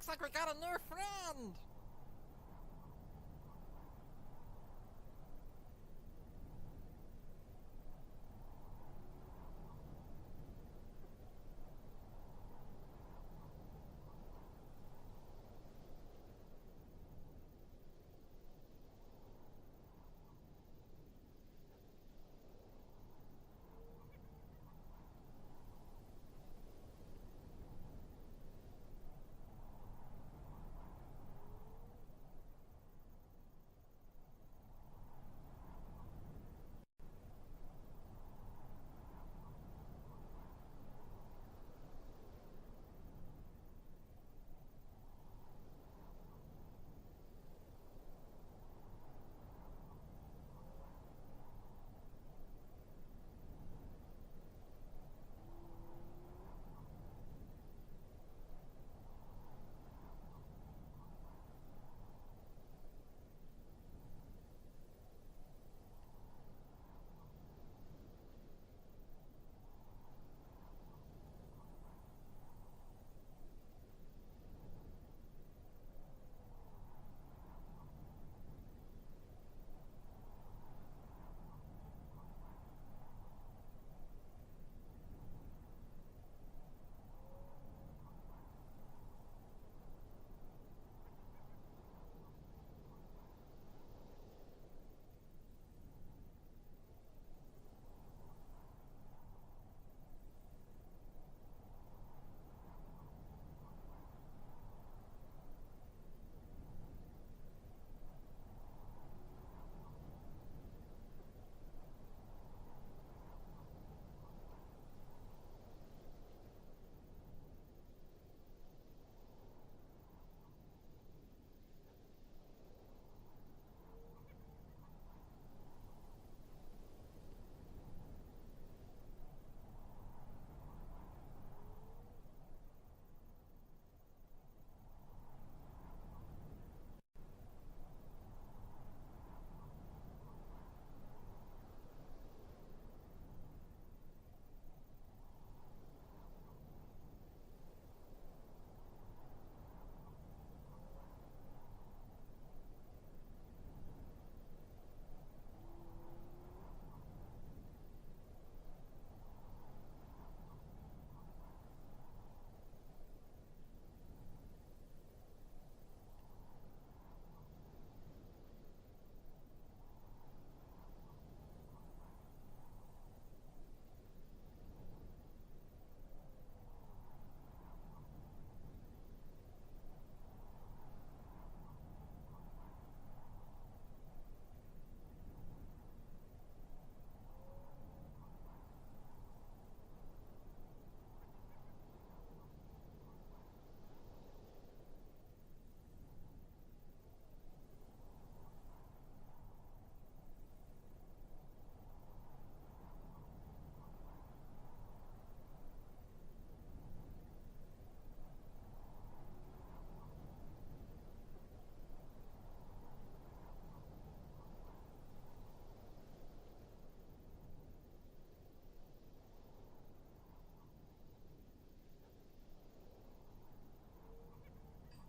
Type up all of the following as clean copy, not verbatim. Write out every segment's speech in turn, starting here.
Looks like we got a new friend!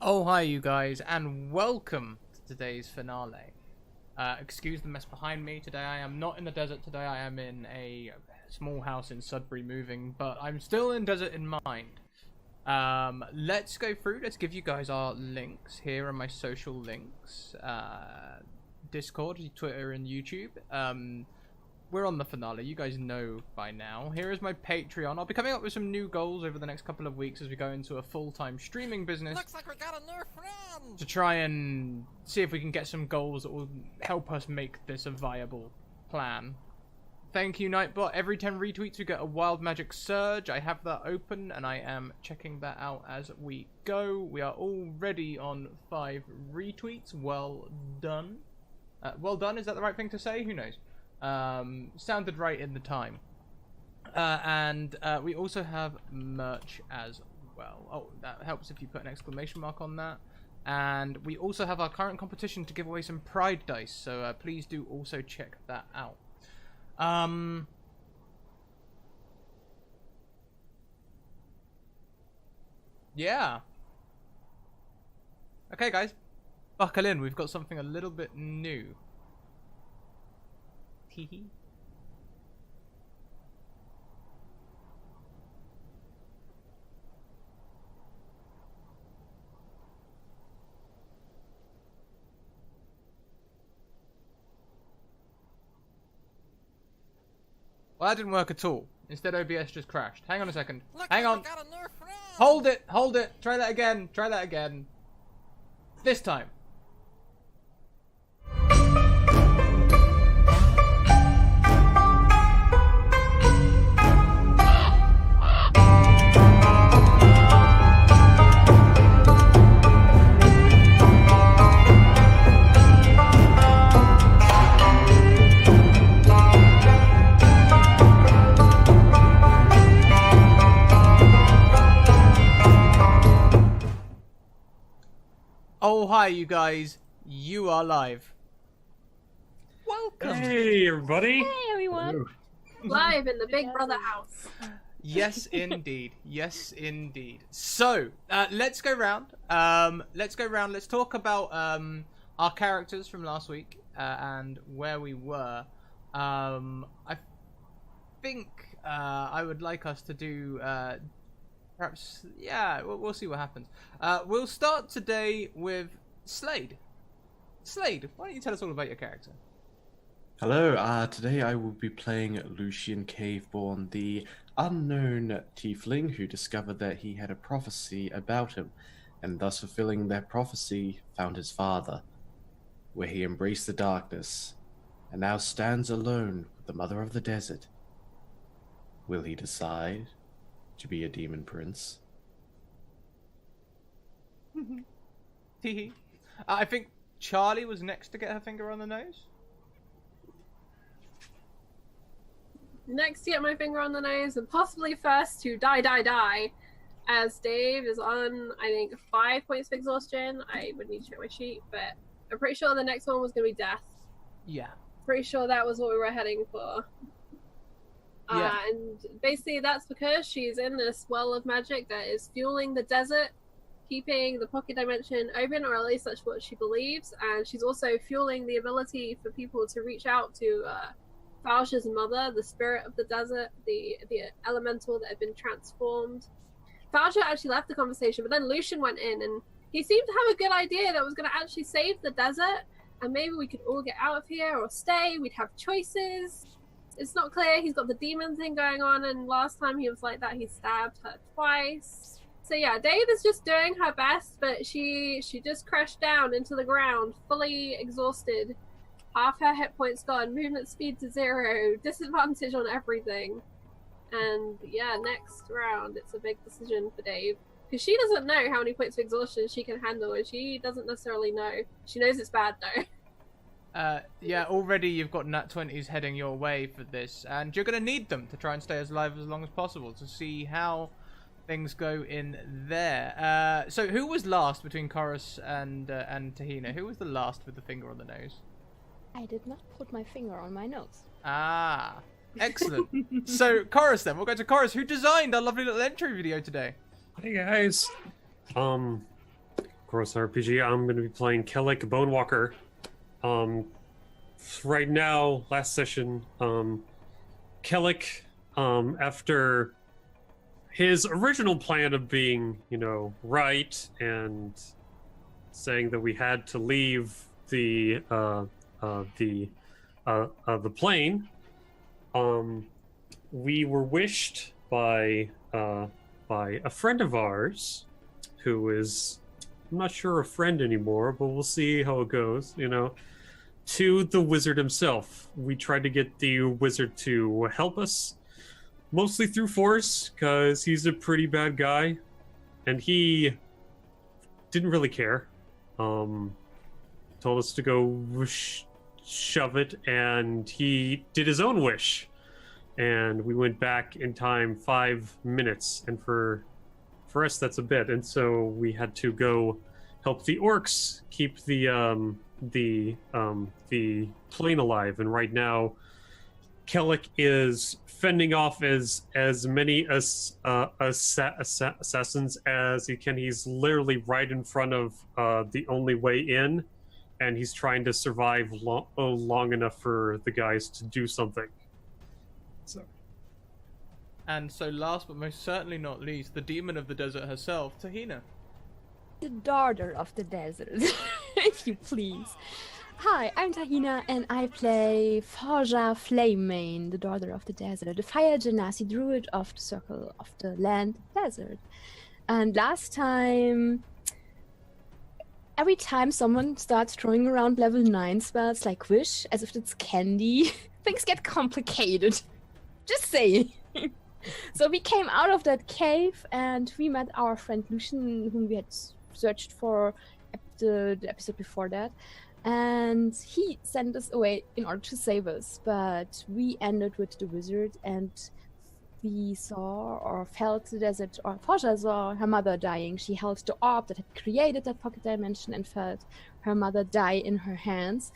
Oh, hi, you guys, and welcome to today's finale. Excuse the mess behind me. Today I am not in the desert. Today I am in a small house in Sudbury moving, but I'm still in desert in mind. Let's go through. Let's give you guys our links. Here are my social links. Discord, Twitter, and YouTube. We're on the finale. You guys know by now. Here is my Patreon. I'll be coming up with some new goals over the next couple of weeks as we go into a full-time streaming business. Looks like we got a new friend! To try and see if we can get some goals that will help us make this a viable plan. Thank you, Nightbot. Every 10 retweets we get a Wild Magic Surge. I have that open and I am checking that out as we go. We are already on 5 retweets. Well done. Well done, is that the right thing to say? Who knows? Sounded right in the time. And we also have merch as well. Oh, that helps if you put an exclamation mark on that. And we also have our current competition to give away some Pride Dice, so please do also check that out. Yeah. Okay, guys, buckle in. We've got something a little bit new. Hee hee. Well, that didn't work at all. Instead, OBS just crashed. Hang on a second. Look, Hang on. I got a new friend. Hold it. Hold it. Try that again. Try that again. This time. Oh, hi, you guys. You are live. Welcome. Hey, everybody. Hey, everyone. Live in the Big Brother house. Yes, indeed. Yes, indeed. So, let's go round. Let's talk about our characters from last week and where we were. I think I would like us to do perhaps, yeah, we'll see what happens. We'll start today with Slade. Slade, why don't you tell us all about your character? Hello, today I will be playing Lucian Caveborn, the unknown tiefling who discovered that he had a prophecy about him, and thus fulfilling that prophecy, found his father, where he embraced the darkness, and now stands alone with the Mother of the Desert. Will he decide to be a demon prince? Teehee. I think Charlie was next to get her finger on the nose. Next to get my finger on the nose, and possibly first to die, as Dave is on, I think, 5 points of exhaustion. I would need to check my sheet, but I'm pretty sure the next one was going to be death. Yeah. Pretty sure that was what we were heading for. Yeah. And basically that's because she's in this well of magic that is fueling the desert, keeping the pocket dimension open, or at least that's what she believes, and she's also fueling the ability for people to reach out to Falja's mother, the spirit of the desert, the elemental that had been transformed. Falja actually left the conversation, but then Lucian went in, and he seemed to have a good idea that was going to actually save the desert, and maybe we could all get out of here or stay. We'd have choices. It's not clear. He's got the demon thing going on, and last time he was like that, he stabbed her twice. So yeah, Dave is just doing her best, but she just crashed down into the ground, fully exhausted. Half her hit points gone, movement speed to 0, disadvantage on everything. And yeah, next round, it's a big decision for Dave. Because she doesn't know how many points of exhaustion she can handle, and she doesn't necessarily know. She knows it's bad though. Yeah, already you've got nat 20s heading your way for this, and you're going to need them to try and stay as alive as long as possible to see how things go in there. So who was last between Chorus and Tahina? Who was the last with the finger on the nose? I did not put my finger on my nose. Ah, excellent. So Chorus then, we'll go to Chorus, who designed our lovely little entry video today. Hey, guys. Gross RPG, I'm going to be playing Kellic Bonewalker. Right now, last session, Kellic, after his original plan of being, right and saying that we had to leave the plane, we were wished by a friend of ours, who is, I'm not sure a friend anymore, but we'll see how it goes, to the wizard himself. We tried to get the wizard to help us, mostly through force, because he's a pretty bad guy, and he didn't really care. Told us to go shove it, and he did his own wish. And we went back in time 5 minutes, and for us that's a bit, and so we had to go help the orcs keep the plane alive. And right now Kellic is fending off as many assassins as he can. He's literally right in front of the only way in, and he's trying to survive long enough for the guys to do something. So. And so last but most certainly not least, the demon of the desert herself, Tahina. The daughter of the desert, if you please. Hi, I'm Tahina, and I play Forja Flamemane, the daughter of the desert, the fire genasi druid of the circle of the land desert. And last time, every time someone starts throwing around level 9 spells like Wish, as if it's candy, things get complicated. Just saying. So we came out of that cave and we met our friend Lucian, whom we had searched for the episode before that. And he sent us away in order to save us. But we ended with the wizard and we saw or felt the desert, or Forja saw her mother dying. She held the orb that had created that pocket dimension and felt her mother die in her hands.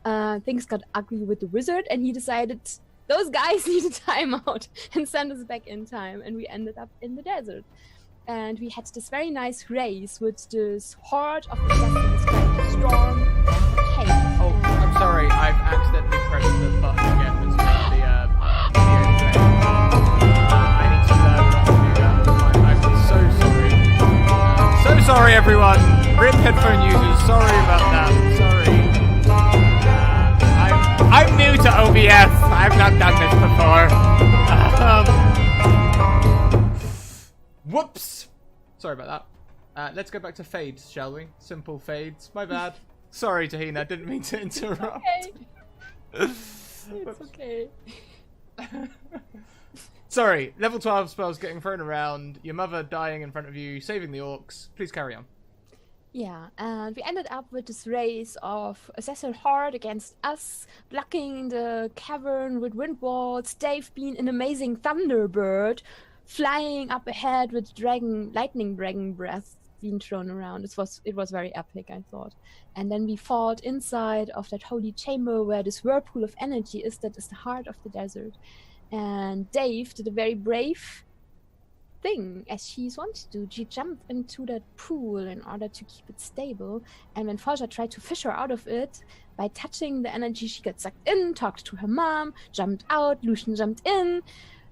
Things got ugly with the wizard and he decided those guys need a timeout and send us back in time, and we ended up in the desert. And we had this very nice race with this horde of assassins trying to storm the cave. Oh, I'm sorry, I've accidentally pressed the button again that's made the video play. I need to learn not to do that. I'm so sorry. So sorry, everyone. RIP headphone users, sorry about that. Sorry. I'm new to OBS. I've not done this before. Whoops. Sorry about that. Let's go back to fades, shall we? Simple fades. My bad. Sorry, Tahina. Didn't mean to interrupt. It's okay. Sorry. Level 12 spells getting thrown around. Your mother dying in front of you. Saving the orcs. Please carry on. Yeah, and we ended up with this race of Assassin Horde against us, blocking the cavern with wind walls, Dave being an amazing Thunderbird, flying up ahead with lightning dragon breath being thrown around. It was very epic, I thought. And then we fought inside of that holy chamber where this whirlpool of energy is, that is the heart of the desert. And Dave did a very brave thing, as she's wanted to do. She jumped into that pool in order to keep it stable, and when Forja tried to fish her out of it by touching the energy, she got sucked in, talked to her mom, jumped out, Lucian jumped in,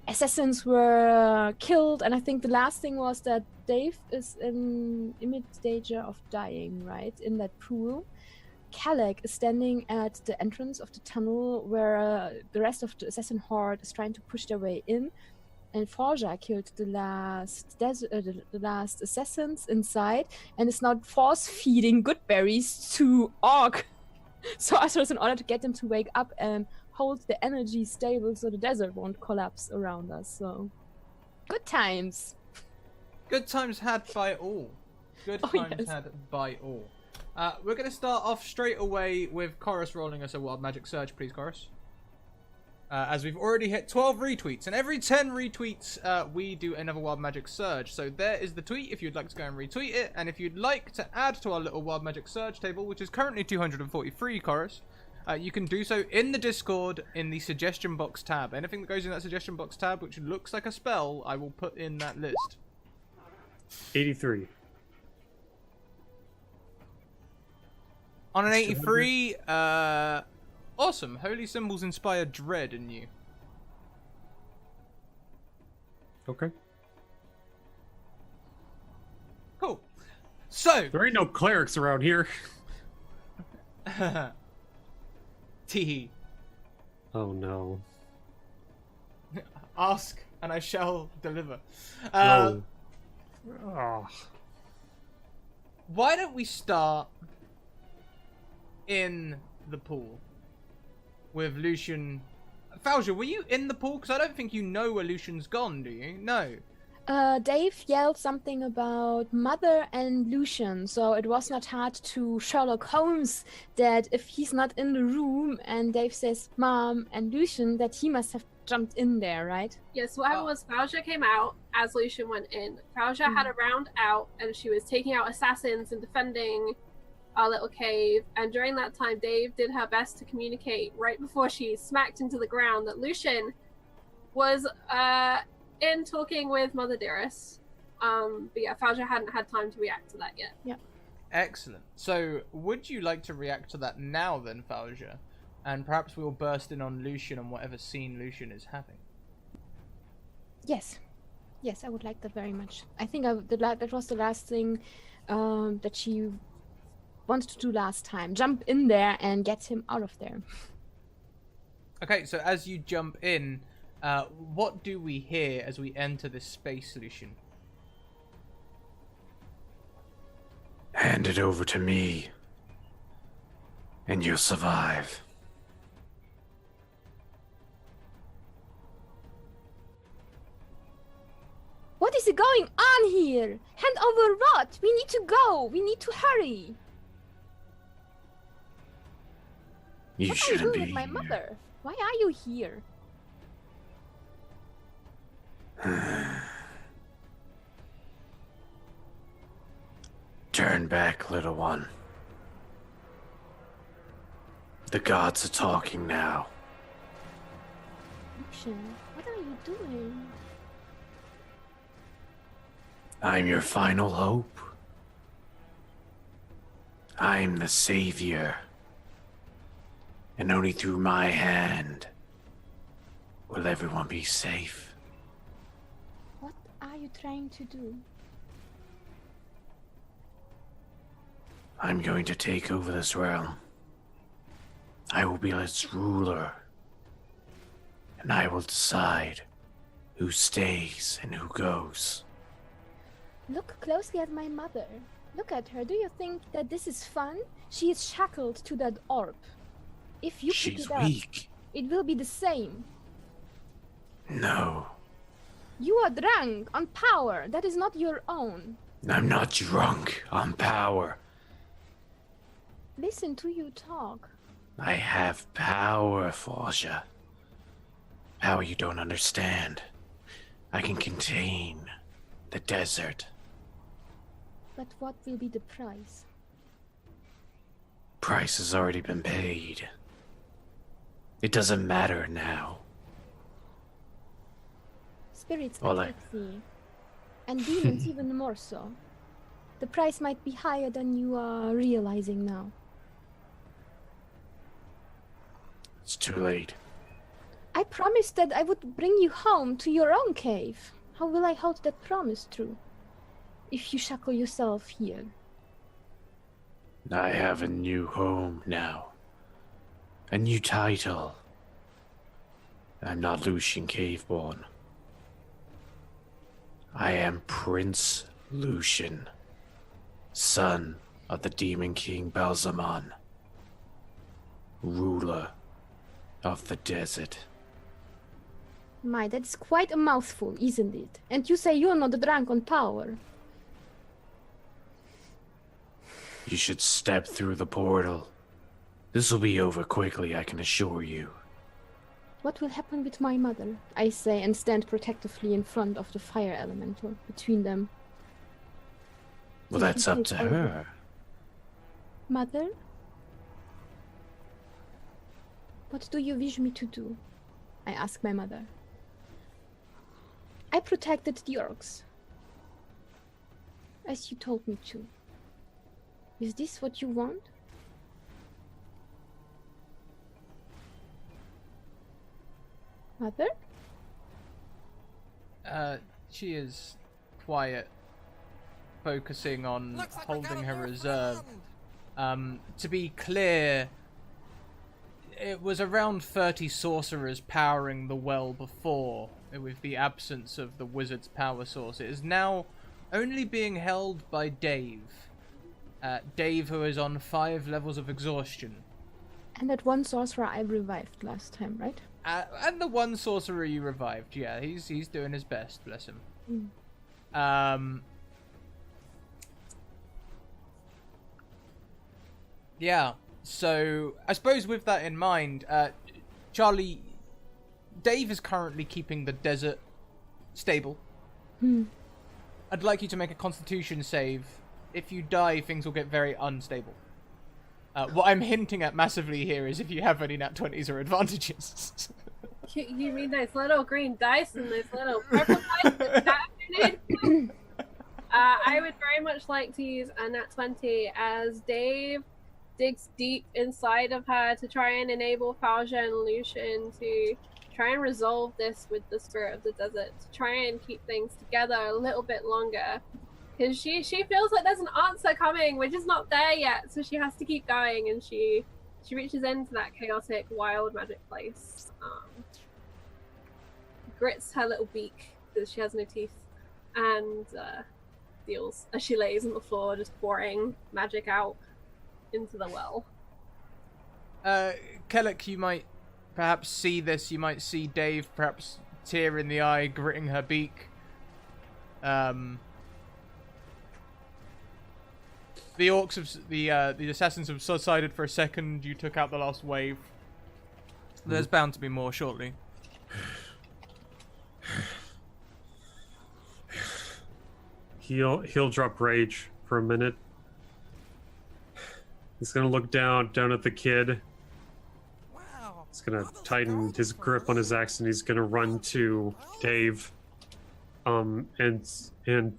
assassins were killed, and I think the last thing was that Dave is in imminent danger of dying, right, in that pool. Kellic is standing at the entrance of the tunnel where the rest of the assassin horde is trying to push their way in. And Forja killed the last assassins inside and is now force-feeding good berries to Orc sorcerers in order to get them to wake up and hold the energy stable so the desert won't collapse around us. So, good times. Good times had by all. Good times had by all. We're going to start off straight away with Chorus rolling us a Wild Magic Surge, please, Chorus. As we've already hit 12 retweets, and every 10 retweets, we do another Wild Magic Surge. So there is the tweet if you'd like to go and retweet it, and if you'd like to add to our little Wild Magic Surge table, which is currently 243, Chorus, you can do so in the Discord in the Suggestion Box tab. Anything that goes in that Suggestion Box tab, which looks like a spell, I will put in that list. 83. On an 83, awesome. Holy symbols inspire dread in you. Okay. Cool. So. There ain't no clerics around here. Teehee. Oh no. Ask and I shall deliver. No. Oh. Why don't we start in the pool with Lucian? Falja, were you in the pool? Because I don't think you know where Lucian's gone, do you? No. Dave yelled something about Mother and Lucian, so it was not hard to Sherlock Holmes that if he's not in the room and Dave says Mom and Lucian, that he must have jumped in there, right? Yes, what happened was Falja came out as Lucian went in. Falja had a round out and she was taking out assassins and defending our little cave. And during that time, Dave did her best to communicate right before she smacked into the ground that Lucian was in talking with Mother Dearest. But yeah, Falja hadn't had time to react to that yet. Excellent. So, would you like to react to that now then, Falja? And perhaps we'll burst in on Lucian on whatever scene Lucian is having. Yes. Yes, I would like that very much. I think that was the last thing that she wanted to do last time. Jump in there and get him out of there. Okay, so as you jump in, what do we hear as we enter this space, Lucian? Hand it over to me, and you'll survive. What is going on here? Hand over what? We need to go. We need to hurry. You What are you shouldn't doing be with my here. mother? Why are you here? Turn back, little one. The gods are talking now. Lucian, what are you doing? I'm your final hope. I'm the savior. And only through my hand will everyone be safe. What are you trying to do? I'm going to take over this realm. I will be its ruler. And I will decide who stays and who goes. Look closely at my mother. Look at her. Do you think that this is fun? She is shackled to that orb. If you pick She's it up, weak. it will be the same. No, You are drunk on power that is not your own. I'm not drunk on power. Listen to you talk. I have power, Falja. Power you don't understand. I can contain the desert. But what will be the price? Price has already been paid. It doesn't matter now. Spirits Well, are sexy. And demons even more so. The price might be higher than you are realizing now. It's too late. I promised that I would bring you home to your own cave. How will I hold that promise true? If you shackle yourself here. I have a new home now. A new title. I'm not Lucian Caveborn. I am Prince Lucian, son of the Demon King Belzamon, ruler of the desert. My, that's quite a mouthful, isn't it? And you say you're not drunk on power. You should step through the portal. This will be over quickly, I can assure you. What will happen with my mother? I say and stand protectively in front of the fire elemental between them. Well, You that's can up take to over. her. Mother? What do you wish me to do? I ask my mother. I protected the orcs. As you told me to. Is this what you want? Mother? She is quiet, focusing on Looks like we got holding a her new reserve. friend. To be clear, it was around 30 sorcerers powering the well before, with the absence of the wizard's power source. It is now only being held by Dave. Dave, who is on 5 levels of exhaustion. And that one sorcerer I revived last time, right? And the one sorcerer you revived, yeah, he's doing his best, bless him. Yeah, so I suppose with that in mind, Charlie, Dave is currently keeping the desert stable. I'd like you to make a constitution save. If you die, things will get very unstable. What I'm hinting at massively here is if you have any nat 20s or advantages. You mean those little green dice and those little purple dice that activated? I would very much like to use a nat 20 as Dave digs deep inside of her to try and enable Falja and Lucian to try and resolve this with the spirit of the desert, to try and keep things together a little bit longer. Because she feels like there's an answer coming, we're just not there yet, so she has to keep going, and she reaches into that chaotic, wild magic place. Grits her little beak, because she has no teeth, and deals as she lays on the floor, just pouring magic out into the well. Kellic, you might perhaps see this. You might see Dave, perhaps tear in the eye, gritting her beak. The orcs have the assassins have subsided for a second. You took out the last wave. There's bound to be more shortly. He'll drop rage for a minute. He's gonna look down at the kid. Wow. He's gonna tighten his grip on his axe, and he's gonna run to Dave, and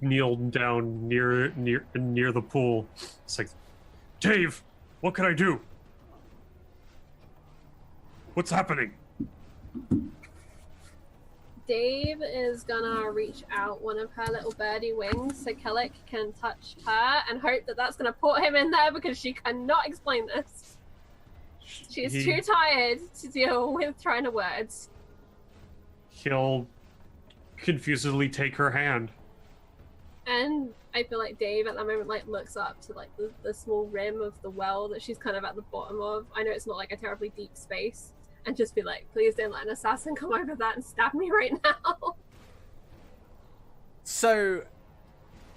kneel down near the pool. It's like, Dave, what can I do? What's happening? Dave is gonna reach out one of her little birdie wings so Kellic can touch her and hope that that's gonna put him in there, because she cannot explain this. She's too tired to deal with trying to words. He'll confusedly take her hand. And I feel like Dave at that moment like looks up to like the small rim of the well that she's kind of at the bottom of. I know it's not like a terribly deep space. And just be like, please don't let an assassin come over that and stab me right now. So,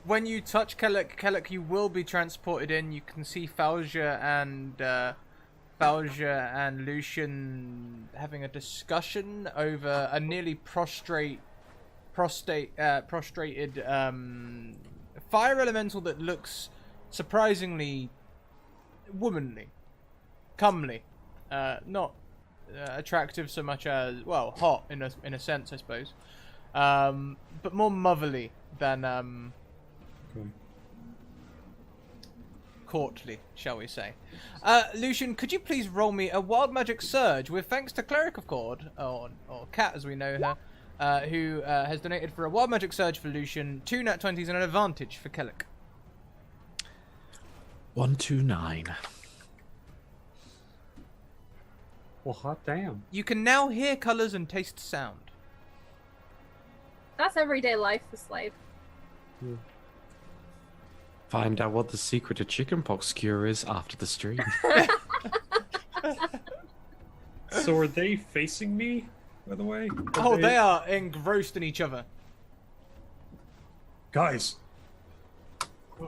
when you touch Kellic, you will be transported in. You can see Falja and Lucian having a discussion over a nearly prostrated fire elemental that looks surprisingly womanly, comely, not attractive so much as, well, hot in a sense, I suppose, but more motherly than courtly, shall we say. Lucian, could you please roll me a wild magic surge with thanks to Cleric of Cord, or Cat as we know her, who has donated for a wild magic surge for Lucian, 2 nat 20s and an advantage for Kellic. 129. Well, hot damn. You can now hear colours and taste sound. That's everyday life for Slave. Find out what the secret to chickenpox cure is after the stream. So are they facing me, by the way? They are engrossed in each other. Guys,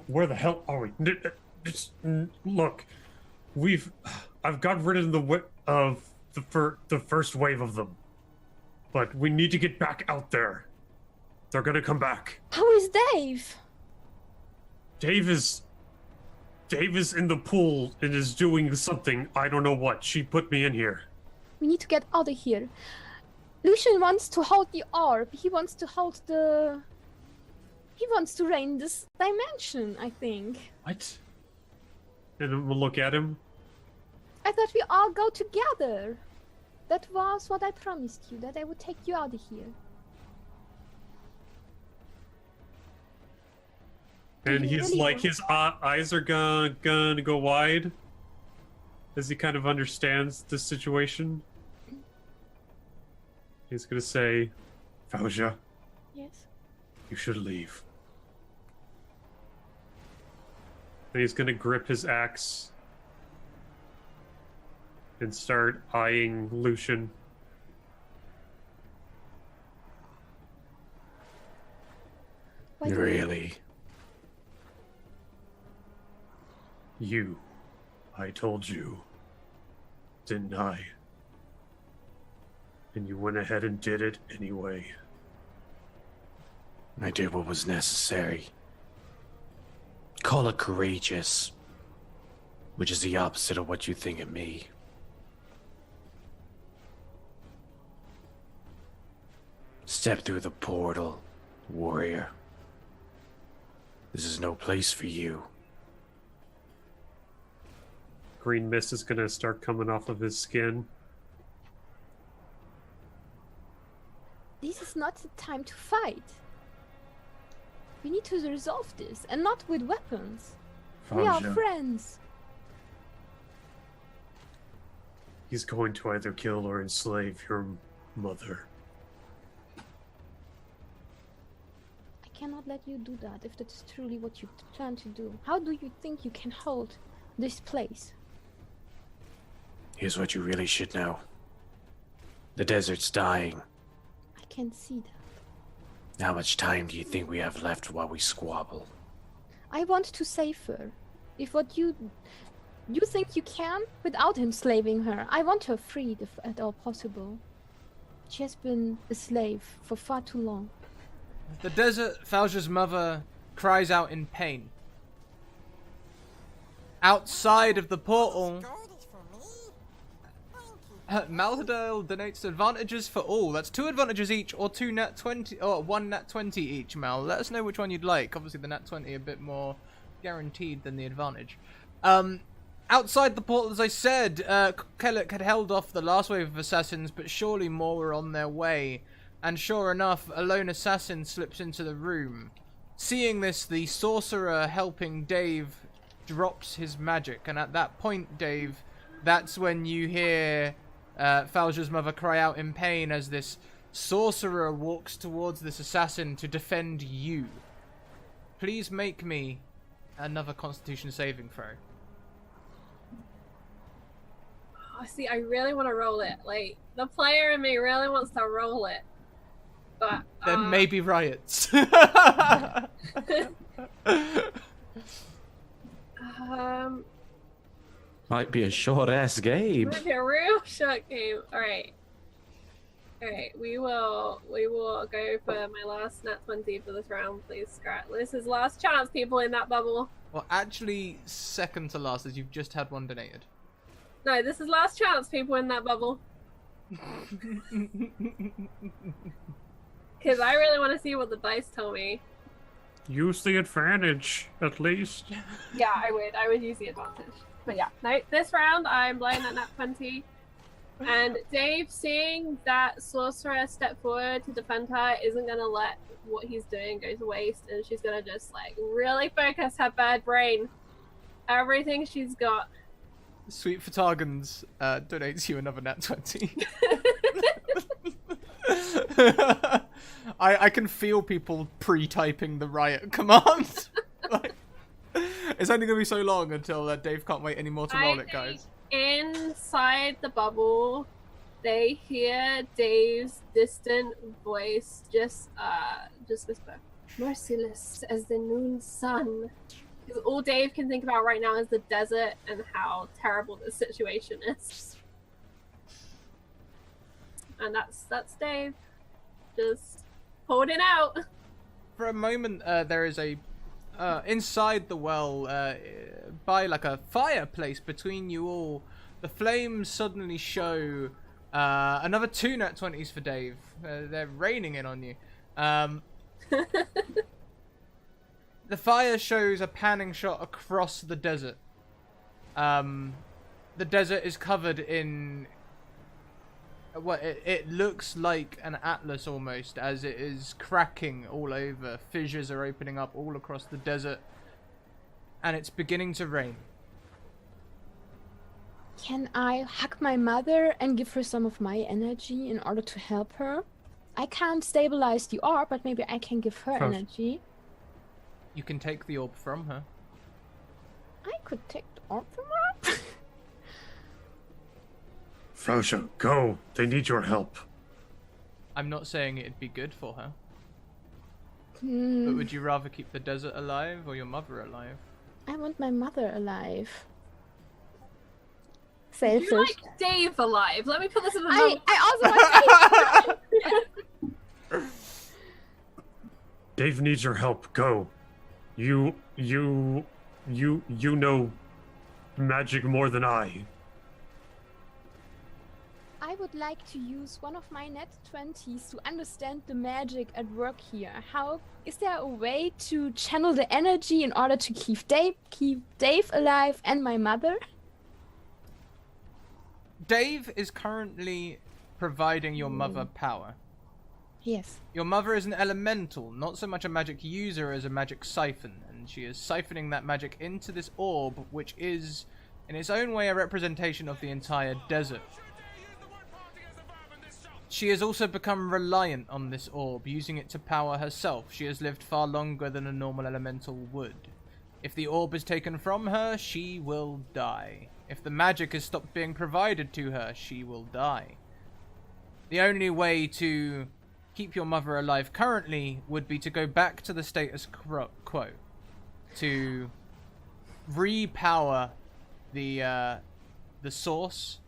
where the hell are we? Look, I've got rid of the first wave of them, but we need to get back out there. They're gonna come back. How is Dave? Dave is in the pool and is doing something. I don't know what. She put me in here. We need to get out of here. Lucian wants to hold the orb. He wants to reign this dimension, I think. What? And we'll look at him. I thought we all go together. That was what I promised you, that I would take you out of here. And you he's really like, want- his eyes are gonna go wide as he kind of understands the situation. He's gonna say, Falja, Yes. you should leave. And he's gonna grip his axe and start eyeing Lucian. Why do you- Really? I told you, didn't I? And you went ahead and did it anyway. I did what was necessary. Call it courageous. which is the opposite of what you think of me. Step through the portal, warrior. This is no place for you. Green mist is gonna start coming off of his skin. This is not the time to fight. We need to resolve this, and not with weapons. We are Faja, friends. He's going to either kill or enslave your mother. I cannot let you do that if that's truly what you plan to do. How do you think you can hold this place? Here's what you really should know. The desert's dying. I can see that. How much time do you think we have left while we squabble? I want to save her. If what you think you can without enslaving her, I want her freed if at all possible. She has been a slave for far too long. The desert, Falja's mother, cries out in pain. Outside of the portal, Gold is for me? Thank you. Malhadale donates advantages for all. That's 2 advantages each, or 2 nat 20, or 1 nat 20 each, Mal. Let us know which one you'd like. Obviously, the nat 20 a bit more guaranteed than the advantage. Outside the portal, as I said, Kellic had held off the last wave of assassins, but surely more were on their way. And sure enough, a lone assassin slips into the room. Seeing this, the sorcerer helping Dave drops his magic, and at that point, Dave, that's when you hear Falja's mother cry out in pain as this sorcerer walks towards this assassin to defend you. Please make me another Constitution saving throw. Oh, see, I really want to roll it. Like, the player in me really wants to roll it. But, There may be riots. Might be a short ass game. might be a real short game. Alright. Alright, we will go for my last nat 20 for this round, please, Scrat. This is last chance, people in that bubble. Well, actually, second to last, as you've just had one donated. No, this is last chance, people in that bubble. Because I really want to see what the dice tell me. Use the advantage, at least. Yeah, I would use the advantage. But yeah, no, this round I'm blowing that nat 20. And Dave, seeing that sorcerer step forward to defend her, isn't going to let what he's doing go to waste. And she's going to just, like, really focus her bad brain. Everything she's got. Sweet Fatagans donates you another nat 20. I can feel people pre-typing the riot command. Like, it's only going to be so long until Dave can't wait anymore to roll it, guys. Inside the bubble, they hear Dave's distant voice just whisper, "Merciless as the noon sun." Because all Dave can think about right now is the desert and how terrible this situation is. And that's Dave. Just holding out. For a moment, there is a inside the well, by like a fireplace between you all. The flames suddenly show another 2 nat 20s for Dave. They're raining in on you. The fire shows a panning shot across the desert. The desert is covered in what it looks like an atlas almost, as it is cracking all over. Fissures are opening up all across the desert, and it's beginning to rain. Can I hug my mother and give her some of my energy in order to help her? I can't stabilize the orb, but maybe I can give her Sure. energy. You can take the orb from her. I could take the orb from her. Faja, go. They need your help. I'm not saying it'd be good for her, but Hmm, would you rather keep the desert alive or your mother alive? I want my mother alive. You Selfish. like Dave alive. Let me put this in the I also want Dave needs your help. Go. You know magic more than I. I would like to use one of my net 20s to understand the magic at work here. How is there a way to channel the energy in order to keep Dave alive and my mother? Dave is currently providing your mother power. Yes. Your mother is an elemental, not so much a magic user as a magic siphon, and she is siphoning that magic into this orb, which is, in its own way, a representation of the entire desert. She has also become reliant on this orb, using it to power herself. She has lived far longer than a normal elemental would. If the orb is taken from her, she will die. If the magic is stopped being provided to her, she will die. The only way to keep your mother alive currently would be to go back to the status quo. To repower the source.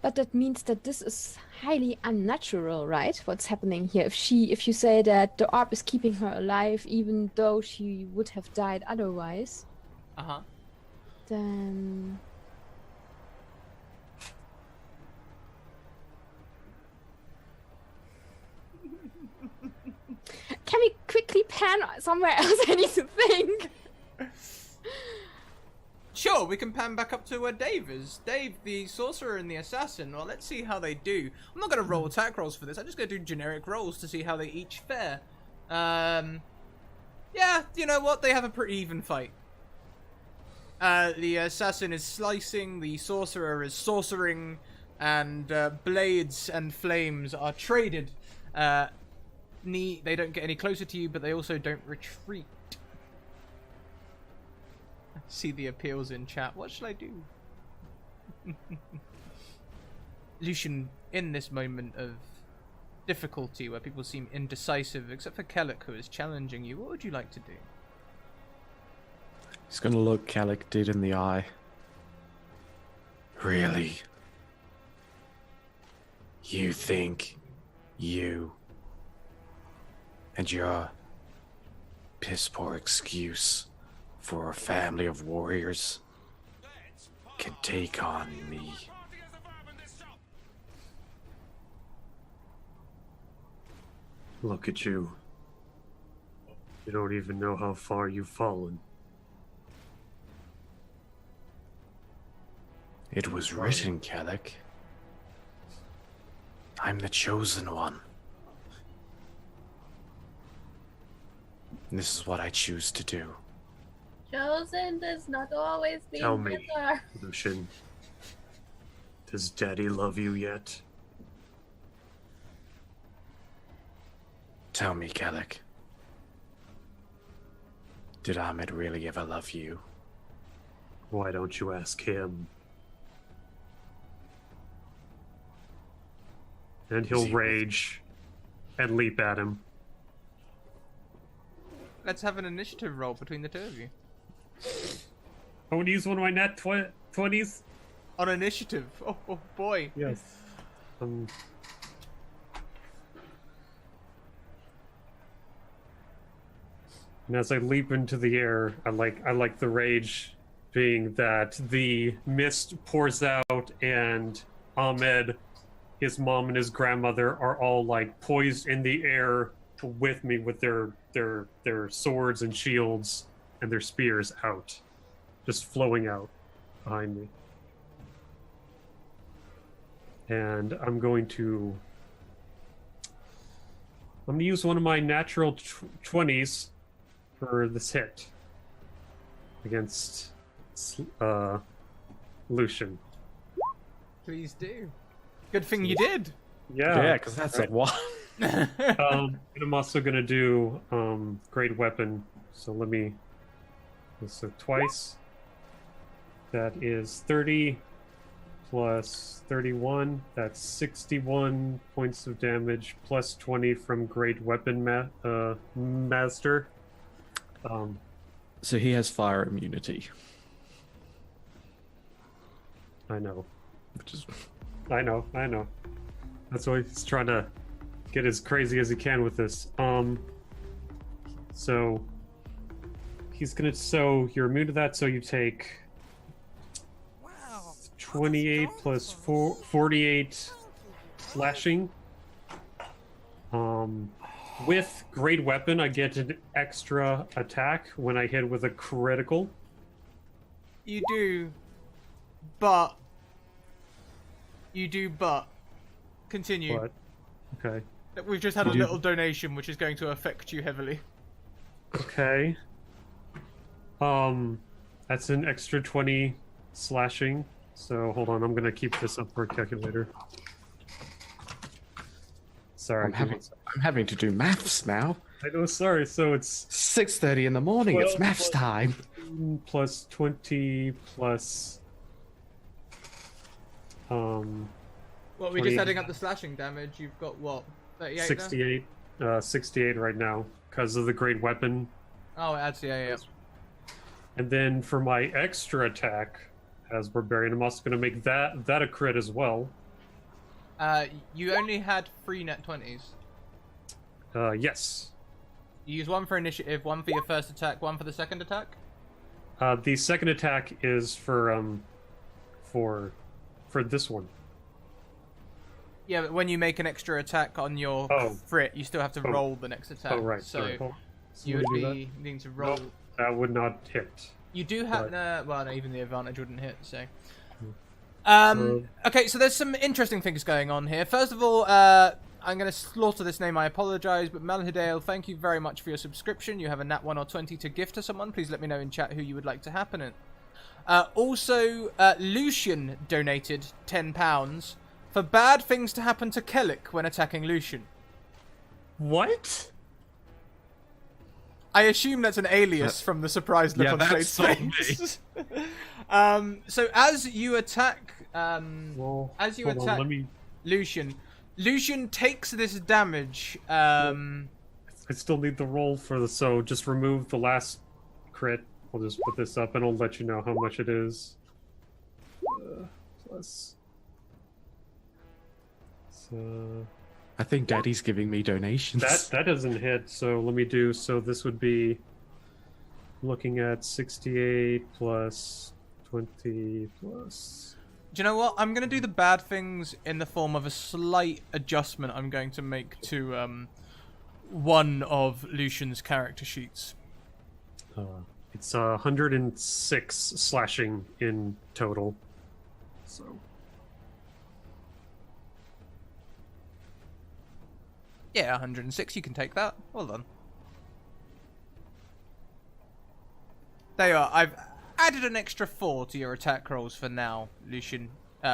But that means that this is highly unnatural, right? What's happening here? If you say that the orb is keeping her alive, even though she would have died otherwise, then can we quickly pan somewhere else? I need to think. Sure, we can pan back up to where Dave is. Dave, the sorcerer and the assassin. Well, let's see how they do. I'm not going to roll attack rolls for this. I'm just going to do generic rolls to see how they each fare. Yeah, you know what? They have a pretty even fight. The assassin is slicing, the sorcerer is sorcering, and blades and flames are traded. They don't get any closer to you, but they also don't retreat. See the appeals in chat. What shall I do? Lucian, in this moment of difficulty where people seem indecisive, except for Kellic, who is challenging you, what would you like to do? He's gonna look Kellic dead in the eye. Really? You think you and your piss poor excuse for a family of warriors can take on me? Look at you. You don't even know how far you've fallen. It was written, Kellic. I'm the chosen one. And this is what I choose to do. Chosen does not always mean Tell me, better. Lucian. Does Daddy love you yet? Tell me, Kellic. Did Ahmed really ever love you? Why don't you ask him? And he'll rage and leap at him. Let's have an initiative roll between the two of you. I want to use one of my nat 20s. On initiative. Oh boy. Yes. And as I leap into the air, I like the rage being that the mist pours out and Ahmed, his mom and his grandmother are all like poised in the air with me with their swords and shields and their spears out, just flowing out behind me. And I'm going to use one of my natural 20s for this hit against Lucian. Please do. Good thing you did. Yeah, because that's a one. And I'm also gonna do great weapon. So let me. So twice. That is 30 plus 31. That's 61 points of damage plus 20 from great weapon master. So he has fire immunity. I know. Which is I know. That's why he's trying to get as crazy as he can with this. So he's gonna. So you're immune to that. So you take Wow. 28 plus 48 slashing. With great weapon, I get an extra attack when I hit with a critical. You do, but continue. But okay, We've just had a Did you- little donation, which is going to affect you heavily. okay. That's an extra 20 slashing. So hold on, I'm gonna keep this up for a calculator. Sorry, I'm having to do maths now. I know. Sorry. So it's 6:30 in the morning. It's 12 maths plus- time. plus 20 plus What, we're 20. just adding up the slashing damage. You've got what, 38 68 68 right now because of the great weapon. now? Oh, it adds, yeah. And then for my extra attack as barbarian, I'm also going to make that a crit as well. You only had 3 net 20s. Yes. You use 1 for initiative, 1 for your first attack, 1 for the second attack. The second attack is for this one. Yeah, but when you make an extra attack on your Oh. crit, you still have to Oh. roll the next attack. Oh right. So sorry. Hold on. So you let would me do be needing to roll. Nope. That would not hit. You do have Right. well, no, even the advantage wouldn't hit. So, So- okay, so there's some interesting things going on here. First of all, I'm going to slaughter this name. I apologize, but Malhidale, thank you very much for your subscription. You have a nat 1 or 20 to gift to someone. Please let me know in chat who you would like to happen it. Also, Lucian donated £10 for bad things to happen to Kellic when attacking Lucian. What? I assume that's an alias from the surprised look Yeah, on that's Slade's not me. face. So as you attack, Well, as you hold on, attack let me. Lucian takes this damage. I still need the roll for the. So just remove the last crit. I'll just put this up and I'll let you know how much it is. Plus. So I think Daddy's giving me donations. that doesn't hit. So let me do. So this would be looking at 68 plus 20 plus. Do you know what? I'm going to do the bad things in the form of a slight adjustment I'm going to make to one of Lucian's character sheets. It's 106 slashing in total. So. Yeah, 106. You can take that. Well done. There you are. I've added an extra 4 to your attack rolls for now, Lucian,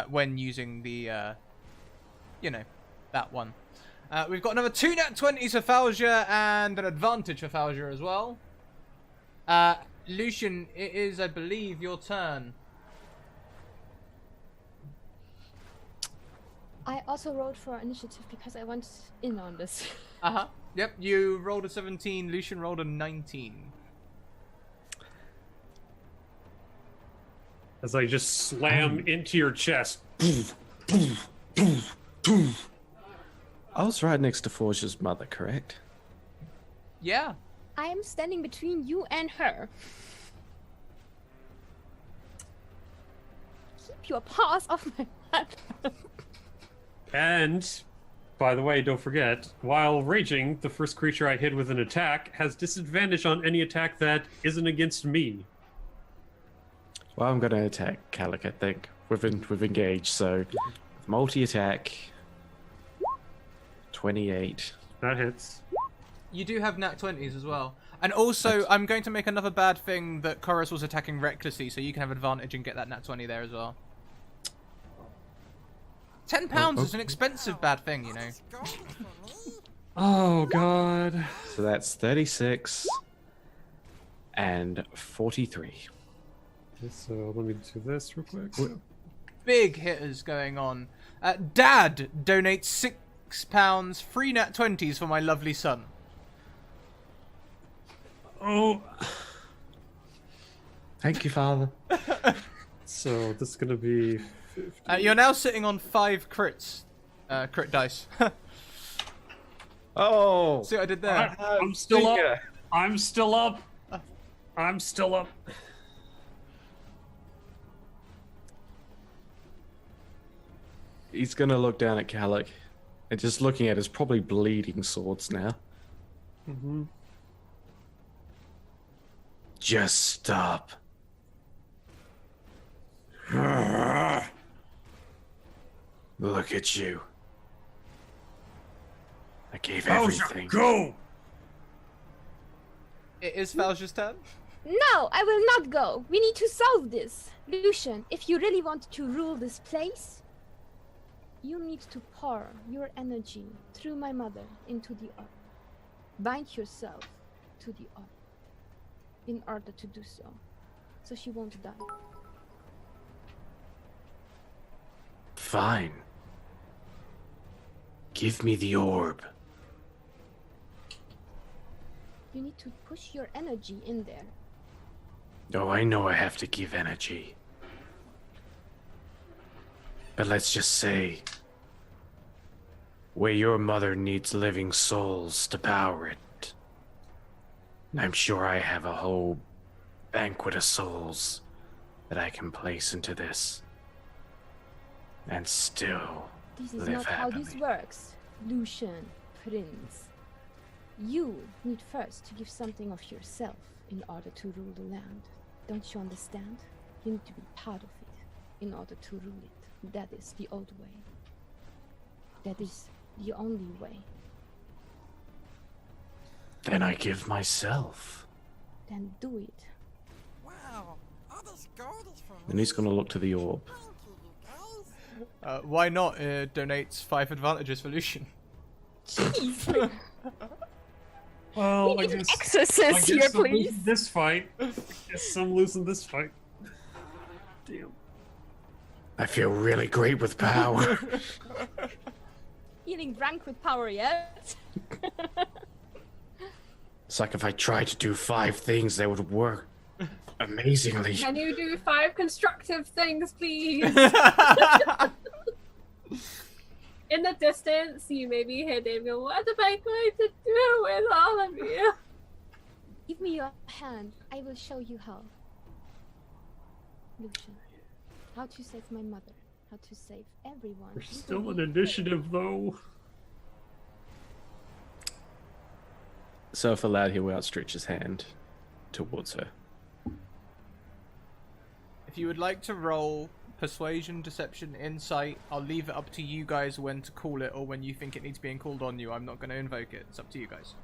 when using the, that one. We've got another 2 nat 20s for Falja and an advantage for Falja as well. Lucian, it is, I believe, your turn. I also rolled for initiative because I want in on this. Uh-huh. Yep, you rolled a 17, Lucian rolled a 19. As I just slam into your chest. I was right next to Forge's mother, correct? Yeah. I am standing between you and her. Keep your paws off my lap. And, by the way, don't forget, while raging, the first creature I hit with an attack has disadvantage on any attack that isn't against me. Well, I'm going to attack Kellic, I think. We've engaged, so multi-attack. 28. That hits. You do have nat 20s as well. And also, I'm going to make another bad thing that Chorus was attacking recklessly, so you can have advantage and get that nat 20 there as well. £10 is an expensive bad thing, you know. This is gold for me. Oh, God. So that's 36 and 43. So let me do this real quick. Big hitters going on. Dad donates £6, 3 nat 20s for my lovely son. Oh. Thank you, Father. So this is going to be 50. You're now sitting on 5 crits. Crit dice. Oh! See what I did there? I'm still up. I'm still up. I'm still up. He's gonna look down at Calic, and just looking at his probably bleeding swords now. Mm-hmm. Just stop. Look at you. I gave everything. Go! It is Falja's turn. No, I will not go. We need to solve this. Lucian, if you really want to rule this place, you need to pour your energy through my mother into the orb. Bind yourself to the orb in order to do so she won't die. Fine. Give me the orb. You need to push your energy in there. Oh, I know I have to give energy. But let's just say, where your mother needs living souls to power it, I'm sure I have a whole banquet of souls that I can place into this. And still This is live not how happily. this works, Lucian, Prince. You need first to give something of yourself in order to rule the land. Don't you understand? You need to be part of it in order to rule it. That is the old way. That is the only way. Then I give myself. Then do it. Wow. All this gold is from And he's gonna look to the orb. Thank you, you guys. Why not? Donates 5 advantages for Lucian. Jeez! Well, We I need an guess, exorcist here, I'm please. losing this fight. I guess I'm losing this fight. Damn. I feel really great with power. Feeling drunk with power yet? It's like if I tried to do 5 things, they would work amazingly. Can you do 5 constructive things, please? In the distance, you maybe hear Damien, what am I going to do with all of you? Give me your hand. I will show you how. Lucian, how to save my mother. How to save everyone. We're still in initiative, though. So if allowed, he will outstretch his hand towards her. If you would like to roll persuasion, deception, insight, I'll leave it up to you guys when to call it or when you think it needs being called on you. I'm not going to invoke it. It's up to you guys.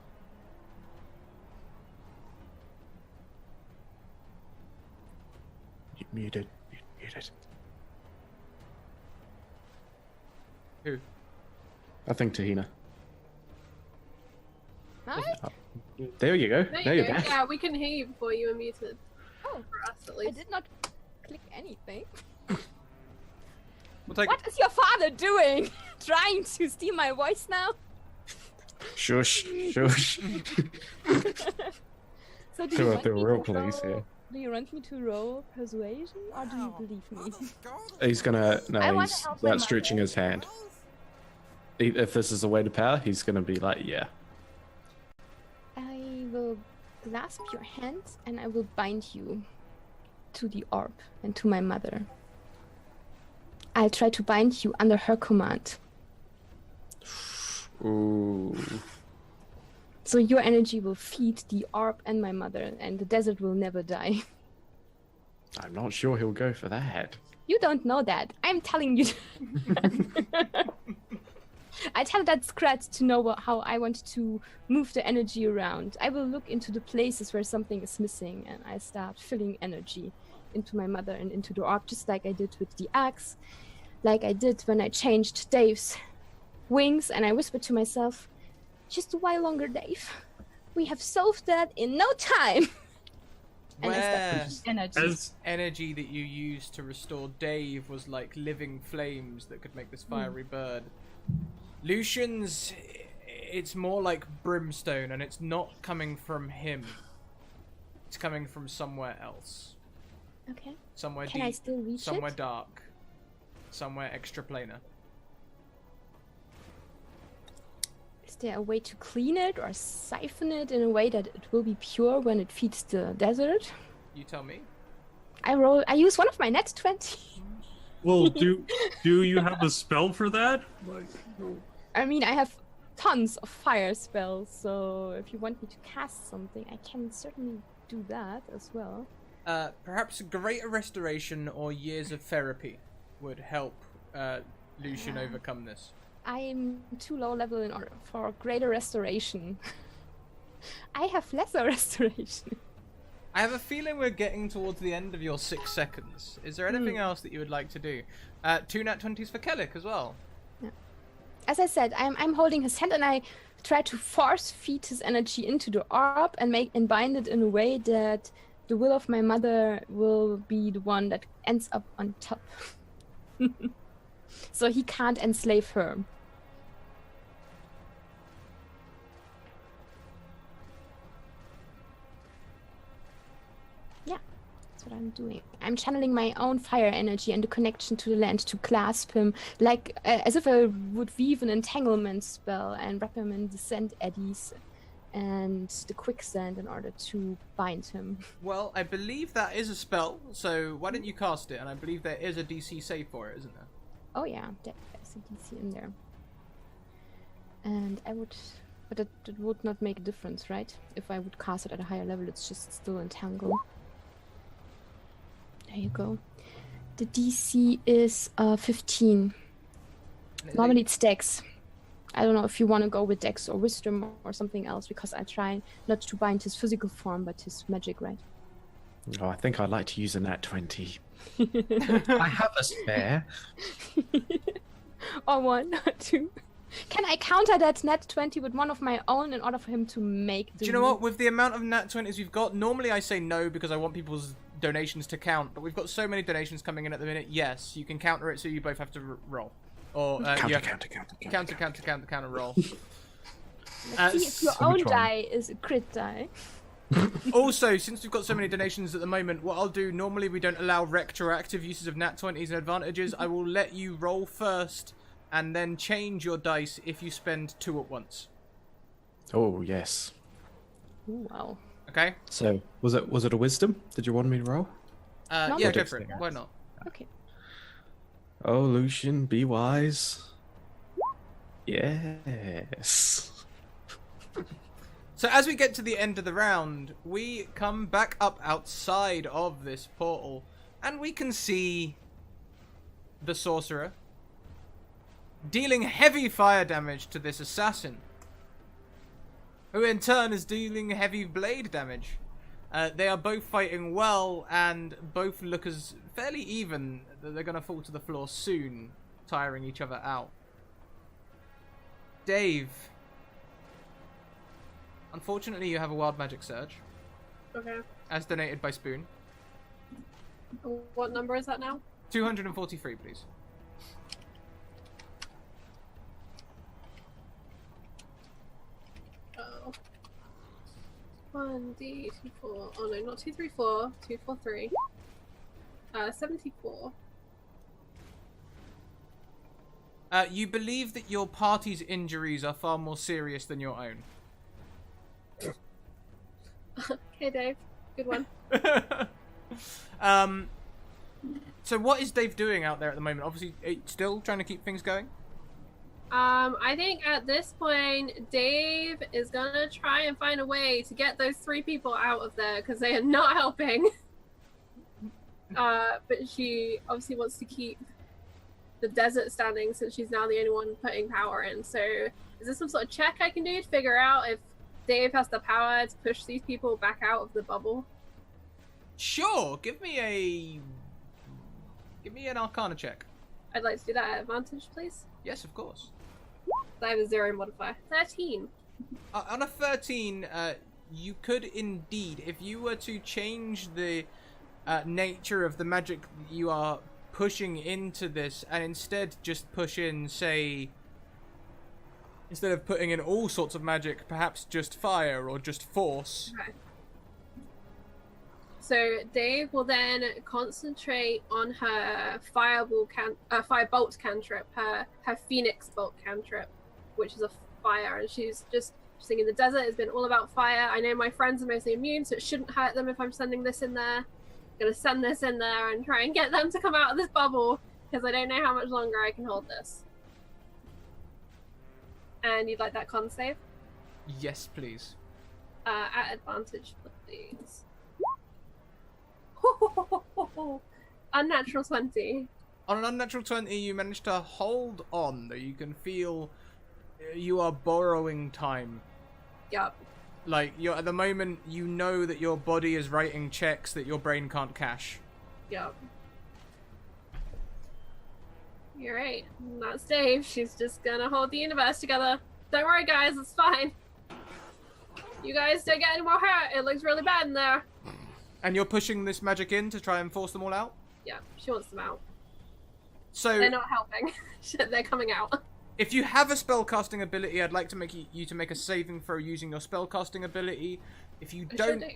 You muted. Muted. Who? I think Tahina. Hi? There you go. There Now you you're go. back. Yeah, we can hear you before you were muted. Oh, For us, at I least. did not click anything. We'll take What is your father doing? Trying to steal my voice now? Shush. Shush. So do Two you of want the me real to police roll- here. Do you want me to roll persuasion or do you Wow. believe All me? this gold is He's gonna. I No, wanna he's help my outstretching mother. his hand. If this is a way to power, he's gonna be like, yeah. I will grasp your hands and I will bind you to the orb and to my mother. I'll try to bind you under her command. Ooh. So your energy will feed the orb and my mother, and the desert will never die. I'm not sure he'll go for that. You don't know that. I'm telling you. I tell that Scrat to know how I want to move the energy around. I will look into the places where something is missing, and I start filling energy into my mother and into the orb, just like I did with the axe, like I did when I changed Dave's wings, and I whispered to myself, just a while longer, Dave. We have solved that in no time. And I Where started energy. As energy that you used to restore Dave was like living flames that could make this fiery bird. Lucian's, it's more like brimstone, and it's not coming from him. It's coming from somewhere else. Okay. Somewhere Can deep. I still reach somewhere it? dark. Somewhere extraplanar. Is there a way to clean it or siphon it in a way that it will be pure when it feeds the desert? You tell me. I use one of my net 20. Well, do you have a spell for that? I mean, I have tons of fire spells, so if you want me to cast something, I can certainly do that as well. Perhaps Greater Restoration or Years of Therapy would help Lucian overcome this. I am too low level in order for greater restoration. I have lesser restoration. I have a feeling we're getting towards the end of your 6 seconds. Is there anything else that you would like to do? 2 nat 20s for Kellic as well. Yeah. As I said, I'm holding his hand and I try to force feed his energy into the orb and bind it in a way that the will of my mother will be the one that ends up on top. So he can't enslave her. Yeah, that's what I'm doing. I'm channeling my own fire energy and the connection to the land to clasp him, like as if I would weave an entanglement spell and wrap him in the sand eddies and the quicksand in order to bind him. Well, I believe that is a spell, so why don't you cast it? And I believe there is a DC save for it, isn't there? Oh yeah, there's a DC in there. And I would... But it would not make a difference, right? If I would cast it at a higher level, it's just still entangle. There you go. The DC is 15. Normally it's Dex. I don't know if you want to go with Dex or Wisdom or something else, because I try not to bind his physical form, but his magic, right? Oh, I think I'd like to use a nat 20. I have a spare. Or 1 or 2. Can I counter that nat 20 with one of my own in order for him to make the... Do you know what? With the amount of nat 20s we've got, normally I say no because I want people's donations to count, but we've got so many donations coming in at the minute. Yes, you can counter it, so you both have to roll. Or counter roll. See if your own die is a crit die. Also, since we've got so many donations at the moment, what I'll do, normally we don't allow retroactive uses of nat 20s and advantages. I will let you roll first and then change your dice if you spend 2 at once. Oh, yes. Ooh, wow. Okay? So, was it a wisdom? Did you want me to roll? Yeah, go for it. Why not? Okay. Oh, Lucian, be wise. Yes. So as we get to the end of the round, we come back up outside of this portal, and we can see the sorcerer dealing heavy fire damage to this assassin, who in turn is dealing heavy blade damage. They are both fighting well, and both look as fairly even. They're going to fall to the floor soon, tiring each other out. Dave, unfortunately you have a wild magic surge. Okay. As donated by Spoon. What number is that now? 243, please. Oh. 1d24. Oh no, not 234. 243. 74. You believe that your party's injuries are far more serious than your own. Okay, Dave. Good one. So what is Dave doing out there at the moment? Obviously, still trying to keep things going? I think at this point, Dave is gonna try and find a way to get those 3 people out of there, because they are not helping. But she obviously wants to keep the desert standing, since she's now the only one putting power in. So is there some sort of check I can do to figure out if Dave has the power to push these people back out of the bubble? Sure, give me an Arcana check. I'd like to do that at advantage, please. Yes, of course. I have a 0 modifier. 13. On a 13, you could indeed, if you were to change the nature of the magic that you are pushing into this, and instead just push in, say, instead of putting in all sorts of magic, perhaps just fire or just force. Okay. So Dave will then concentrate on her firebolt cantrip, her Phoenix Bolt cantrip, which is a fire, and she's just thinking the desert has been all about fire. I know my friends are mostly immune, so it shouldn't hurt them if I'm sending this in there. I'm gonna send this in there and try and get them to come out of this bubble, because I don't know how much longer I can hold this. And you'd like that con save? Yes, please. At advantage, please. Unnatural 20. On an unnatural 20, you manage to hold on, though you can feel you are borrowing time. Yup. Like, you're at the moment, you know that your body is writing checks that your brain can't cash. Yup. You're right. That's Dave. She's just gonna hold the universe together. Don't worry, guys. It's fine. You guys don't get any more hurt. It looks really bad in there. And you're pushing this magic in to try and force them all out? Yeah, she wants them out. So They're not helping. They're coming out. if you have a spellcasting ability, I'd like to make you to make a saving throw using your spellcasting ability. If you don't... not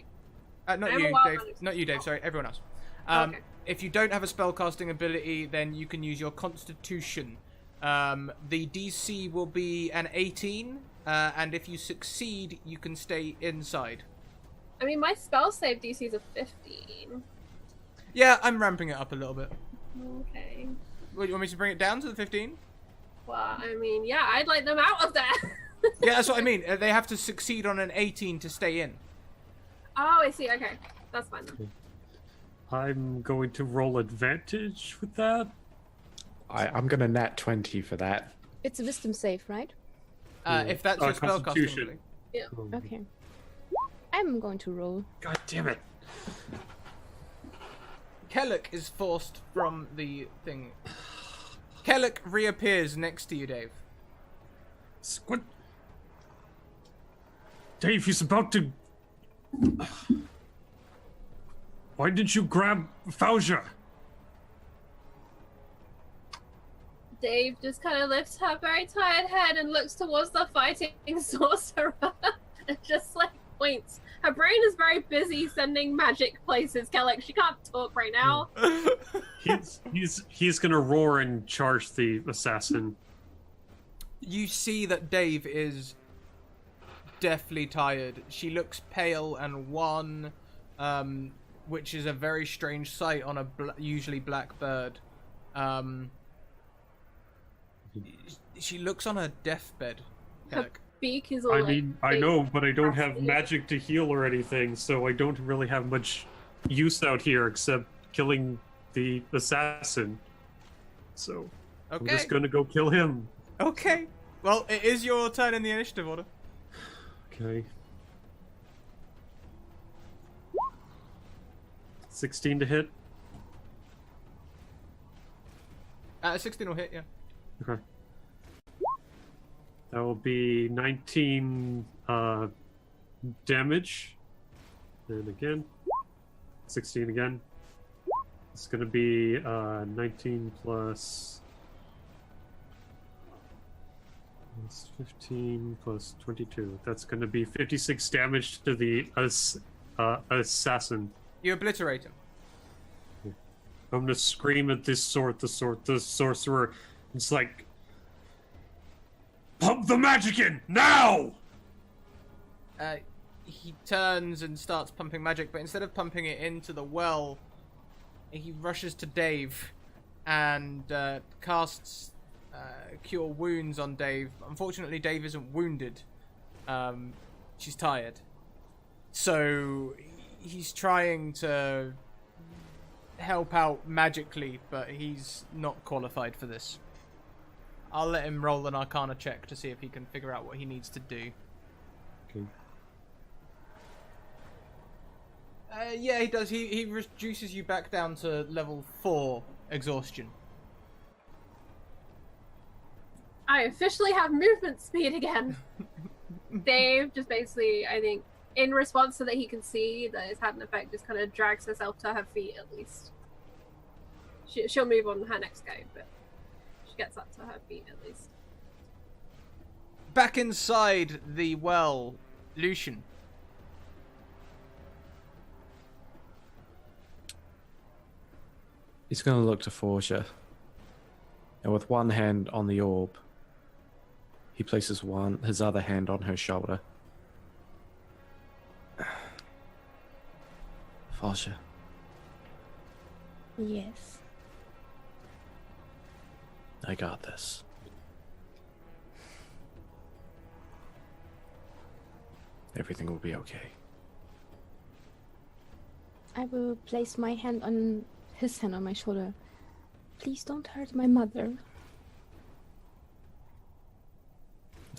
I'm a you, wild Dave. magic Not you, Dave. Sorry, everyone else. Okay. If you don't have a spellcasting ability, then you can use your Constitution. The DC will be an 18, and if you succeed, you can stay inside. I mean, my spell save DC is a 15. Yeah, I'm ramping it up a little bit. Okay. What, you want me to bring it down to the 15? Well, I mean, yeah, I'd like them out of there. Yeah, that's what I mean. They have to succeed on an 18 to stay in. Oh, I see. Okay. That's fine then. I'm going to roll advantage with that. I'm gonna nat 20 for that. It's a wisdom save, right? If that's your spellcasting Constitution. ability. Yeah. Okay. I'm going to roll. God damn it. Kellic is forced from the thing. Kellic reappears next to you, Dave. What? Dave, he's about to... Why did you grab Fauja? Dave just kind of lifts her very tired head and looks towards the fighting sorcerer and just like points. Her brain is very busy sending magic places, Kellic. She can't talk right now. He's gonna roar and charge the assassin. You see that Dave is deathly tired. She looks pale and wan, which is a very strange sight on a usually black bird. She looks on her deathbed. Her beak is all I like, mean, I big know, but I don't have crusty. magic to heal or anything, so I don't really have much use out here except killing the assassin. So I'm Okay. just gonna go kill him. Okay. Well, it is your turn in the initiative order. Okay. 16 to hit. 16 will hit, yeah. Okay. That will be 19 damage. And again. 16 again. It's gonna be 19 plus 15 plus 22. That's gonna be 56 damage to the assassin. You obliterate him. I'm gonna scream at the sorcerer. It's like, pump the magic in now! He turns and starts pumping magic, but instead of pumping it into the well, he rushes to Dave and casts Cure Wounds on Dave. Unfortunately, Dave isn't wounded. She's tired. So he's trying to help out magically, but he's not qualified for this. I'll let him roll an Arcana check to see if he can figure out what he needs to do. Okay. Yeah, he does. He reduces you back down to level 4 exhaustion. I officially have movement speed again. Dave just basically, I think, in response so that he can see that it's had an effect, just kind of drags herself to her feet at least. She'll move on her next go, but she gets up to her feet at least. Back inside the well, Lucian. He's going to look to Forja. And with one hand on the orb, He places his other hand on her shoulder. Falsha, Yes. I got this. Everything will be okay. I will place my hand on his hand on my shoulder. Please don't hurt my mother.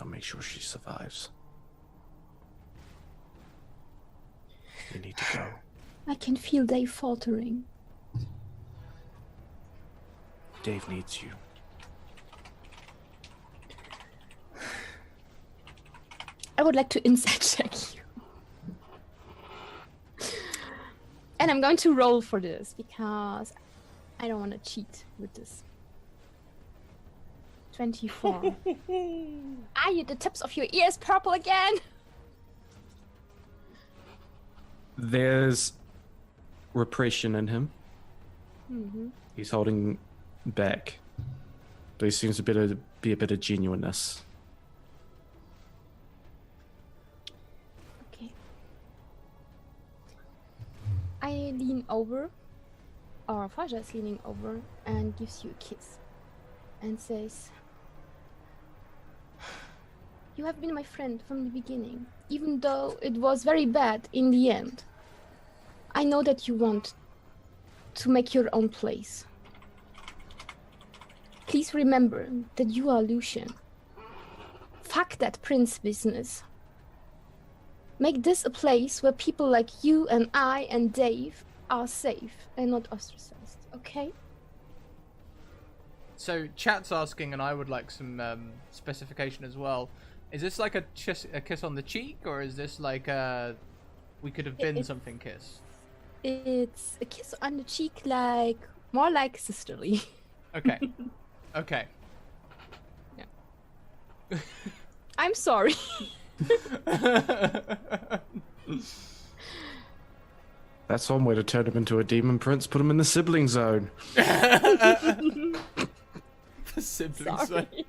I'll make sure she survives. You need to go. I can feel Dave faltering. Dave needs you. I would like to insight check you. And I'm going to roll for this because I don't want to cheat with this. 24. Are you the tips of your ears purple again? There's repression in him. Mm-hmm. He's holding back. But there seems to be a bit of genuineness. Okay. I lean over, or Faja is leaning over and gives you a kiss and says, "You have been my friend from the beginning, even though it was very bad in the end. I know that you want to make your own place. Please remember that you are Lucian. Fuck that prince business. Make this a place where people like you and I and Dave are safe and not ostracized, okay?" So chat's asking, and I would like some specification as well. Is this like a kiss on the cheek, or is this like a we could have been something kiss? It's a kiss on the cheek, like more like sisterly. Okay. Okay. Yeah. I'm sorry. That's one way to turn him into a demon prince. Put him in the sibling zone. The siblings. Sorry.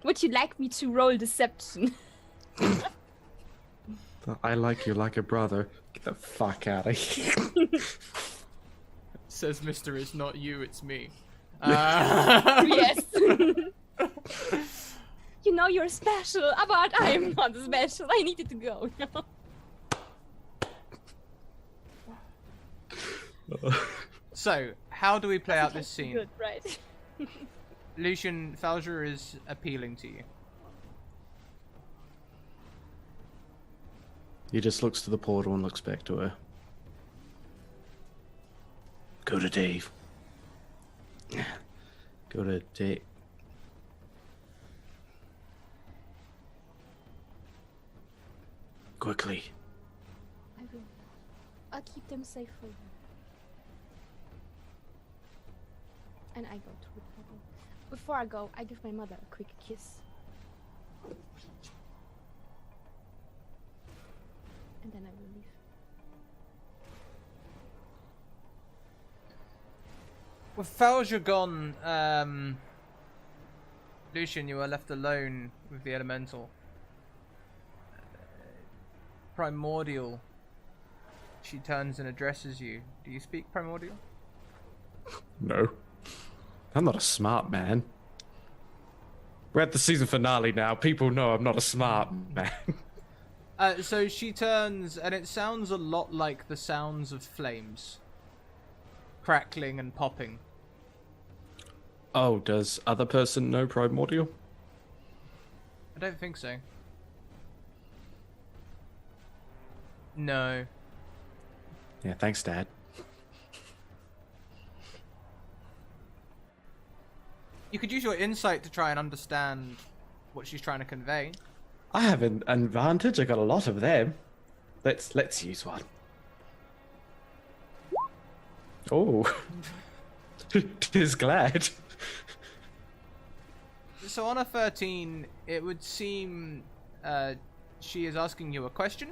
Would you like me to roll deception? I like you like a brother. Get the fuck out of here. Says Mr. It's not you, it's me. Yes. You know you're special, but I'm not special. I needed to go. So, how do we play out this scene? Good, right? Lucian, Falger is appealing to you. He just looks to the portal and looks back to her. Go to Dave. Go to Dave. Quickly. I will. I'll keep them safe for you. And I go to the portal. Before I go, I give my mother a quick kiss. And then I will leave. With Falger gone, Lucian, you are left alone with the elemental. Primordial. She turns and addresses you. Do you speak Primordial? No. I'm not a smart man. We're at the season finale now. People know I'm not a smart man. So she turns, and it sounds a lot like the sounds of flames. Crackling and popping. Oh, does other person know Primordial? I don't think so. No. Yeah, thanks, Dad. You could use your insight to try and understand what she's trying to convey. I have an advantage. I got a lot of them. Let's use one. Oh, tis glad. So on a 13, it would seem she is asking you a question,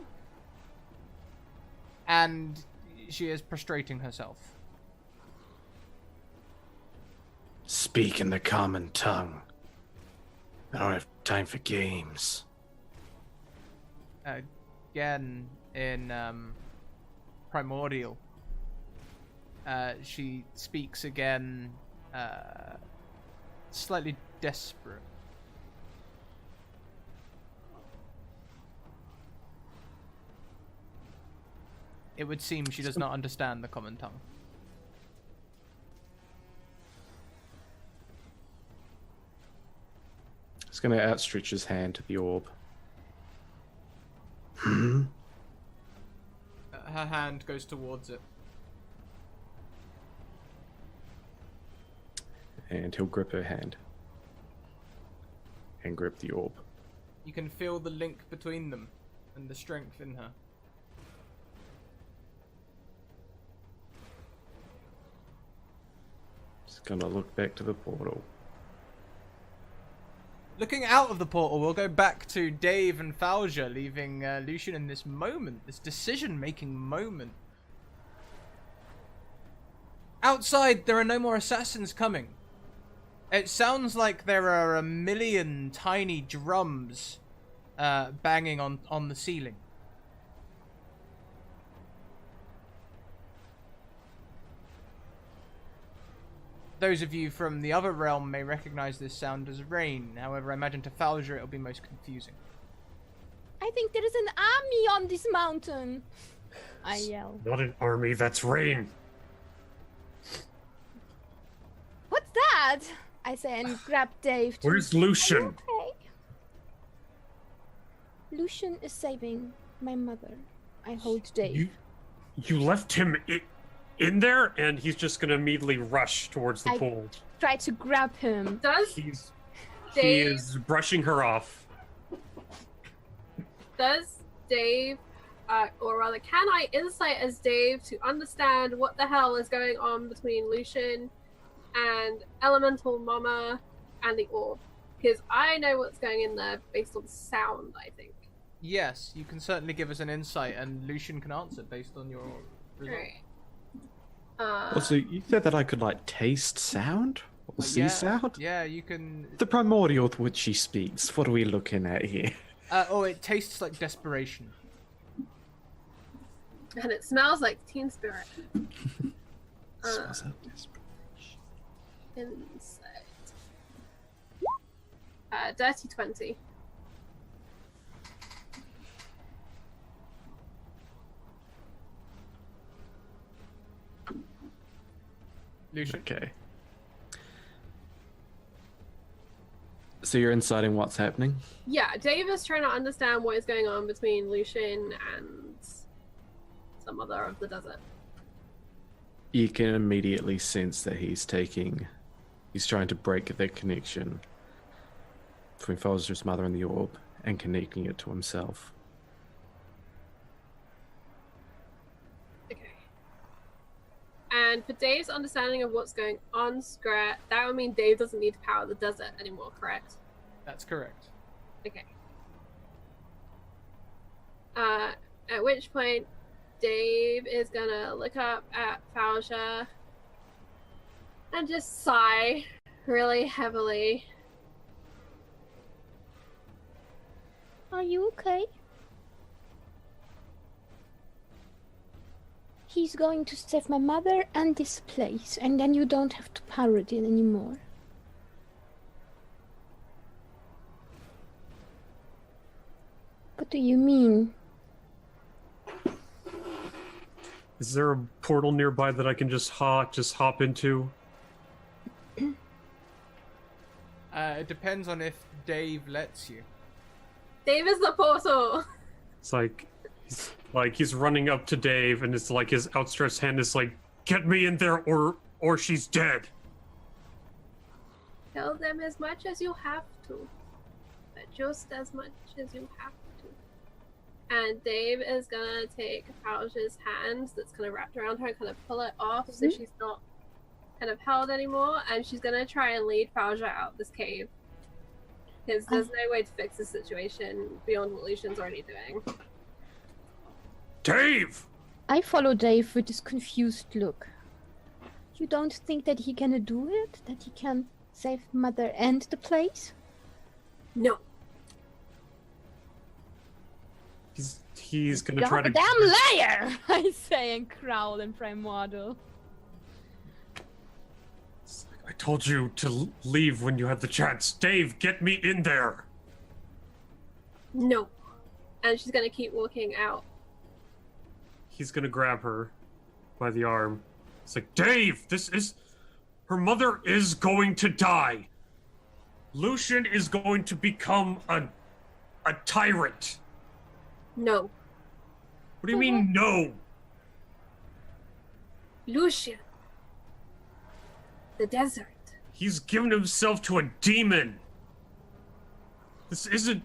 and she is prostrating herself. Speak in the common tongue. I don't have time for games. Again, in Primordial, she speaks again, slightly desperate. It would seem she does not understand the common tongue. He's going to outstretch his hand to the orb. Hmm? Her hand goes towards it. And he'll grip her hand. And grip the orb. You can feel the link between them and the strength in her. Just gonna look back to the portal. Looking out of the portal, we'll go back to Dave and Falja, leaving Lucian in this moment, this decision-making moment. Outside, there are no more assassins coming. It sounds like there are a million tiny drums banging on the ceiling. Those of you from the other realm may recognize this sound as rain. However, I imagine to Falja it'll be most confusing. I think there is an army on this mountain. I yell. Not an army, that's rain. What's that? I say and grab Dave. Where's Are you Lucian? okay? Lucian is saving my mother. I hold Dave. You left him in there, and he's just gonna immediately rush towards the pool. Try to grab him. He Dave- is brushing her off. Does Dave, or rather, can I insight as Dave to understand what the hell is going on between Lucian and Elemental Mama and the orb? Because I know what's going in there based on sound, I think. Yes, you can certainly give us an insight, and Lucian can answer based on your result. Right. Also, you said that I could, like, taste sound? Or see Yeah, sound? Yeah, you can. The primordial with which she speaks. What are we looking at here? It tastes like desperation. And it smells like Teen Spirit. Smells like desperation. Insight. Dirty 20. Lucian? Okay. So you're inciting what's happening? Yeah, Dave is trying to understand what is going on between Lucian and some other of the desert. You can immediately sense that he's trying to break the connection between Falja's mother and the orb and connecting it to himself. Okay. And for Dave's understanding of what's going on, Scrat, that would mean Dave doesn't need to power the desert anymore, correct? That's correct. Okay. At which point, Dave is gonna look up at Falja and just sigh really heavily. Are you okay? He's going to save my mother and this place, and then you don't have to power it in anymore. What do you mean? Is there a portal nearby that I can just hop into? It depends on if Dave lets you. Dave is the portal! It's like he's running up to Dave, and it's like his outstretched hand is like, "Get me in there, or she's dead." Tell them as much as you have to. But just as much as you have to. And Dave is gonna take Falja's hand that's kind of wrapped around her and kind of pull it off so she's not kind of held anymore, and she's gonna try and lead Falja out this cave. Because there's no way to fix the situation beyond what Lucian's already doing. Dave! I follow Dave with this confused look. You don't think that he can do it? That he can save Mother and the place? No. He's gonna try to. Damn liar! I say and growl in primordial. I told you to leave when you had the chance. Dave, get me in there. No. And she's gonna keep walking out. He's gonna grab her by the arm. It's like, Dave, her mother is going to die. Lucian is going to become a tyrant. No. What do you mean, no? Lucian. The desert. He's given himself to a demon. This isn't...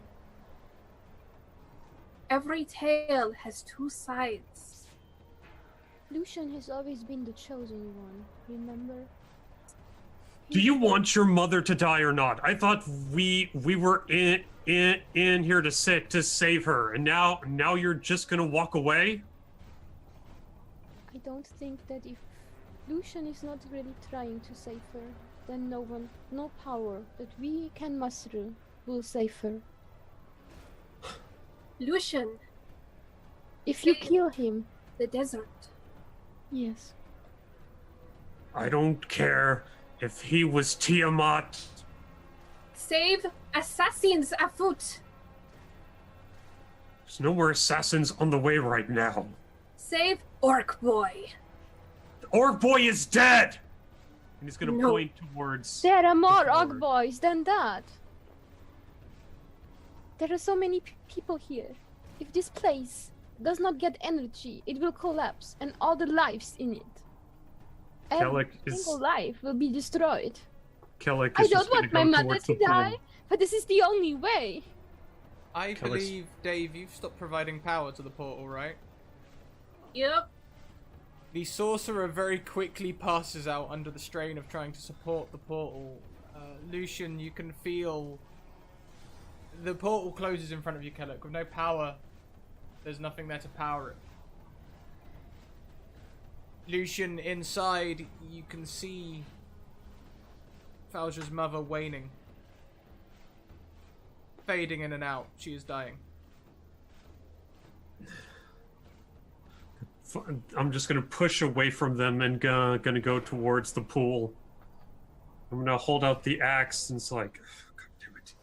Every tale has two sides. Lucian has always been the chosen one, remember? Do you want your mother to die or not? I thought we were in here to save her, and now you're just gonna walk away? I don't think that if Lucian is not really trying to save her, then no power that we can muster will save her. Lucian. If you kill him. The desert. Yes. I don't care if he was Tiamat. Save assassins afoot. There's no more assassins on the way right now. Save Orc Boy. The Orc Boy is dead! And he's gonna No. point towards... There are more the Orc door. boys than that. There are so many people here. If this place does not get energy, it will collapse, and all the lives in it. Every Kellic is- single life will be destroyed. Kellic I is don't just gonna want my go mother towards to the pool. die, but this is the only way. I Kellic- believe, Dave, you've stopped providing power to the portal, right? Yep. The sorcerer very quickly passes out under the strain of trying to support the portal. Lucian, you can feel the portal closes in front of you, Kellic. With no power, there's nothing there to power it. Lucian, inside, you can see Falja's mother waning. Fading in and out. She is dying. I'm just gonna push away from them and gonna go towards the pool. I'm gonna hold out the axe and it's like, God damn it.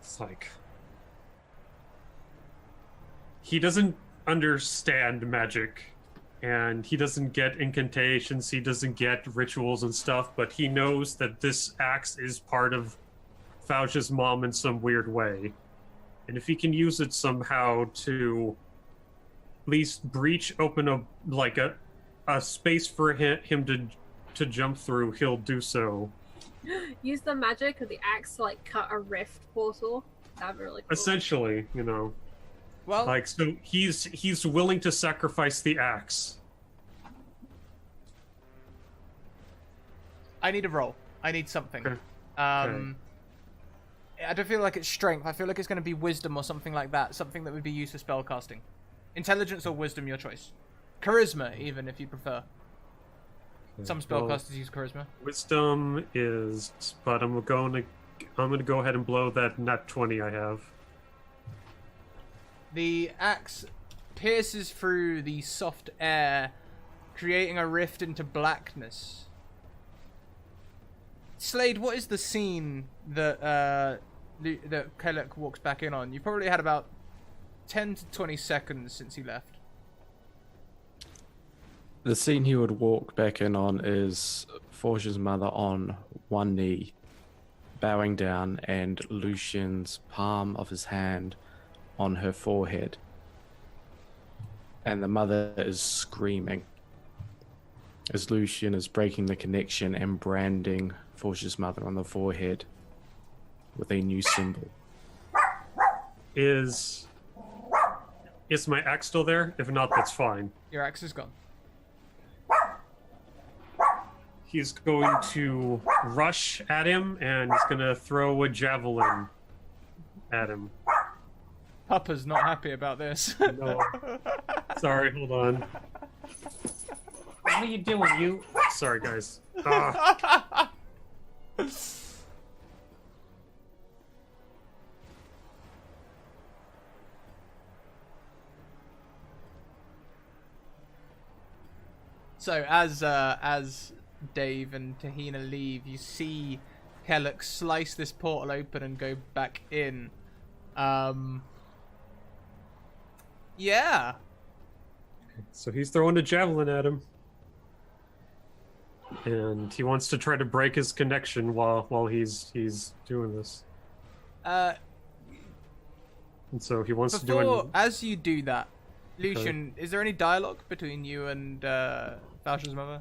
It's like, he doesn't understand magic, and he doesn't get incantations, he doesn't get rituals and stuff, but he knows that this axe is part of Falja's mom in some weird way. And if he can use it somehow to at least open a space for him to jump through, he'll do so. Use the magic of the axe to like cut a rift portal. That'd be really cool. Essentially, you know. Well, Like, so he's willing to sacrifice the axe. I need a roll. I need something. Okay. I don't feel like it's strength. I feel like it's going to be wisdom or something like that. Something that would be used for spellcasting. Intelligence or wisdom, your choice. Charisma, even, if you prefer. Some spellcasters use charisma. Wisdom is, but I'm gonna go ahead and blow that nat 20 I have. The axe pierces through the soft air, creating a rift into blackness. Slade, what is the scene that that Kellic walks back in on? You probably had about 10 to 20 seconds since he left. The scene he would walk back in on is Forge's mother on one knee, bowing down, and Lucian's palm of his hand on her forehead. And the mother is screaming as Lucian is breaking the connection and branding Forge's mother on the forehead with a new symbol. Is my axe still there? If not, that's fine. Your axe is gone. He's going to rush at him, and he's going to throw a javelin at him. Papa's not happy about this. No. Sorry, hold on. What are you doing, you? Sorry, guys. Ah. So as Dave and Tahina leave, you see Kellock slice this portal open and go back in. Yeah. So he's throwing a javelin at him. And he wants to try to break his connection while he's doing this. And so he wants to do it. As you do that, Lucian, is there any dialogue between you and Valsha's mother?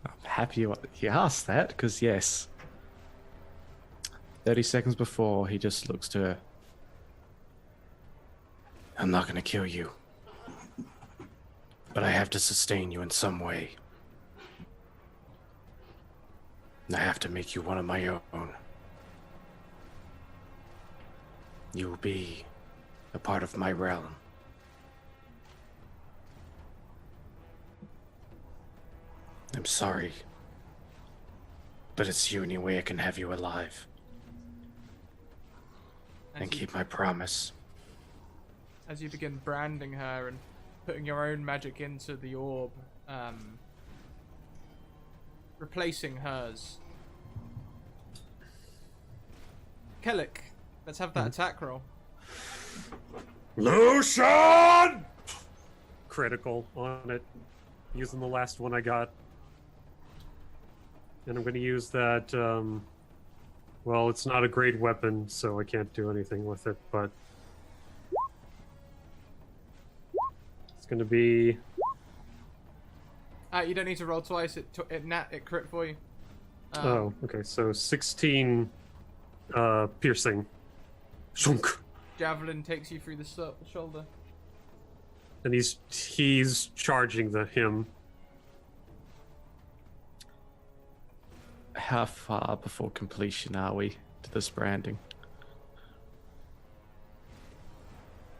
I'm happy you asked that, because yes. 30 seconds before, he just looks to her. I'm not gonna kill you. But I have to sustain you in some way. And I have to make you one of my own. You will be a part of my realm. I'm sorry. But it's the only way I can have you alive. And keep my promise. As you begin branding her and putting your own magic into the orb, replacing hers. Kellic, let's have that attack roll. Lucian! Critical on it. Using the last one I got. And I'm going to use that, well, it's not a great weapon, so I can't do anything with it, but it's going to be... You don't need to roll twice, it crit for you. Oh, okay, so 16 piercing. Shunk. Javelin takes you through the shoulder. And he's charging him. How far before completion are we to this branding?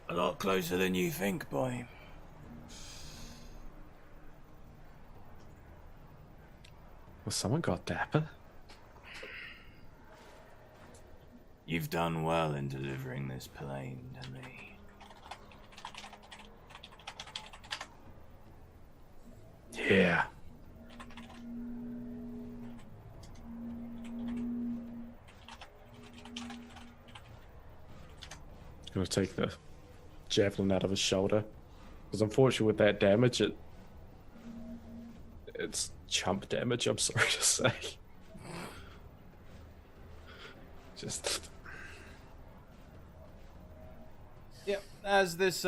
A lot closer than you think, boy. Well, someone got dapper. You've done well in delivering this plane to me. Yeah. Gonna take the javelin out of his shoulder, because unfortunately with that damage, it's chump damage. I'm sorry to say. Just. Yep. As this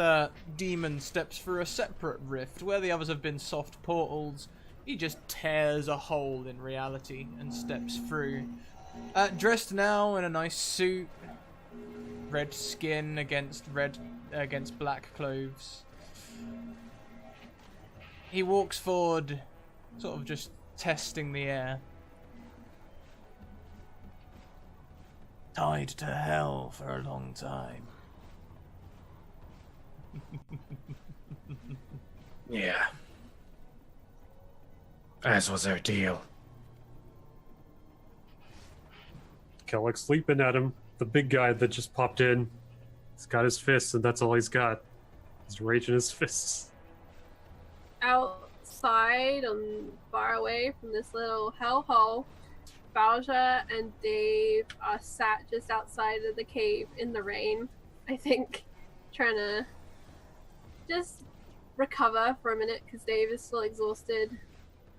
demon steps through a separate rift where the others have been soft portals, he just tears a hole in reality and steps through. Dressed now in a nice suit. Red skin against black clothes. He walks forward, sort of just testing the air. Tied to hell for a long time. Yeah. As was our deal. Kellick's leaping at him. The big guy that just popped in. He's got his fists, and that's all he's got. He's raging his fists. Outside, far away from this little hellhole, Valja and Dave are sat just outside of the cave in the rain, I think, trying to just recover for a minute because Dave is still exhausted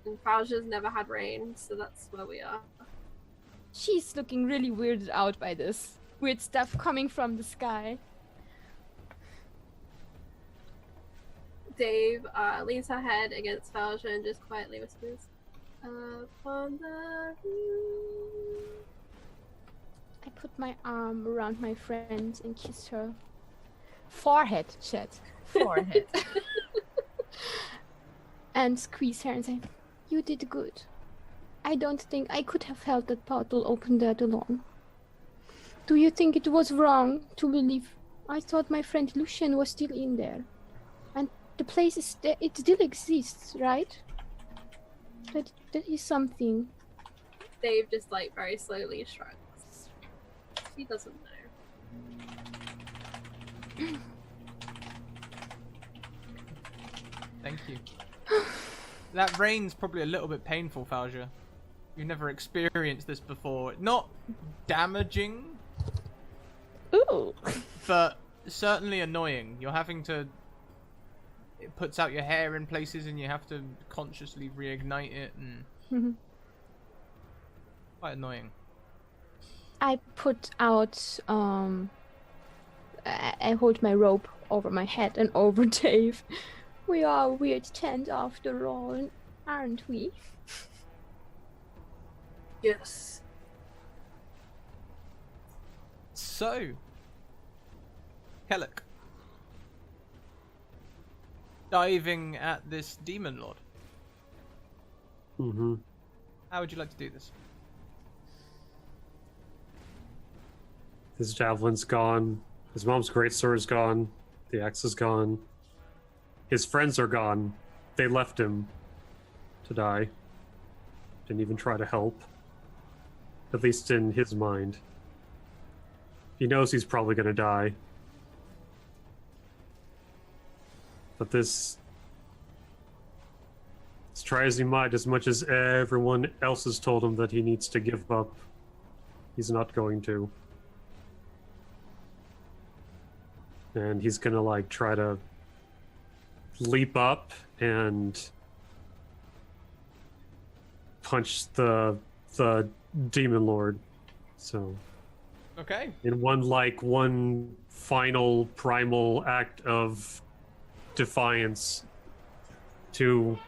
and Valja's never had rain, so that's where we are. She's looking really weirded out by this weird stuff coming from the sky. Dave leans her head against Valja and just quietly whispers, "Upon the roof." I put my arm around my friend and kiss her forehead, Chet. Forehead. And squeeze her and say, "You did good. I don't think I could have held that portal open that alone. Do you think it was wrong to believe? I thought my friend Lucian was still in there. And the place is there, it still exists, right? That is something." Dave just very slowly shrugs. He doesn't know. Thank you. That rain's probably a little bit painful, Falja. You've never experienced this before. Not damaging, Ooh. but certainly annoying. You're having to... It puts out your hair in places and you have to consciously reignite it and... Quite annoying. I put out, I hold my rope over my head and over Dave. We are a weird tent after all, aren't we? Yes. So... Kellic. Diving at this demon lord. Mm-hmm. How would you like to do this? His javelin's gone. His mom's greatsword's gone. The axe is gone. His friends are gone. They left him to die. Didn't even try to help. At least in his mind. He knows he's probably gonna die. But this... As try as he might, as much as everyone else has told him that he needs to give up, he's not going to. And he's gonna, like, try to leap up and punch the demon lord. So Okay. in one final primal act of defiance to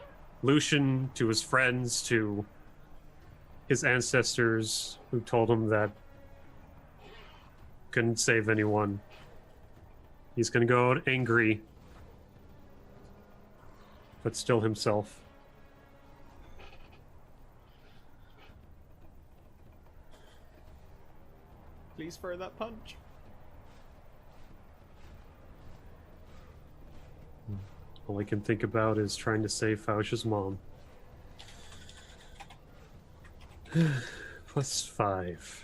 Lucian, to his friends, to his ancestors who told him that couldn't save anyone. He's gonna go out angry, but still himself. Please throw that punch. All I can think about is trying to save Fauch's mom. +5.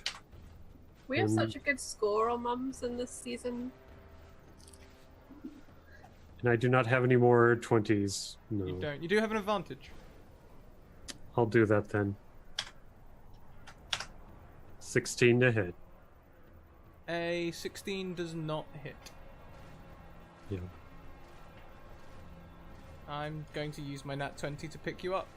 We have such a good score on mums in this season. And I do not have any more 20s. No. You don't. You do have an advantage. I'll do that then. 16 to hit. A 16 does not hit. Yeah. I'm going to use my nat 20 to pick you up.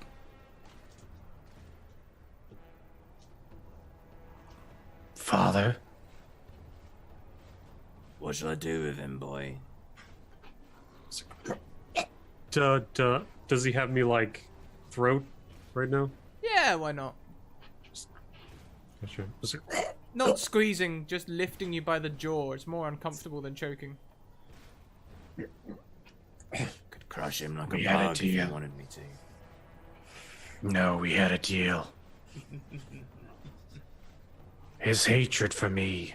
Father? What shall I do with him, boy? Does he have me, like, throat right now? Yeah, why not? Gotcha. Not squeezing, just lifting you by the jaw. It's more uncomfortable than choking. Could crush him like We a had a bug if you deal. wanted me to. No, we had a deal. His hatred for me.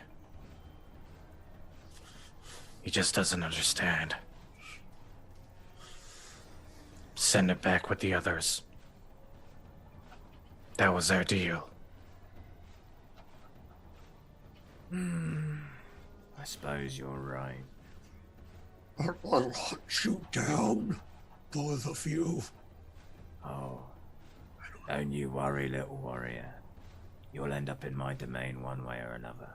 He just doesn't understand. Send it back with the others. That was our deal. I suppose you're right. I'll hunt you down, both of you. Oh, don't you worry, little warrior. You'll end up in my domain one way or another.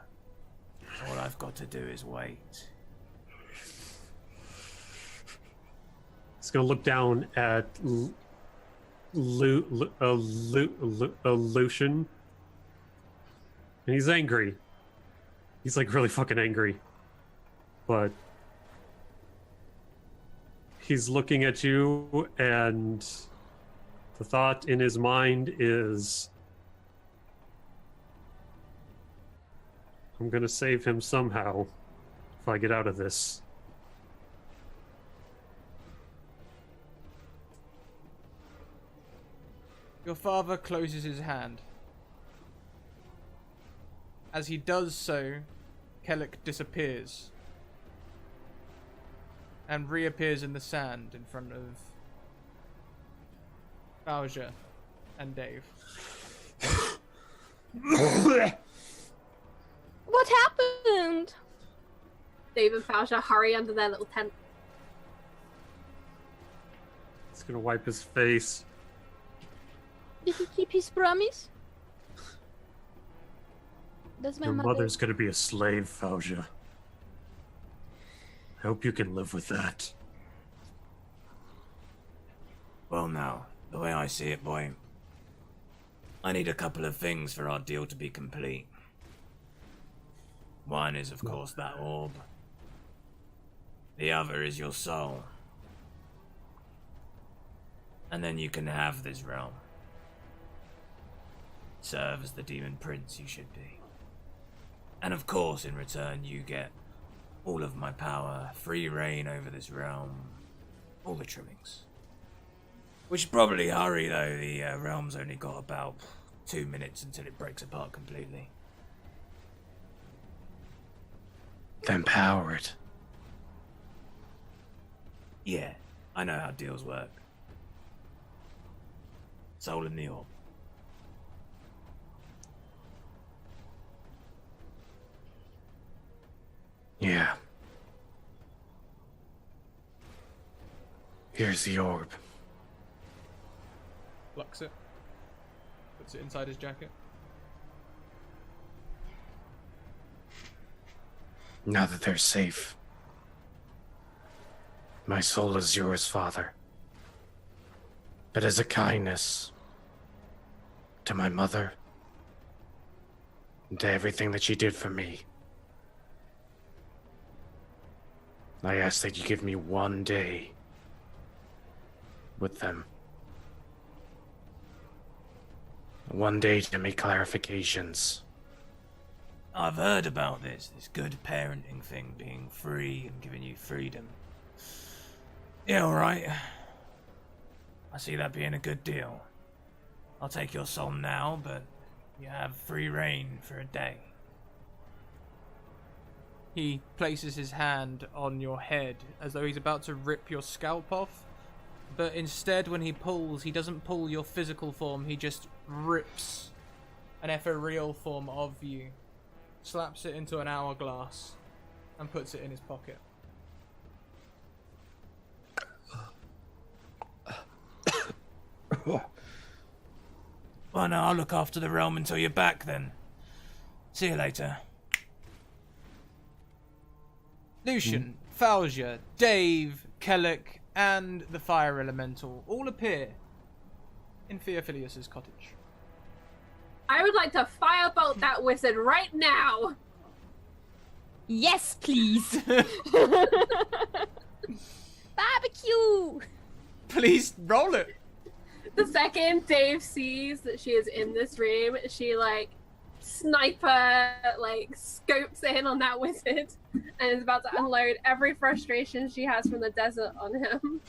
All I've got to do is wait. He's gonna look down at Lucian. And he's angry. He's like really fucking angry. But he's looking at you, and the thought in his mind is, I'm gonna save him somehow if I get out of this. Your father closes his hand. As he does so, Kellic disappears and reappears in the sand in front of Bowser and Dave. What happened? Dave and Fauja hurry under their little tent. He's gonna wipe his face. Did he keep his promise? Does my Your mother... mother's gonna be a slave, Fauja. I hope you can live with that. Well, now, the way I see it, boy, I need a couple of things for our deal to be complete. One is, of course, that orb. The other is your soul. And then you can have this realm. Serve as the demon prince you should be. And of course, in return, you get all of my power, free reign over this realm, all the trimmings. We should probably hurry, though. The realm's only got about 2 minutes until it breaks apart completely. Then power it. Yeah, I know how deals work. Soul in the orb. Yeah. Here's the orb. Plucks it. Puts it inside his jacket. Now that they're safe, my soul is yours, Father. But as a kindness to my mother and to everything that she did for me, I ask that you give me 1 day with them. 1 day to make clarifications. I've heard about this good parenting thing, being free and giving you freedom. Yeah, alright. I see that being a good deal. I'll take your soul now, but you have free reign for a day. He places his hand on your head as though he's about to rip your scalp off. But instead, when he pulls, he doesn't pull your physical form, he just rips an ethereal form of you, slaps it into an hourglass, and puts it in his pocket. Well, no, I'll look after the realm until you're back then. See you later. Lucian, Fauja, Dave, Kellic, and the Fire Elemental all appear in Theophilius's cottage. I would like to firebolt that wizard right now. Yes, please. Barbecue. Please roll it. The second Dave sees that she is in this room, she sniper scopes in on that wizard and is about to unload every frustration she has from the desert on him.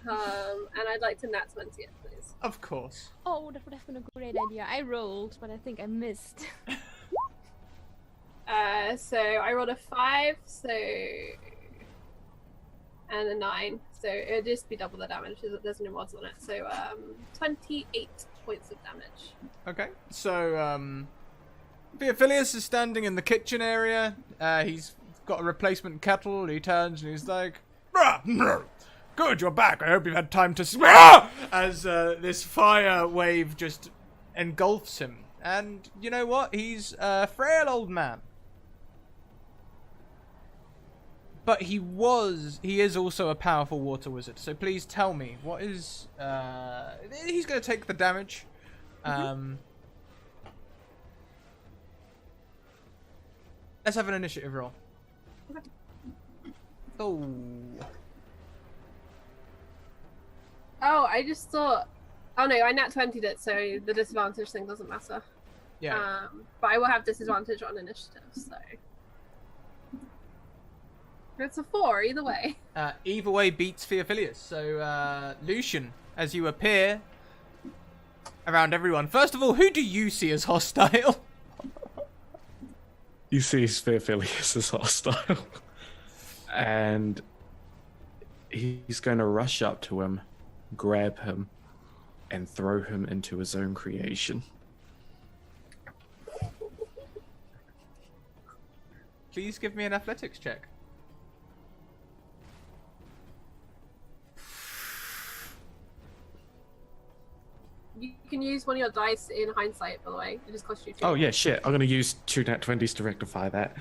And I'd like to nat 20 it, please. Of course. Oh, that would have been a great idea. I rolled, but I think I missed. So I rolled a 5, and a 9, so it'd just be double the damage. There's no mods on it. So 28 points of damage. Okay, so Theophilus is standing in the kitchen area. He's got a replacement kettle. He turns and he's like, "Good, you're back. I hope you've had time to..." As this fire wave just engulfs him. And you know what? He's a frail old man. But he is also a powerful water wizard. So please tell me, what is... he's going to take the damage. Let's have an initiative roll. Oh. Oh, I just thought... Oh no, I nat 20'd it, so the disadvantage thing doesn't matter. Yeah. But I will have disadvantage on initiative, so... It's a 4, either way. Either way beats Theophilus. So, Lucian, as you appear around everyone, first of all, who do you see as hostile? You see Theophilus as hostile. And he's going to rush up to him, grab him, and throw him into his own creation. Please give me an athletics check. You can use one of your dice in hindsight, by the way. It just costs you 2. Oh yeah, shit. I'm gonna use 2 nat 20s to rectify that.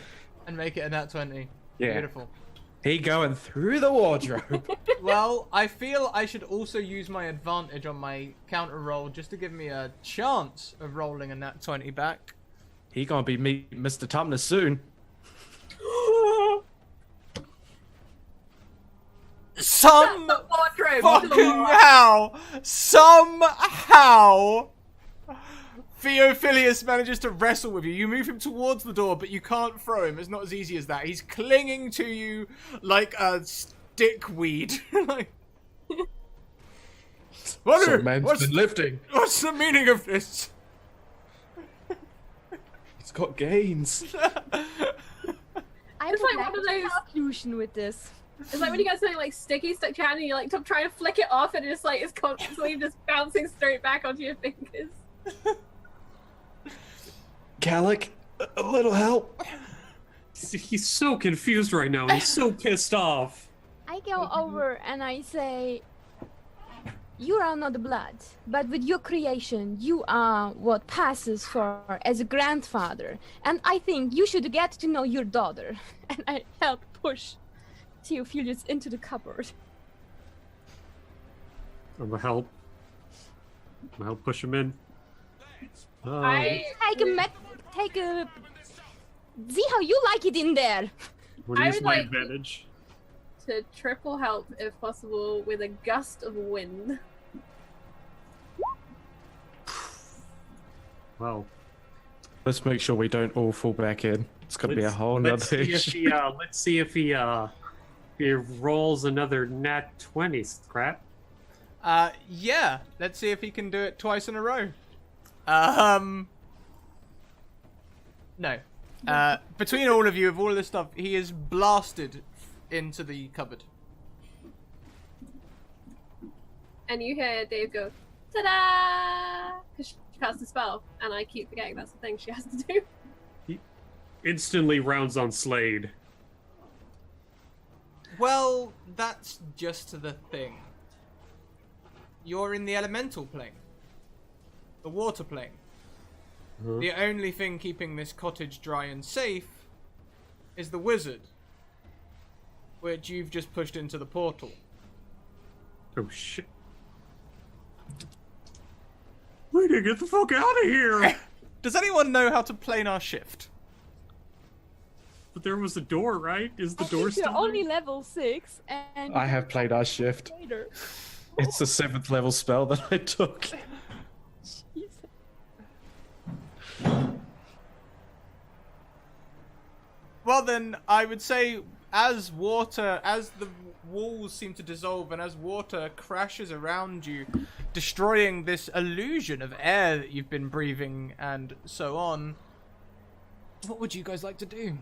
And make it a nat 20. Yeah. Beautiful. He going through the wardrobe. Well, I feel I should also use my advantage on my counter roll just to give me a chance of rolling a nat 20 back. He gonna be Mr. Tumnus soon. Some The wardrobe. fucking how, somehow, Theophilus manages to wrestle with you. You move him towards the door, but you can't throw him. It's not as easy as that. He's clinging to you like a stickweed. Like, Some man's been lifting. what's the meaning of this? He's got gains. I It's would like like one of to those- help Lucian with this. It's like when you get something like sticky stuck to your hand and you like trying to flick it off and it's like it's constantly just bouncing straight back onto your fingers. Calic, a little help. He's so confused right now. He's so pissed off. I go over and I say, you are not blood, but with your creation, you are what passes for as a grandfather. And I think you should get to know your daughter. And I help push Theophilus into the cupboard. I'm gonna help. Push him in. I Take a. See how you like it in there. I'm gonna I use would my like- advantage. to triple help if possible with a gust of wind. Well, Let's make sure we don't all fall back in. It's gonna be a whole let's nother see if issue. let's see if he rolls another nat 20 crap. Yeah. Let's see if he can do it twice in a row. No. Between all of you, of all of this stuff, he is blasted into the cupboard. And you hear Dave go, ta-da! Because she cast a spell, and I keep forgetting that's the thing she has to do. Instantly rounds on Slade. Well, that's just the thing. You're in the elemental plane. The water plane. The only thing keeping this cottage dry and safe is the wizard, which you've just pushed into the portal. Oh shit. We need to get the fuck out of here! Does anyone know how to planar shift? But there was a door, right? Is the door You're still only there? level 6, and I have played our shift. later. It's the 7th level spell that I took. Jesus. Well then, I would say as the walls seem to dissolve and as water crashes around you, destroying this illusion of air that you've been breathing and so on, what would you guys like to do?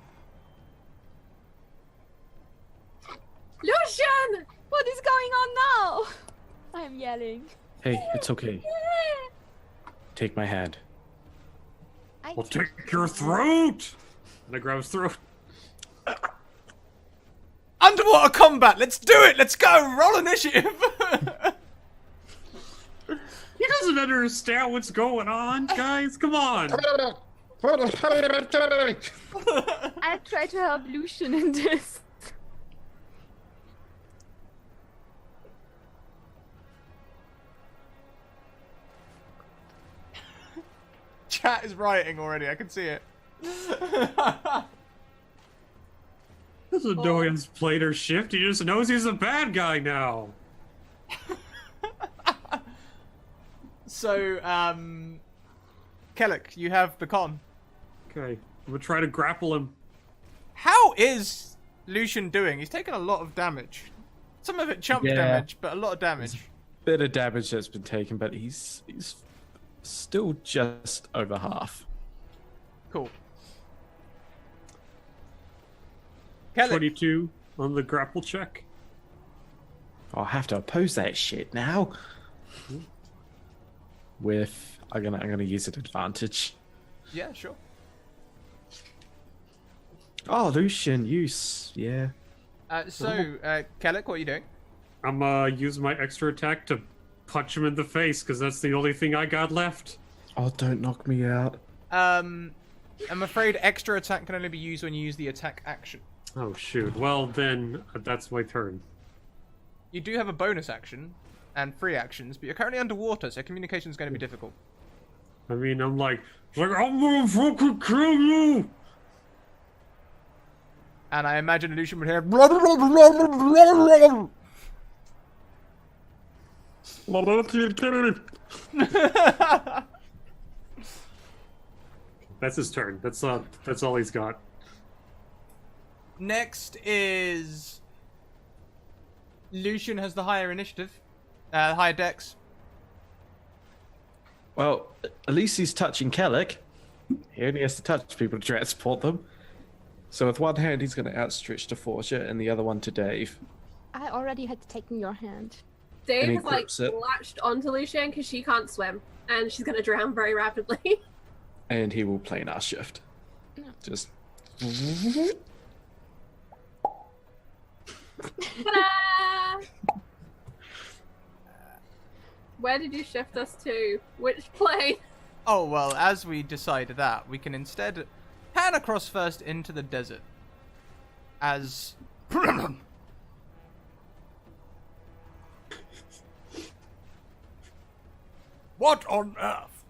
Lucian! What is going on now? I'm yelling. Hey, it's okay. Take my hand. I'll take your throat! And I grab his throat. Underwater combat! Let's do it! Let's go! Roll initiative! He doesn't understand what's going on, guys. Come on. I try to help Lucian in this. Chat is writing already, I can see it. Doesn't know he's played her shift. He just knows he's a bad guy now. So, Kellic, you have the con. Okay, I'm gonna try to grapple him. How is Lucian doing? He's taken a lot of damage. Some of it chump Yeah. damage, but a lot of damage. Bit of damage that's been taken, but he's still just over half. Cool. Kellic, 22 on the grapple check. I'll have to oppose that shit now. With I'm gonna use an advantage. yeah, sure. Oh, Lucian, So, Kellic, what are you doing? I'm use my extra attack to punch him in the face because that's the only thing I got left. Oh, don't knock me out. I'm afraid extra attack can only be used when you use the attack action. Oh shoot. Well then, that's my turn. You do have a bonus action and free actions, but you're currently underwater, so communication is going to be difficult. I mean, I'm like I'm gonna fucking kill you. And I imagine Lucian would hear. That's his turn. That's all he's got. Next is Lucian has the higher initiative, higher dex. Well, at least he's touching Kellic. He only has to touch people to transport them. So with one hand, he's going to outstretch to Forja, and the other one to Dave. I already had taken your hand. Dave And he has like grips it. latched onto Lucian because she can't swim and she's gonna drown very rapidly. And he will planar shift. Just. Ta-da! Where did you shift us to? Which plane? Oh, well, as we decided that, we can instead pan across first into the desert. As... What on earth?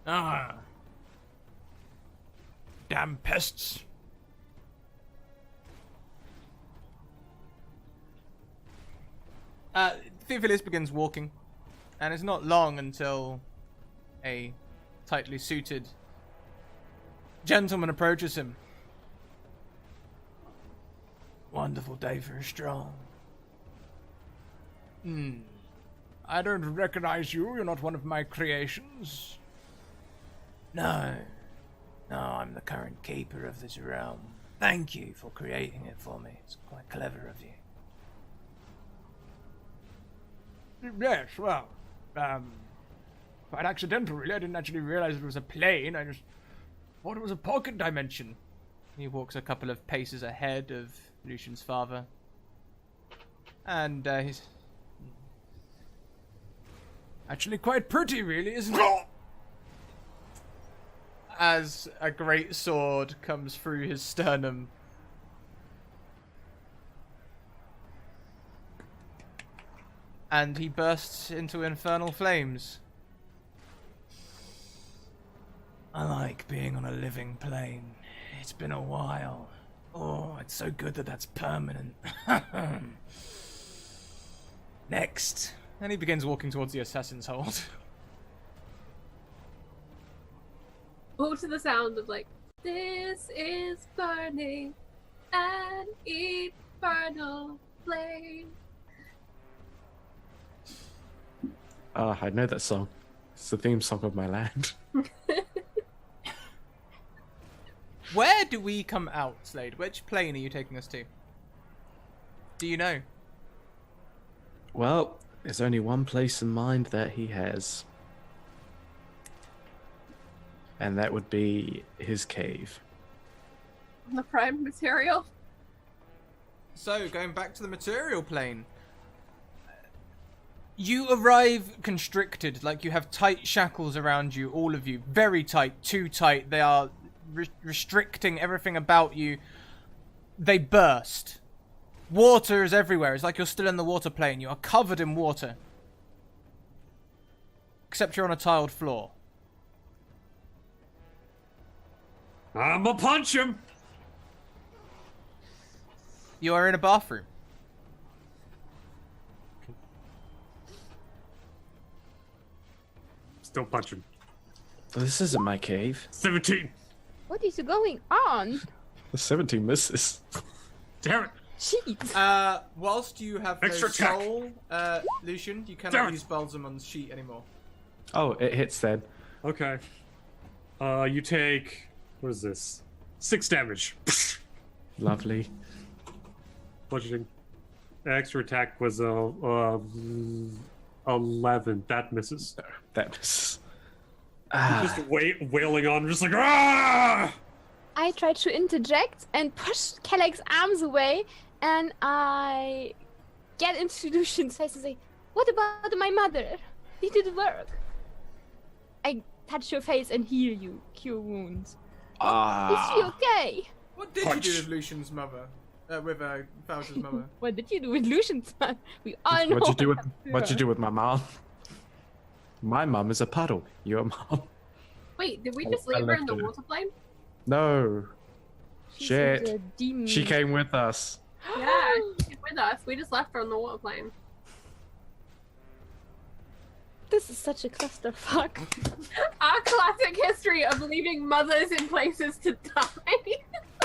Ah. Damn pests. Theophilus begins walking, and it's not long until a tightly suited gentleman approaches him. Wonderful day for a stroll. I don't recognize you. You're not one of my creations. No. No, I'm the current keeper of this realm. Thank you for creating it for me. It's quite clever of you. Yes, well, quite accidental, really. I didn't actually realize it was a plane. I just thought it was a pocket dimension. He walks a couple of paces ahead of Lucian's father. And, he's actually quite pretty, really, isn't it? As a great sword comes through his sternum. And he bursts into infernal flames. I like being on a living plane. It's been a while. Oh, it's so good that that's permanent. Next. And he begins walking towards the assassin's hold. All to the sound of like, this is burning an infernal flame. I know that song. It's the theme song of my land. Where do we come out, Slade? Which plane are you taking us to? Do you know? Well, there's only one place in mind that he has. And that would be his cave. The prime material. So, going back to the material plane. You arrive constricted, like you have tight shackles around you, all of you. Very tight, too tight. They are restricting everything about you. They burst. Water is everywhere. It's like you're still in the water plane. You are covered in water. Except you're on a tiled floor. I'ma punch him! You are in a bathroom. Still punch him. This isn't my cave. 17! What is going on? The 17 misses. Damn it! Jeez. Whilst you have Extra no attack. soul, Lucian, you Damn cannot it. use Balzamon's sheet anymore. Oh, it hits then. Okay. You take... What is this? 6 damage. Lovely. Bludgeoning. Extra attack was 11. That misses. That misses. Just wailing on, just like, ah! I tried to interject and push Kelleg's arms away, and I get into Lucian's face and say, "What about my mother? Did it work?" I touch your face and heal you, cure wounds. Is she okay? What did you do with Lucian's mother? With Falja's mother? What did you do with Lucian's mother? We all know. What'd you what do with my mom? My mom is a puddle. Your mom? Wait, did we just leave her in the water plane? No. She's Shit. a demon. She came with us. Yeah, she came with us. We just left her on the water plane. This is such a clusterfuck. Our classic history of leaving mothers in places to die.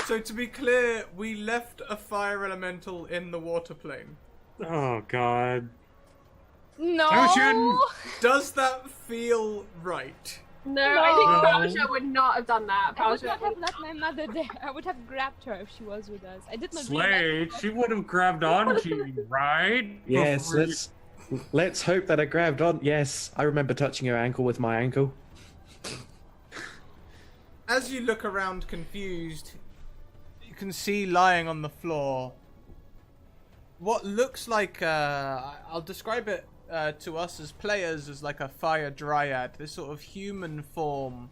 So to be clear, we left a fire elemental in the water plane. Oh god. No. Lucian! Does that feel right? No, I think Falja would not have done that. I would Falja not have left my mother there. I would have grabbed her if she was with us. I did not Slade, she would have grabbed onto you, right? Yes, Before let's hope that I grabbed on. Yes, I remember touching her ankle with my ankle. As you look around confused, you can see lying on the floor what looks like, I'll describe it to us as players as like a fire dryad, this sort of human form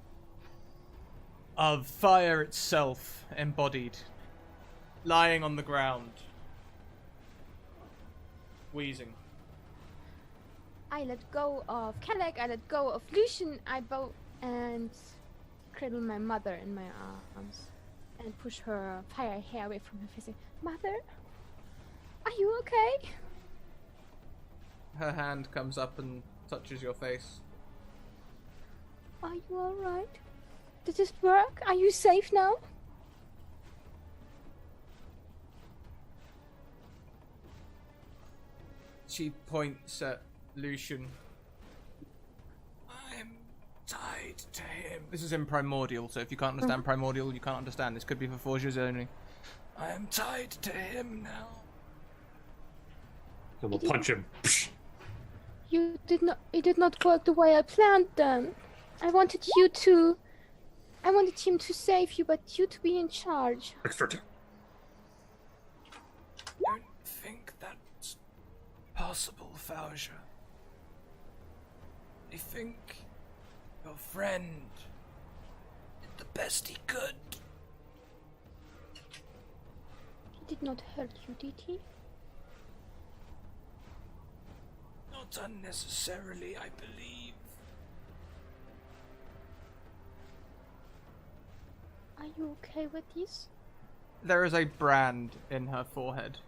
of fire itself embodied, lying on the ground, wheezing. I let go of Kelek, I let go of Lucian, I bow and cradle my mother in my arms and push her fire hair away from her face. Mother, are you okay? Her hand comes up and touches your face. Are you alright? Did this work? Are you safe now? She points at Lucian. I'm tied to him. This is in Primordial, so if you can't understand Primordial, you can't understand. This could be for Forges only. I am tied to him now. And we'll punch him. It did not work the way I planned then. I wanted him to save you, but you to be in charge. Extra time. I don't think that's possible, Falja. I think your friend did the best he could. He did not hurt you, did he? Not unnecessarily, I believe. Are you okay with this? There is a brand in her forehead.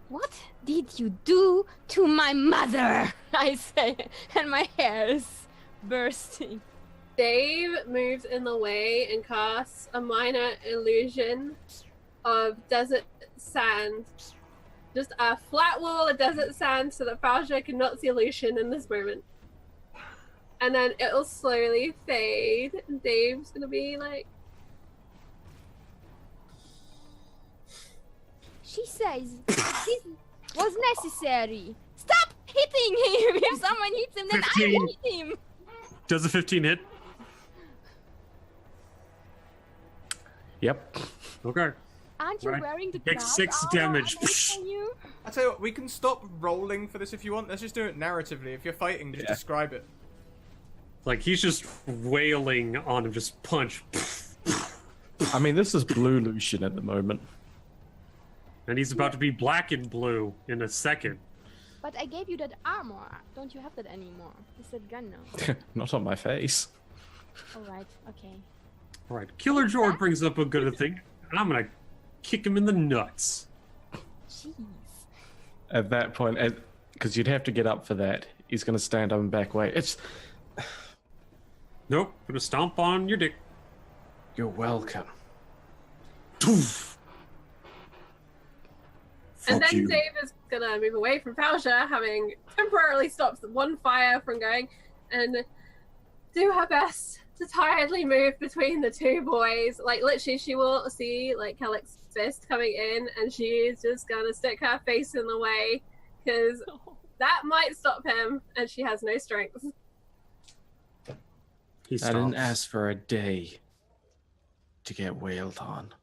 What did you do to my mother? I say, and my hair is bursting. Dave moves in the way and casts a minor illusion of desert sand. Just a flat wall of desert sand so that Falja cannot see Lucian in this moment. And then it'll slowly fade. And Dave's gonna be like, She says this was necessary. Stop hitting him! If someone hits him, then 15. I hit him! Does a 15 hit? Yep. Okay. Aren't you Right. wearing the Take glass 6 armor damage. I made for you? I tell you what, we can stop rolling for this if you want. Let's just do it narratively. If you're fighting, just describe it. Like, he's just wailing on him, just punch. I mean, this is blue Lucian at the moment. And he's about to be black and blue in a second. But I gave you that armor. Don't you have that anymore? It's that gun now. Not on my face. Alright, okay. Alright, Killer Jord brings up a good thing, and I'm gonna kick him in the nuts. Jeez. At that point, because you'd have to get up for that, he's going to stand up and back away. It's... Nope, gonna stomp on your dick. You're welcome. and Fuck then you. Dave is gonna move away from Falja, having temporarily stopped one fire from going, and do her best to tiredly move between the two boys. Like, literally, she will see, like, Kelek's fist coming in, and she's just gonna stick her face in the way, because that might stop him, and she has no strength. I didn't ask for a day to get wailed on.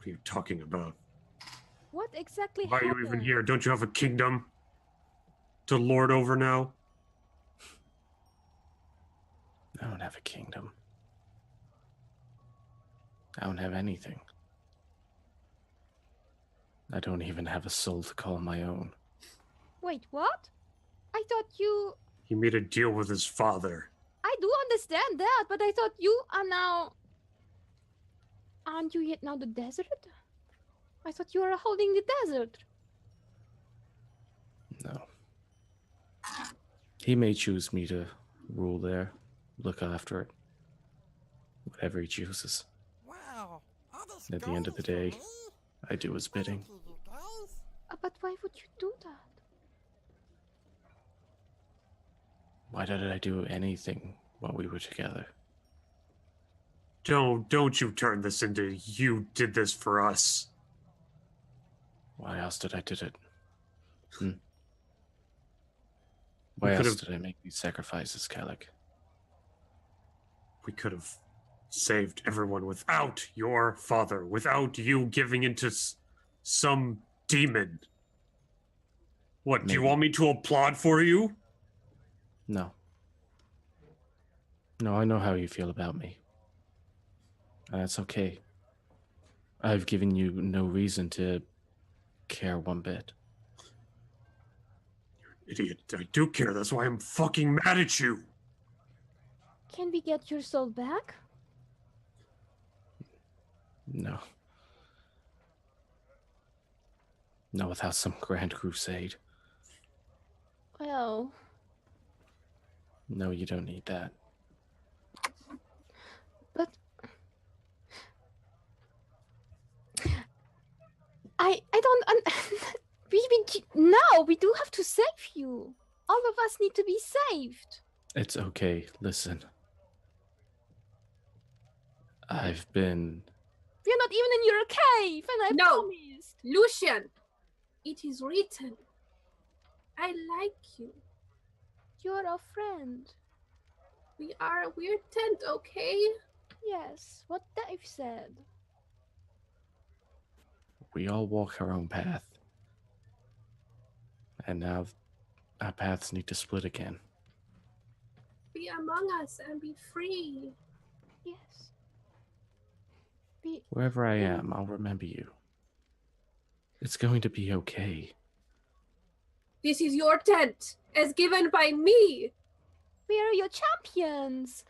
are you talking about? What exactly Why are you happened? even here? Don't you have a kingdom to lord over now? I don't have a kingdom. I don't have anything. I don't even have a soul to call my own. Wait, what? I thought you... He made a deal with his father. I do understand that, but I thought you are now... Aren't you yet now the desert? I thought you were holding the desert. No. He may choose me to rule there, look after it. Whatever he chooses. Wow. Are this At the end of the gold day, for me? I do his bidding. Thank you, guys. But why would you do that? Why did I do anything while we were together? Don't you turn this into you did this for us. Why else did I do it? Why could've- else did I make these sacrifices, Kalik? We could have saved everyone without your father, without you giving into some demon. What, do you Maybe. want me to applaud for you? No. No, I know how you feel about me. And that's okay. I've given you no reason to care one bit. Idiot, I do care, that's why I'm fucking mad at you. Can we get your soul back? No. Not without some grand crusade. Well, No, you don't need that. but... I don't... No, we do have to save you. All of us need to be saved. It's okay. Listen. I've been... We're not even in your cave, and I No. promised. Lucian, it is written. I like you. You're a friend. We are a weird tent, okay? Yes, what Dave said. We all walk our own path. And now our paths need to split again. Be among us and be free. Yes. Wherever I am, I'll remember you. It's going to be okay. This is your tent, as given by me. We are your champions.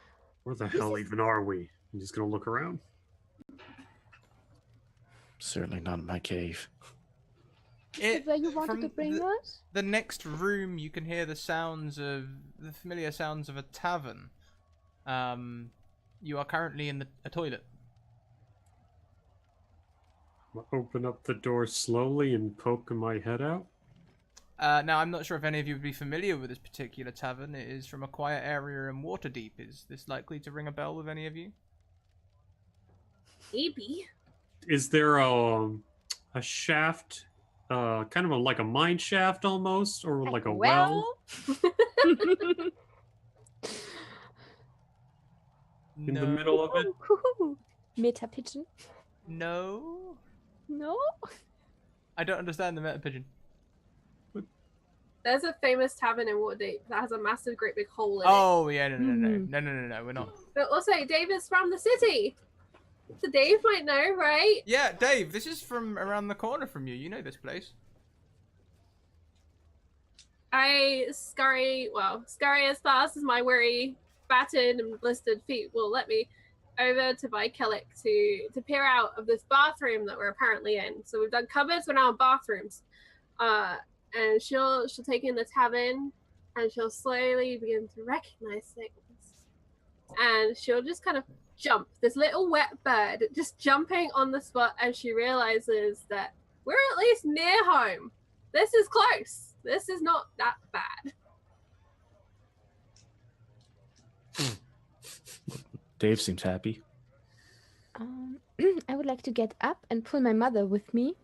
Where the hell even are we? I'm just gonna look around. Certainly not in my cave. Is where you wanted from to bring us? The next room, you can hear the familiar sounds of a tavern. You are currently in a toilet. I'll open up the door slowly and poke my head out. Now, I'm not sure if any of you would be familiar with this particular tavern. It is from a quiet area in Waterdeep. Is this likely to ring a bell with any of you? Maybe. Is there a shaft, kind of like a mine shaft almost, or like a well? In the middle of it? Meta pigeon. No. No? I don't understand the meta pigeon. There's a famous tavern in Waterdeep that has a massive, great big hole in it. Oh, yeah, no, we're not. But also, Dave is from the city. So Dave might know, right? Yeah, Dave, this is from around the corner from you. You know this place. I scurry as fast as my weary, battered and blistered feet will let me over to by Kellic to peer out of this bathroom that we're apparently in. So we've done cupboards, we're now in bathrooms. And she'll take in the tavern and she'll slowly begin to recognize things. And she'll just kind of jump, this little wet bird just jumping on the spot as she realizes that we're at least near home. This is close. This is not that bad. Dave seems happy. I would like to get up and pull my mother with me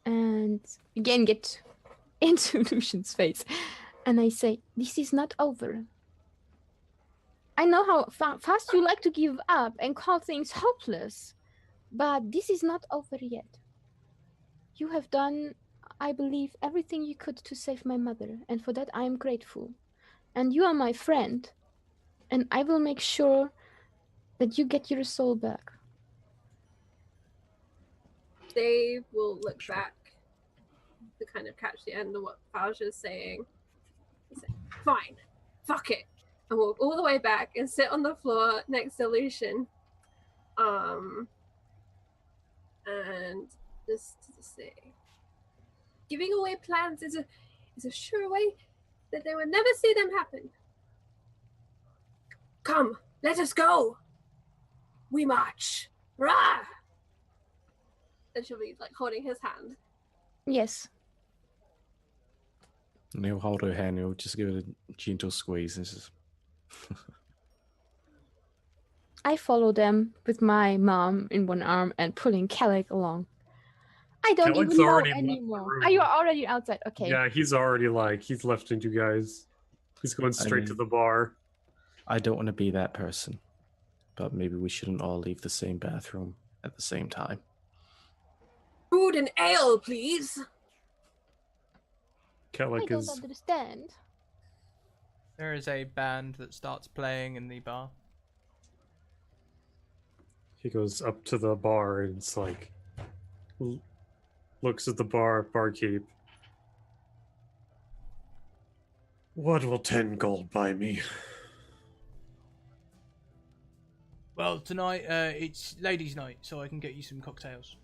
and again get into Lucian's face. And I say, this is not over. I know how fast you like to give up and call things hopeless. But this is not over yet. You have done, I believe, everything you could to save my mother, and for that I am grateful. And you are my friend, and I will make sure that you get your soul back. Dave will look back to kind of catch the end of what Falja is saying. He's like, fine, fuck it. And walk all the way back and sit on the floor next to Lucian. And just to say, giving away plans is a sure way that they will never see them happen. Come, let us go. We march. Rah! And she'll be like holding his hand. Yes. And he'll hold her hand, he'll just give it a gentle squeeze and just... I follow them with my mom in one arm and pulling Kellic along. I don't Kellic's even know already left the anymore. room. Are you already outside? Okay. Yeah, he's already he's left you guys. He's going straight to the bar. I don't want to be that person, but maybe we shouldn't all leave the same bathroom at the same time. Food and ale, please. I Kellic don't is understand. There is a band that starts playing in the bar. he goes up to the bar and it's like looks at the barkeep. What will 10 gold buy me? Well, tonight it's ladies' night, so I can get you some cocktails.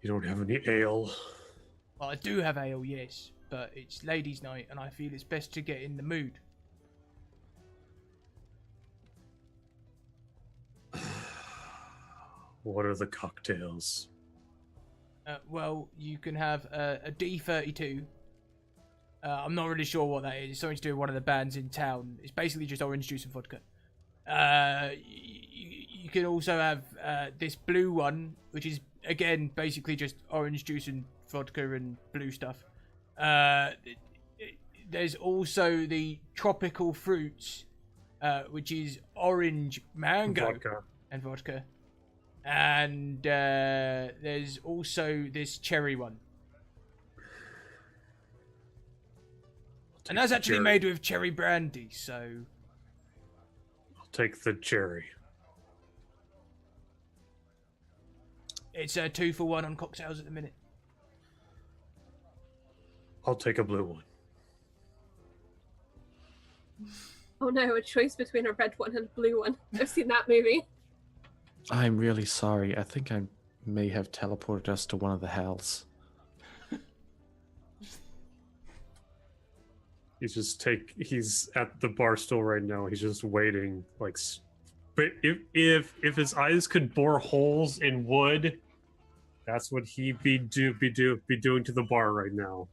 You don't have any ale? Well, I do have ale, yes, but it's ladies' night, and I feel it's best to get in the mood. What are the cocktails? Well, you can have a D32. I'm not really sure what that is. It's something to do with one of the bands in town. It's basically just orange juice and vodka. You can also have this blue one, which is, again, basically just orange juice and vodka and blue stuff. There's also the tropical fruits, which is orange, mango, and vodka. And there's also this cherry one. And that's actually made with cherry brandy, so... I'll take the cherry. It's a 2-for-1 on cocktails at the minute. I'll take a blue one. Oh no, a choice between a red one and a blue one. I've seen that movie. I'm really sorry. I think I may have teleported us to one of the hells. He's at the bar still right now. He's just waiting. Like, but if his eyes could bore holes in wood, that's what he'd be doing to the bar right now.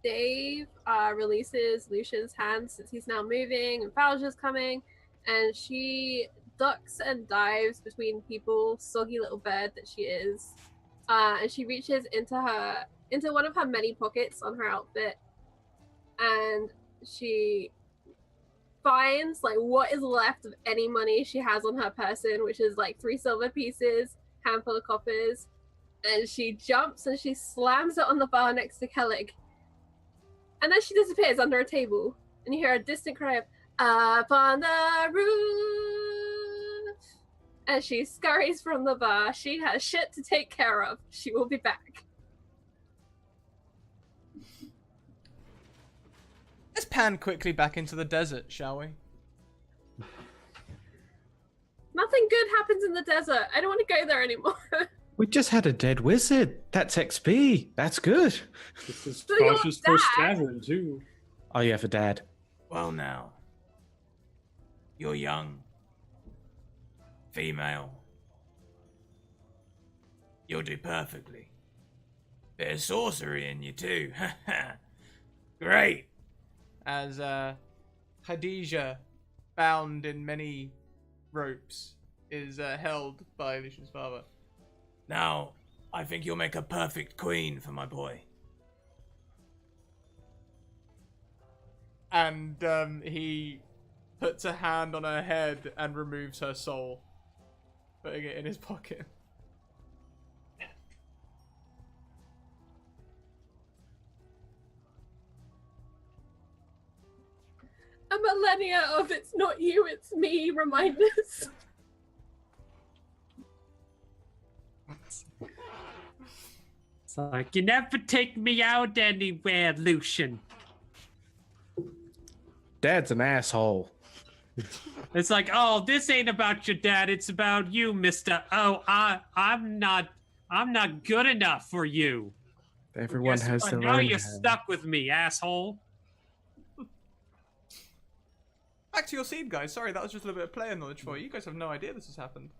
Dave releases Lucian's hand since he's now moving and Falja's coming, and she ducks and dives between people, soggy little bird that she is. And she reaches into one of her many pockets on her outfit, and she finds like what is left of any money she has on her person, which is like 3 silver pieces, handful of coppers, and she jumps and she slams it on the bar next to Kellic. And then she disappears under a table, and you hear a distant cry of, "Up on the roof!" As she scurries from the bar. She has shit to take care of. She will be back. Let's pan quickly back into the desert, shall we? Nothing good happens in the desert. I don't want to go there anymore. We just had a dead wizard. That's XP. That's good. This is So you're Tasha's dad? first tavern too. Oh yeah, for Dad. Well now, you're young, female. You'll do perfectly. Bit of sorcery in you too. Great. As Khadija, bound in many ropes, is held by Lucian's father. Now, I think you'll make a perfect queen for my boy. And he puts a hand on her head and removes her soul, putting it in his pocket. A millennia of "it's not you, it's me" reminders. It's like, you never take me out anywhere, Lucian. Dad's an asshole. It's like, oh, this ain't about your dad. It's about you, Mister. Oh, I'm not good enough for you. Everyone has their now own you're hand. stuck with me, asshole. Back to your scene, guys. Sorry, that was just a little bit of player knowledge for you. You guys have no idea this has happened.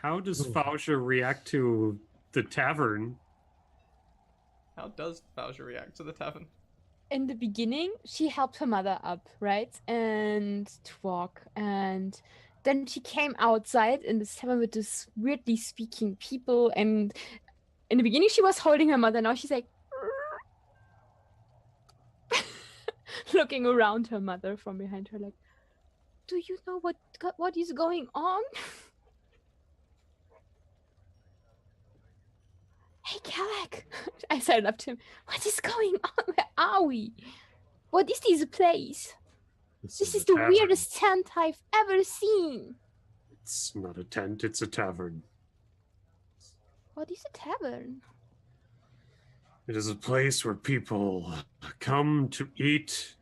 How does Fauja react to the tavern? How does Bowser react to the tavern? In the beginning, she helped her mother up, right? And to walk. And then she came outside in this tavern with this weirdly speaking people. And in the beginning, she was holding her mother. Now she's like looking around her mother from behind her, like, do you know what is going on? Hey, Kalak! I said up to him, what is going on? Where are we? What is this place? This is the tavern. weirdest tent I've ever seen. It's not a tent, it's a tavern. What is a tavern? It is a place where people come to eat,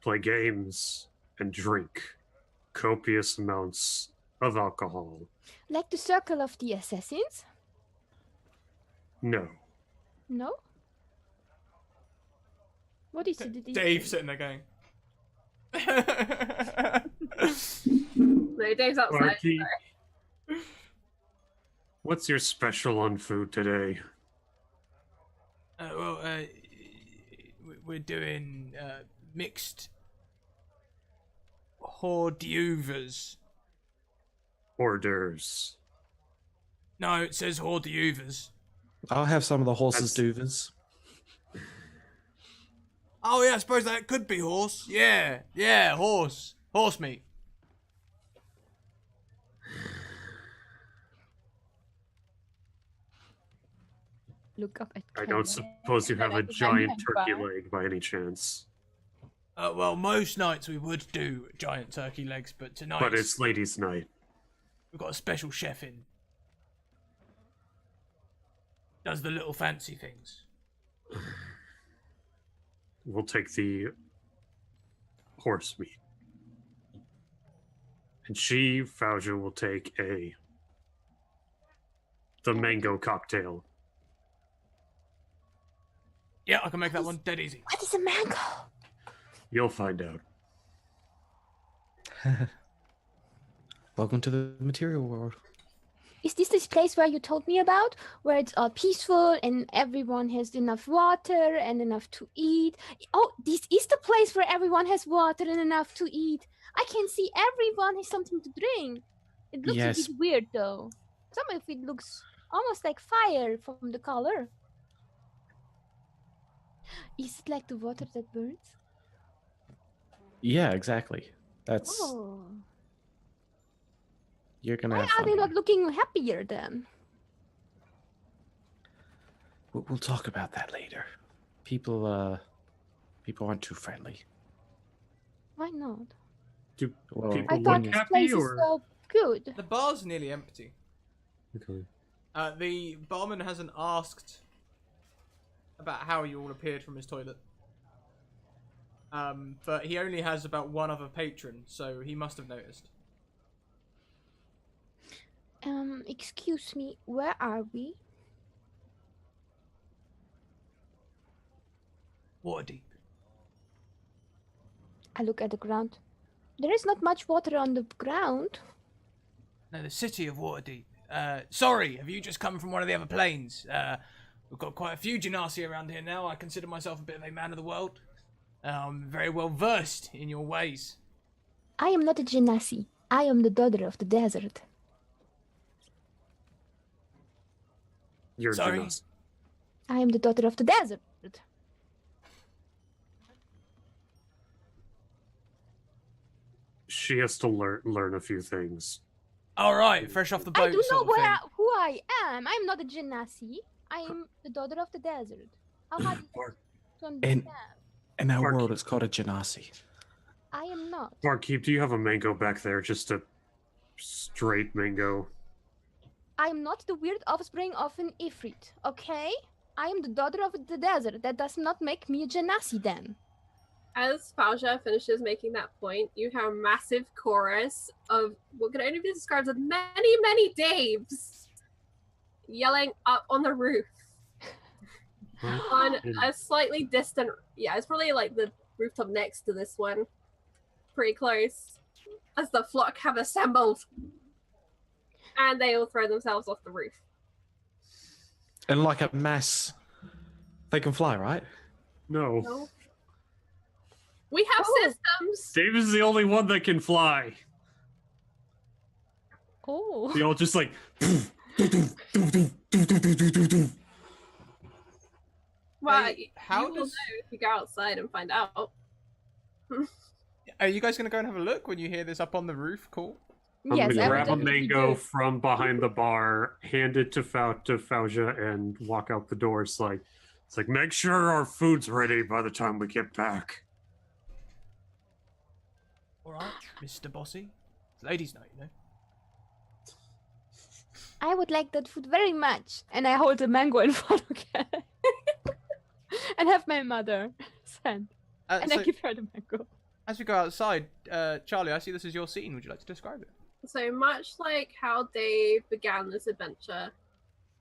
play games, and drink copious amounts of alcohol. Like the Circle of the Assassins? No. No? What is it? Dave sitting there going. No, Dave's outside. Marky, Sorry. what's your special on food today? We're doing mixed hors d'oeuvres. Hors d'oeuvres. No, it says hors d'oeuvres. I'll have some of the horses' duvers. Oh yeah, I suppose that could be horse. Yeah, horse meat. Look up at I don't Kalak, suppose you and then have a I giant hand turkey back. leg by any chance. Well, most nights we would do giant turkey legs, but tonight But it's ladies' night. we've got a special chef in. Does the little fancy things. We'll take the horse meat. And she, Fauja, will take the mango cocktail. Yeah, I can make that one dead easy. What is a mango? You'll find out. Welcome to the material world. Is this place where you told me about? Where it's all peaceful and everyone has enough water and enough to eat? Oh, this is the place where everyone has water and enough to eat. I can see everyone has something to drink. It looks Yes. a bit weird though. Some of it looks almost like fire from the color. Is it like the water that burns? Yeah, exactly. That's Oh. you're gonna Why have are fun. they not looking happier then? We'll talk about that later. People aren't too friendly. Why not? Do Well, people I look thought this happy place or? is so good. The bar's nearly empty. Okay. The barman hasn't asked about how you all appeared from his toilet. But he only has about one other patron, so he must have noticed. Excuse me, where are we? Waterdeep. I look at the ground. There is not much water on the ground. No, the city of Waterdeep. Sorry, have you just come from one of the other planes? We've got quite a few Genasi around here now. I consider myself a bit of a man of the world. I'm very well versed in your ways. I am not a Genasi. I am the daughter of the desert. You're Sorry? Genasi. I am the daughter of the desert. she has to learn a few things. All right, fresh off the boat. I do know sort of thing. who I am. I'm not a genasi. I am the daughter of the desert. How hard is that to understand? In our Barkeep. world, it's called a genasi. I am not. Barkeep, do you have a mango back there? Just a straight mango. I am not the weird offspring of an Ifrit, okay? I am the daughter of the desert. That does not make me a genasi then. As Falja finishes making that point, you hear a massive chorus of what can only be described as many, many Daves yelling up on the roof. On a slightly distant, yeah, it's probably like the rooftop next to this one. Pretty close. As the flock have assembled. And they all throw themselves off the roof. And like a mass, they can fly, right? No. No. We have systems! Dave is the only one that can fly. Oh. They all just like. Well, Hey, how you will does- know if you go outside and find out. Are you guys gonna go and have a look when you hear this up on the roof? Cool. I'm Yes, gonna I would grab a definitely mango do. from behind the bar, hand it to Fauja, and walk out the door. It's like, make sure our food's ready by the time we get back. All right, Mr. Bossy. It's ladies' night, you know. I would like that food very much. And I hold a mango in front again. And have my mother send. And So, I give her the mango. as we go outside, Charlie, I see this is your scene. Would you like to describe it? So much like how Dave began this adventure,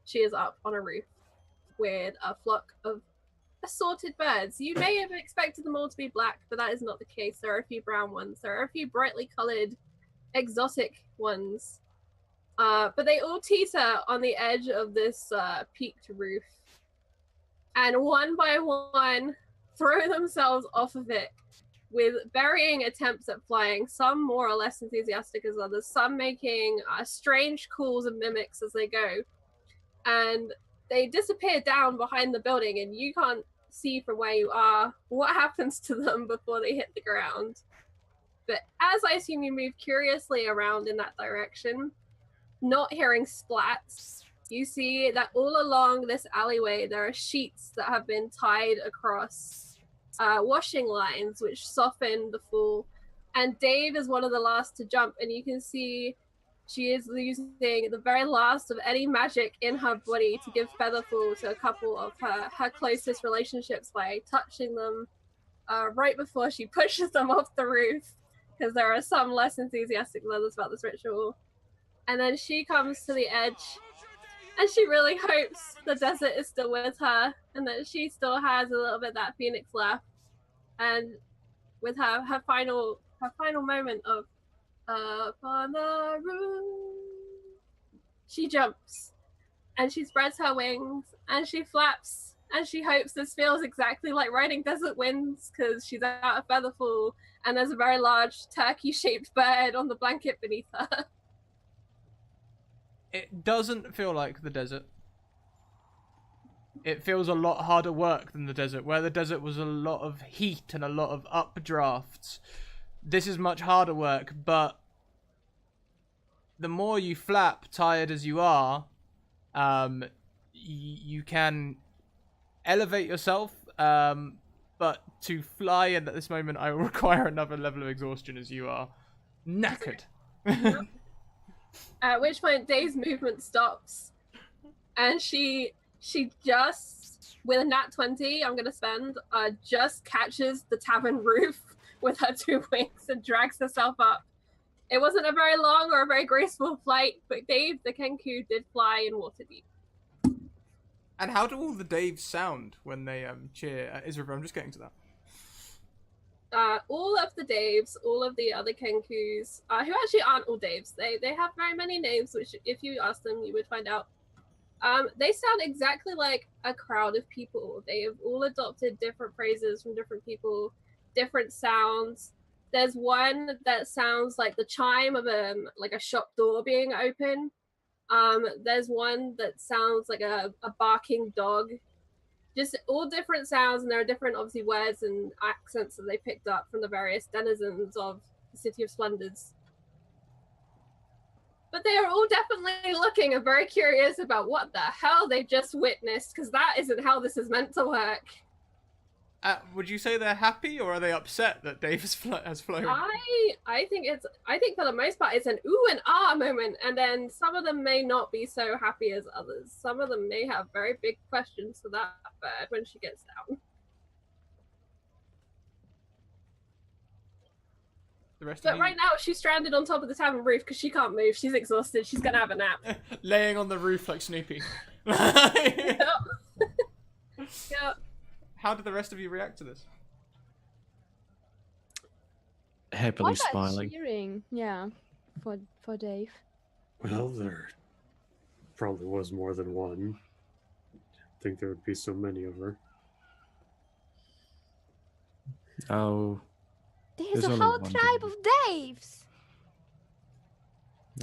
she is up on a roof with a flock of assorted birds. You may have expected them all to be black, but that is not the case. There are a few brown ones. There are a few brightly colored, exotic ones. But they all teeter on the edge of this peaked roof. And one by one, throw themselves off of it with varying attempts at flying, some more or less enthusiastic as others, some making strange calls and mimics as they go. And they disappear down behind the building, and you can't see from where you are what happens to them before they hit the ground. But as I assume you move curiously around in that direction, not hearing splats, you see that all along this alleyway there are sheets that have been tied across washing lines which soften the fall. And Dave is one of the last to jump, and you can see she is using the very last of any magic in her body to give Featherfall to a couple of her closest relationships by touching them right before she pushes them off the roof, because there are some less enthusiastic than others about this ritual. And then she comes to the edge, and she really hopes the desert is still with her, and that she still has a little bit of that phoenix left. And with her final moment of up on the roof, she jumps, and she spreads her wings, and she flaps, and she hopes this feels exactly like riding desert winds, because she's out of Featherfall, and there's a very large turkey-shaped bird on the blanket beneath her. It doesn't feel like the desert. It feels a lot harder work than the desert, where the desert was a lot of heat and a lot of updrafts. This is much harder work, but the more you flap, tired as you are, you can elevate yourself, but to fly, and at this moment I will require another level of exhaustion as you are knackered. At which point Dave's movement stops, and she just, with a nat 20 I'm gonna spend, just catches the tavern roof with her two wings and drags herself up. It wasn't a very long or a very graceful flight, but Dave the Kenku did fly in Waterdeep. And how do all the Daves sound when they cheer Isra? I'm just getting to that. All of the Daves, all of the other Kenkus, who actually aren't all Daves, they have very many names, which if you ask them, you would find out. They sound exactly like a crowd of people. They have all adopted different phrases from different people, different sounds. There's one that sounds like the chime of a shop door being open. There's one that sounds like a barking dog. Just all different sounds, and there are different, obviously, words and accents that they picked up from the various denizens of the City of Splendors. But they are all definitely looking and very curious about what the hell they just witnessed, because that isn't how this is meant to work. Would you say they're happy or are they upset that Dave has flown? I think for the most part it's an ooh and ah moment, and then some of them may not be so happy as others. Some of them may have very big questions for that bird when she gets down. But right now she's stranded on top of the tavern roof because she can't move. She's exhausted. She's gonna have a nap. Laying on the roof like Snoopy. Yep. Yep. How did the rest of you react to this? Happily What about smiling. cheering? Yeah, for Dave. Well, there probably was more than one. I think there would be so many of her. Oh, There's There's a only whole one tribe Dave. of Daves.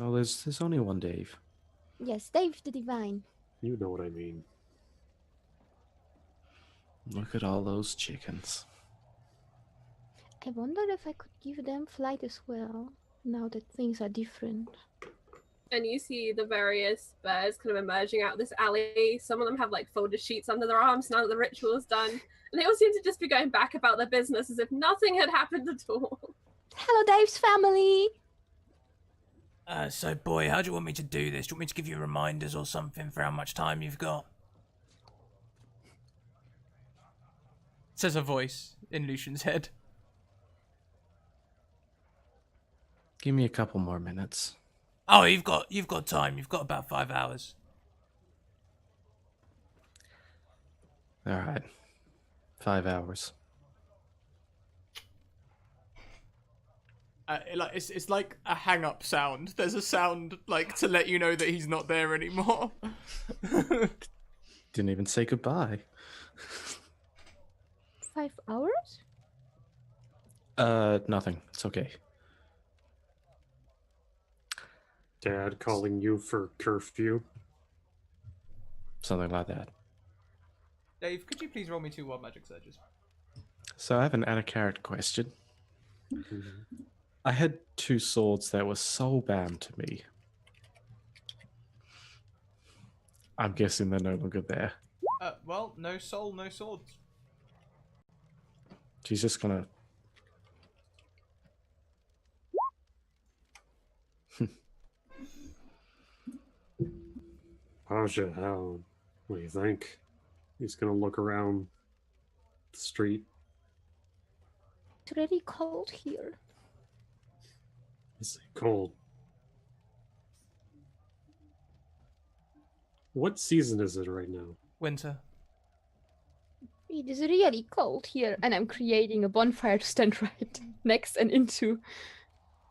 no, there's only one Dave. Yes, Dave the Divine. You know what I mean. Look at all those chickens. I wonder if I could give them flight as well, now that things are different. And you see the various birds kind of emerging out of this alley. Some of them have like folded sheets under their arms now that the ritual's done. And they all seem to just be going back about their business as if nothing had happened at all. Hello, Dave's family! So, boy, how do you want me to do this? Do you want me to give you reminders or something for how much time you've got? Says a voice in Lucian's head. Give me a couple more minutes. Oh, you've got time. You've got about 5 hours. All right. 5 hours. It's like a hang up sound. There's a sound like to let you know that he's not there anymore. Didn't even say goodbye. 5 hours? Nothing. It's okay. Dad calling you for curfew. Something like that. Dave, could you please roll me 2 wild magic surges? So I have an out-of-character question. I had 2 swords that were soul-bound to me. I'm guessing they're no longer there. Well, no soul, no swords. She's just gonna... Pasha, what do you think? He's gonna look around the street. It's really cold here. It's cold. What season is it right now? Winter. It is really cold here, and I'm creating a bonfire to stand right next and into.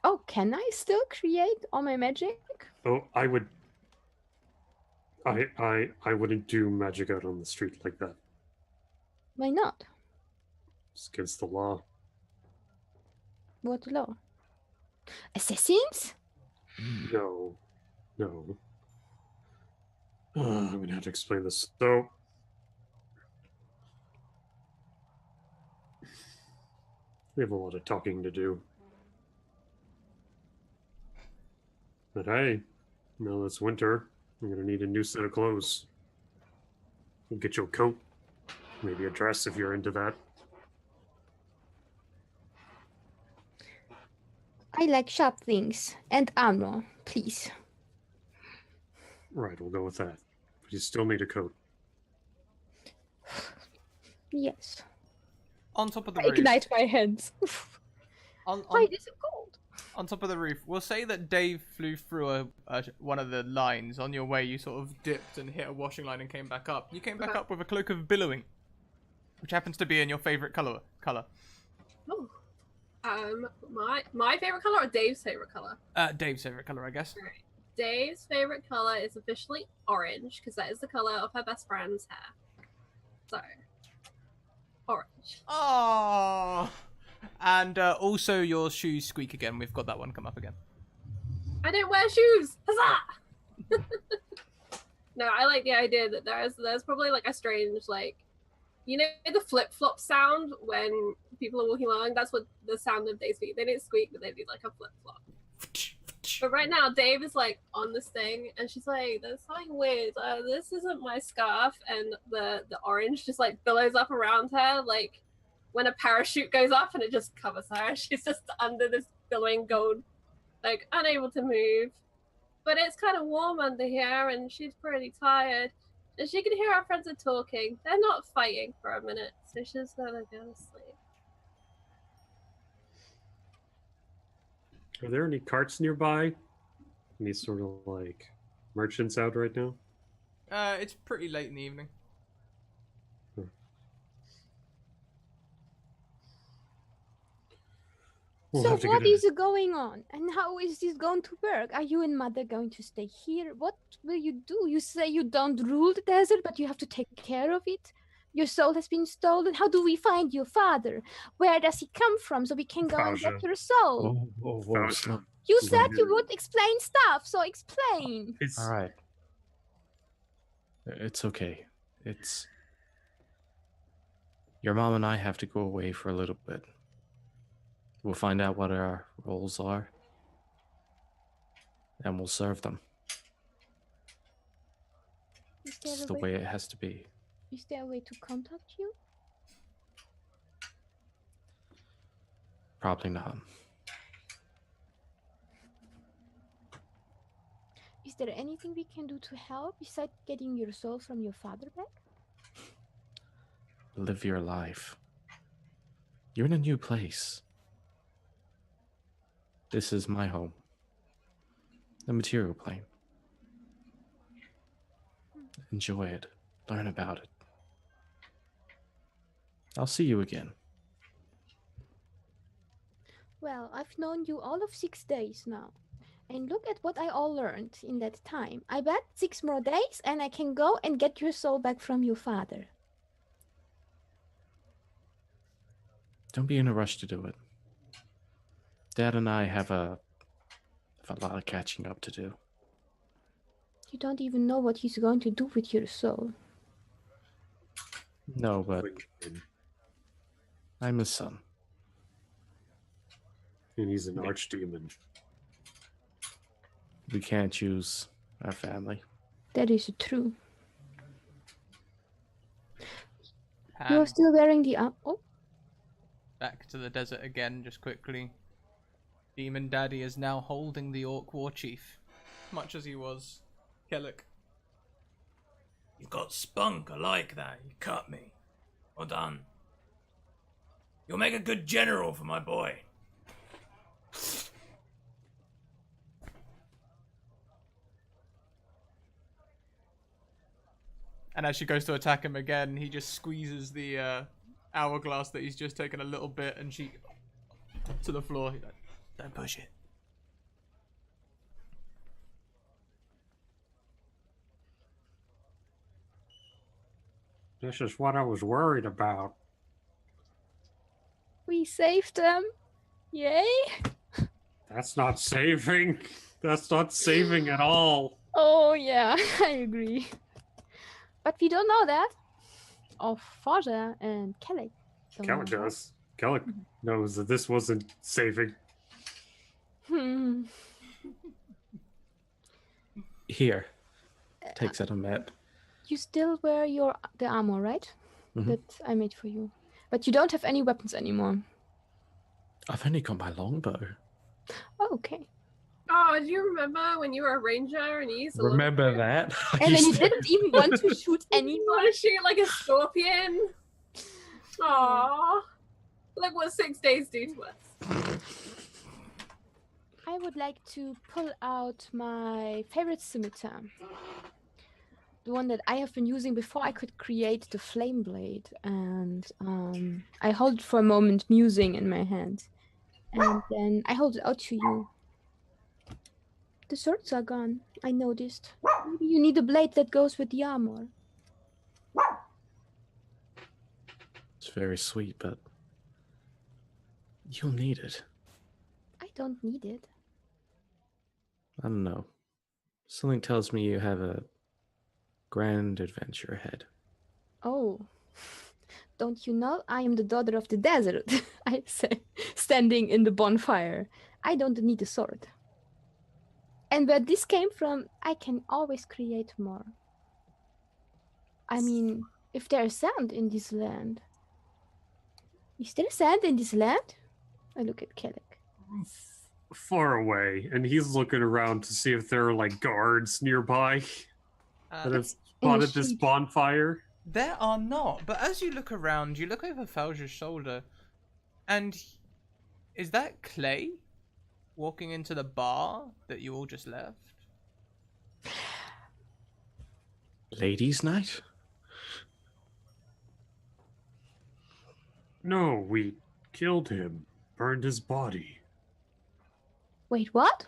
Oh, can I still create all my magic? Oh, I would. I wouldn't do magic out on the street like that. Why not? It's against the law. What law? Assassins? No. I'm gonna have to explain this. So, we have a lot of talking to do. But hey, now it's winter. I'm gonna need a new set of clothes. I'll get you a coat, maybe a dress if you're into that. I like sharp things and armor, please. Right, we'll go with that. But you still need a coat. Yes. On top of the I roof. ignite my hands. Why is it so cold? On top of the roof. We'll say that Dave flew through one of the lines. On your way, you sort of dipped and hit a washing line and came back up. You came back up with a cloak of billowing, which happens to be in your favorite color. Oh. My favorite color or Dave's favorite color? Dave's favorite color, I guess. Right. Dave's favorite color is officially orange because that is the color of her best friend's hair. So, orange. Oh. And also your shoes squeak again. We've got that one come up again. I don't wear shoes. Huzzah! No, I like the idea that there's probably like a strange like, you know, the flip flop sound when people are walking along, that's what the sound of Dave's feet. They don't squeak, but they do like a flip flop. But right now, Dave is like on this thing, and she's like, "There's something weird. This isn't my scarf." And the orange just like billows up around her, like when a parachute goes up, and it just covers her. She's just under this billowing gold, like unable to move. But it's kind of warm under here, and she's pretty tired. And she can hear our friends are talking. They're not fighting for a minute, so she's gonna go to sleep. Are there any carts nearby? Any sort of like merchants out right now? It's pretty late in the evening. We'll So have to what get is going on, and how is this going to work? Are you and Mother going to stay here? What will you do? You say you don't rule the desert, but you have to take care of it. Your soul has been stolen. How do we find your father? Where does he come from, so we can go and get Faja. your soul? Whoa, slow. You Slow said you down. would explain stuff, so explain. It's All right. It's okay. It's your mom and I have to go away for a little bit. We'll find out what our roles are, and we'll serve them. Is there, It's a the way, way it has to be. is there a way to contact you? Probably not. Is there anything we can do to help besides getting your soul from your father back? Live your life. You're in a new place. This is my home. The material plane. Enjoy it. Learn about it. I'll see you again. Well, I've known you all of 6 days now. And look at what I all learned in that time. I bet 6 more days and I can go and get your soul back from your father. Don't be in a rush to do it. Dad and I have a lot of catching up to do. You don't even know what he's going to do with your soul. No, but I'm his son. and he's an archdemon. We can't choose our family. That is true. You're And still wearing the oh, back to the desert again, just quickly. Demon Daddy is now holding the Orc War Chief, much as he was Kellic. You've got spunk, I like that. You cut me. Well done. You'll make a good general for my boy. And as she goes to attack him again, he just squeezes the hourglass that he's just taken a little bit, and she to the floor. He's like, don't push it. This is what I was worried about. we saved them. Yay. That's not saving. That's not saving at all. Oh yeah, I agree. But we don't know that. Of Faja and Kelly. Kellic does. Kellic knows that this wasn't saving. Hmm. Here. Takes out a map. You still wear the armor, right? Mhm. That I made for you. But you don't have any weapons anymore. I've only got my longbow. Oh, okay. Oh, do you remember when you were a ranger and you used to Remember that? I And then you used to- didn't even want to shoot You anyone. want to shoot like a scorpion? Aww. Look what 6 days do to us. I would like to pull out my favorite scimitar. The one that I have been using before I could create the flame blade. And I hold it for a moment, musing in my hand. And then I hold it out to you. The swords are gone, I noticed. Maybe you need a blade that goes with the armor. It's very sweet, but you'll need it. I don't need it. I don't know. Something tells me you have a grand adventure ahead. Oh. don't you know? I am the daughter of the desert, I say, standing in the bonfire. I don't need a sword. And where this came from, I can always create more. I mean, if there's sand in this land. Is there sand in this land? I look at Kellic. Far away, and he's looking around to see if there are like guards nearby that have spotted this bonfire. There are not, but as you look around, you look over Falja's shoulder, and is that Clay walking into the bar that you all just left? Ladies' night? No, we killed him, burned his body. Wait, what?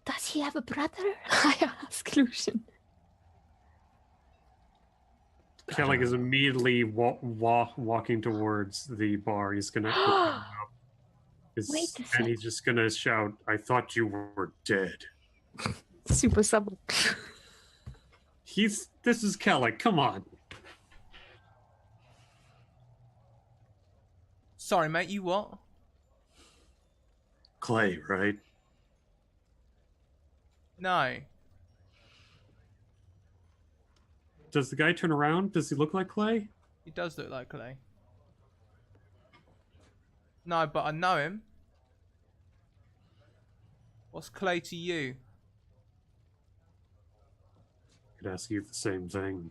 Does he have a brother? I ask Lucian. Kellic is immediately walking towards the bar. He's gonna open it up. Wait a And second. he's just gonna shout, "I thought you were dead." Super subtle. This is Kellic, come on. Sorry, mate, you what? Clay, right? No. Does the guy turn around? Does he look like Clay? He does look like Clay. No, but I know him. What's Clay to you? I could ask you the same thing.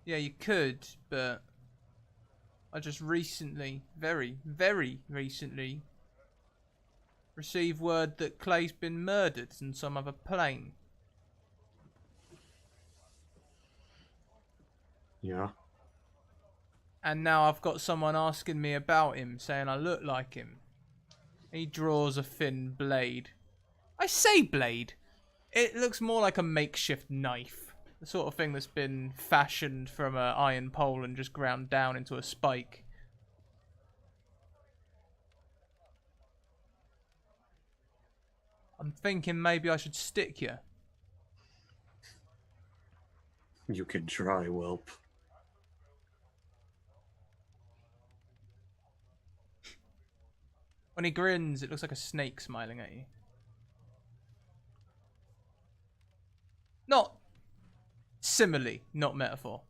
Yeah, you could, but I just recently, very, very recently, received word that Clay's been murdered in some other plane. Yeah. And now I've got someone asking me about him, saying I look like him. He draws a thin blade. I say blade! It looks more like a makeshift knife. The sort of thing that's been fashioned from an iron pole and just ground down into a spike. I'm thinking maybe I should stick you. You can try, whelp. When he grins, it looks like a snake smiling at you. Not simile, not metaphor.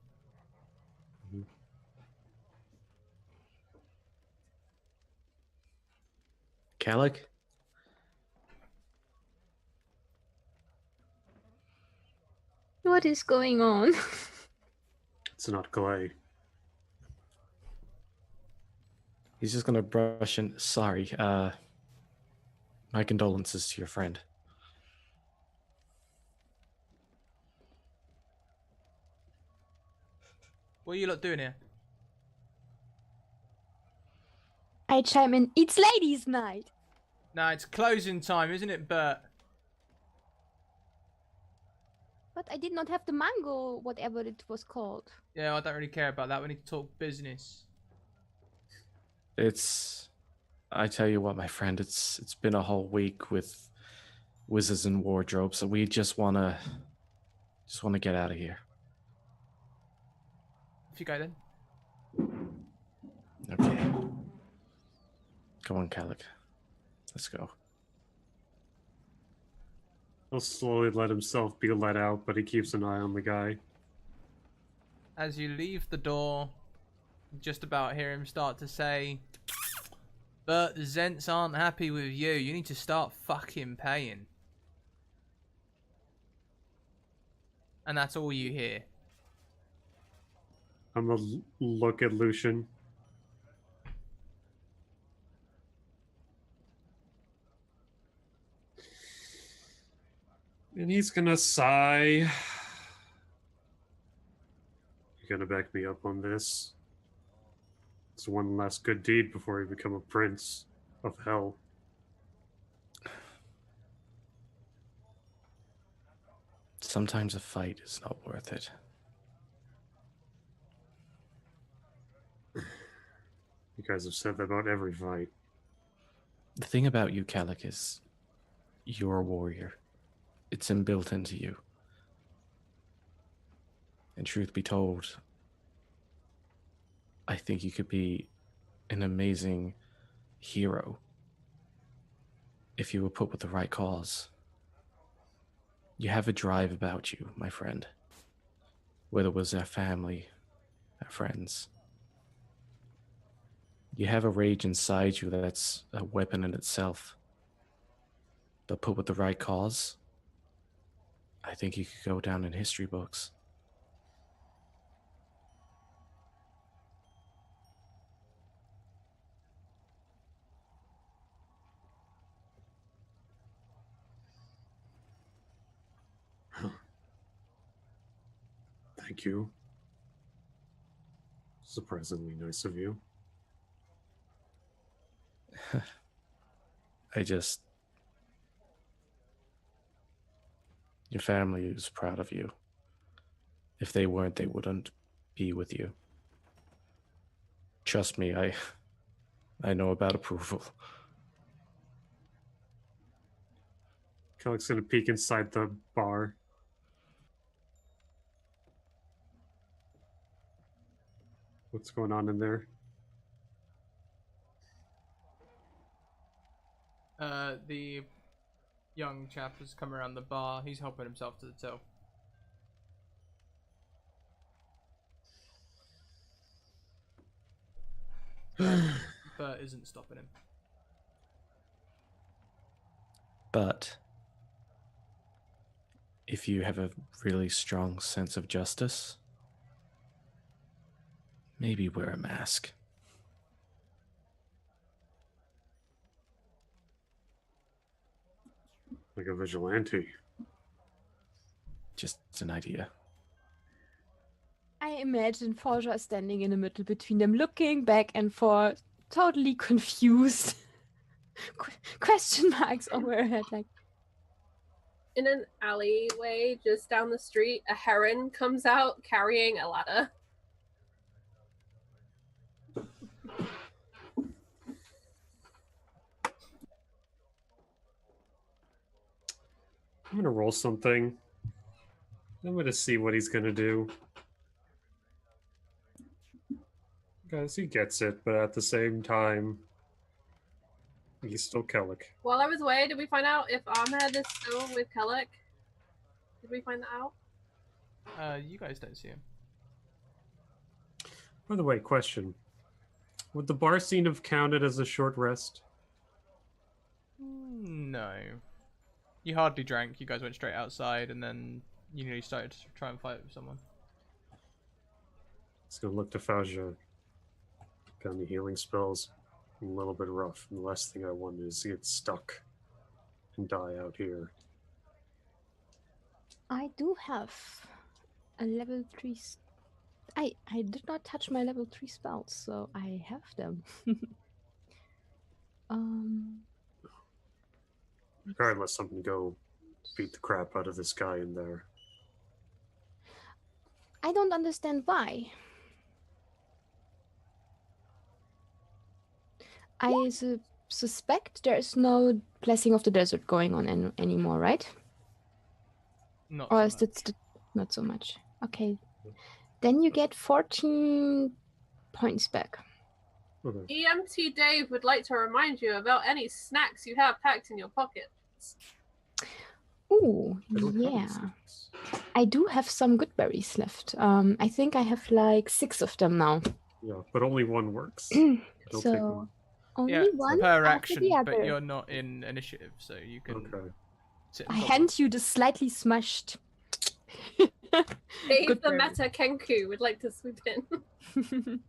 Kellic? What is going on? It's not Clay. He's just gonna brush in. Sorry, my condolences to your friend. What are you lot doing here? I chime in, it's ladies' night. Nah, it's closing time, isn't it, Bert? But I did not have the mango, whatever it was called. Yeah, I don't really care about that. We need to talk business. I tell you what, my friend, it's been a whole week with wizards and wardrobes, so we just wanna get out of here. If you go then. Okay. Come on, Kellic. Let's go. He'll slowly let himself be let out, but he keeps an eye on the guy. As you leave the door, you just about hear him start to say, "But the Zents aren't happy with you. You need to start fucking paying." And that's all you hear. I'm gonna look at Lucian. And he's gonna sigh. You're gonna back me up on this. It's one last good deed before you become a prince of hell. Sometimes a fight is not worth it. You guys have said that about every fight. The thing about you, Kellic, is you're a warrior. It's inbuilt into you. And truth be told, I think you could be an amazing hero if you were put with the right cause. You have a drive about you, my friend. Whether it was our family, our friends. You have a rage inside you that's a weapon in itself. But put with the right cause, I think you could go down in history books. Thank you. Surprisingly nice of you. Your family is proud of you. If they weren't, they wouldn't be with you. Trust me, I know about approval. Kellick's gonna peek inside the bar. What's going on in there? The young chap has come around the bar. He's helping himself to the till. Bert isn't stopping him. But if you have a really strong sense of justice, maybe wear a mask. Like a vigilante. Just an idea. I imagine Forja standing in the middle between them, looking back and forth, totally confused. Question marks over her head, like. In an alleyway just down the street, a heron comes out carrying a ladder. I'm gonna roll something. I'm gonna see what he's gonna do. Guys, he gets it, but at the same time, he's still Kellick. While I was away, did we find out if Ahmed is still with Kellick? Did we find that out? You guys don't see him. By the way, question. Would the bar scene have counted as a short rest? No. You hardly drank. You guys went straight outside, and then you nearly started to try and fight with someone. It's gonna look to Fauja. Got any healing spells? A little bit rough. And the last thing I want is to get stuck and die out here. I do have a level 3. I did not touch my level 3 spells, so I have them. Regardless, I'm gonna go beat the crap out of this guy in there. I don't understand why. I suspect there is no Blessing of the Desert going on anymore, right? Not Or so is it not so much? Okay. Then you get 14 points back. Okay. EMT Dave would like to remind you about any snacks you have packed in your pockets. Ooh, I don't have any yeah. snacks. I do have some good berries left. I think I have like 6 of them now. Yeah, but only one works. It'll take So one. only Yeah, one per after action, the but other. you're not in initiative, so you can Okay. sit I and follow. hand you the slightly smushed. Dave Good the berry. Meta Kenku would like to swoop in.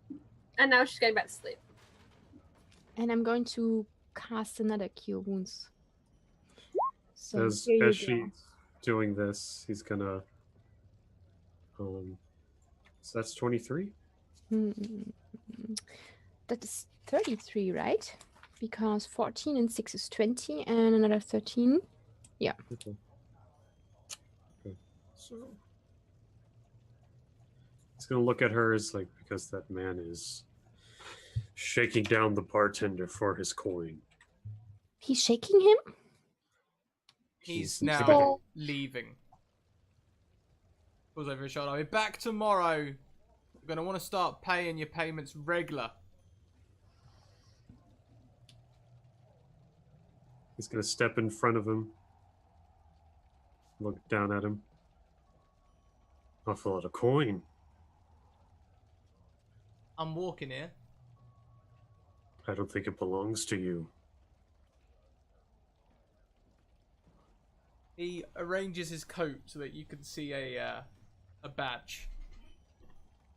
And now she's going back to sleep. And I'm going to cast another Cure Wounds. So As here you go. she's doing this, he's gonna. So that's 23. That is 33, right? Because 14 and 6 is 20, and another 13. Yeah. Okay. So he's gonna look at her as like, because that man is shaking down the bartender for his coin. He's shaking him? He's He's now So- leaving. Pulls over his shoulder. I'll be back tomorrow. You're going to want to start paying your payments regular. He's gonna step in front of him. Look down at him. Awful lot of coin. I'm walking here. I don't think it belongs to you. He arranges his coat so that you can see a badge.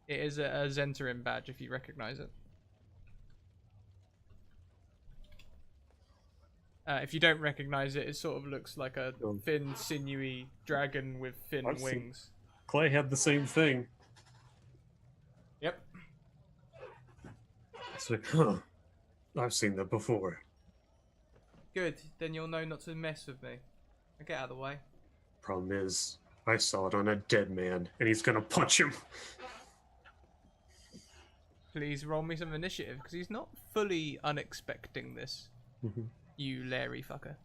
It is a Zentarim badge if you recognize it. If you don't recognize it, it sort of looks like a thin, sinewy dragon with thin I've seen- wings. Clay had the same thing. Yep. It's like, huh. I've seen that before. Good. Then you'll know not to mess with me. Now get out of the way. Problem is, I saw it on a dead man, and he's gonna punch him. Please roll me some initiative, because he's not fully unexpecting this. You Larry fucker.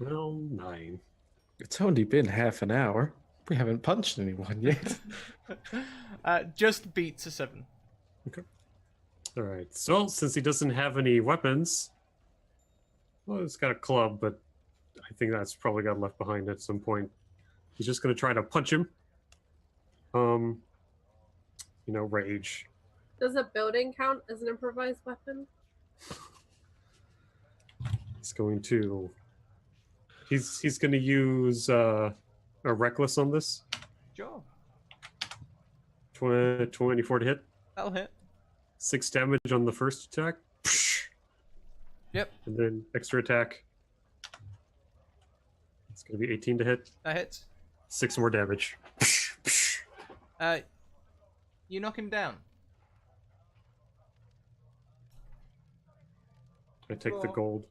Well, 9. It's only been half an hour. We haven't punched anyone yet. Just beats a 7. Alright, so since he doesn't have any weapons, well, he's got a club, but I think that's probably got left behind at some point. He's just gonna try to punch him. Rage. Does a building count as an improvised weapon? He's going to. He's going to use a reckless on this. Sure. 24 to hit. That'll hit. 6 damage on the first attack. Yep. And then extra attack. It's going to be 18 to hit. That hits. 6 more damage. You knock him down. I take the gold.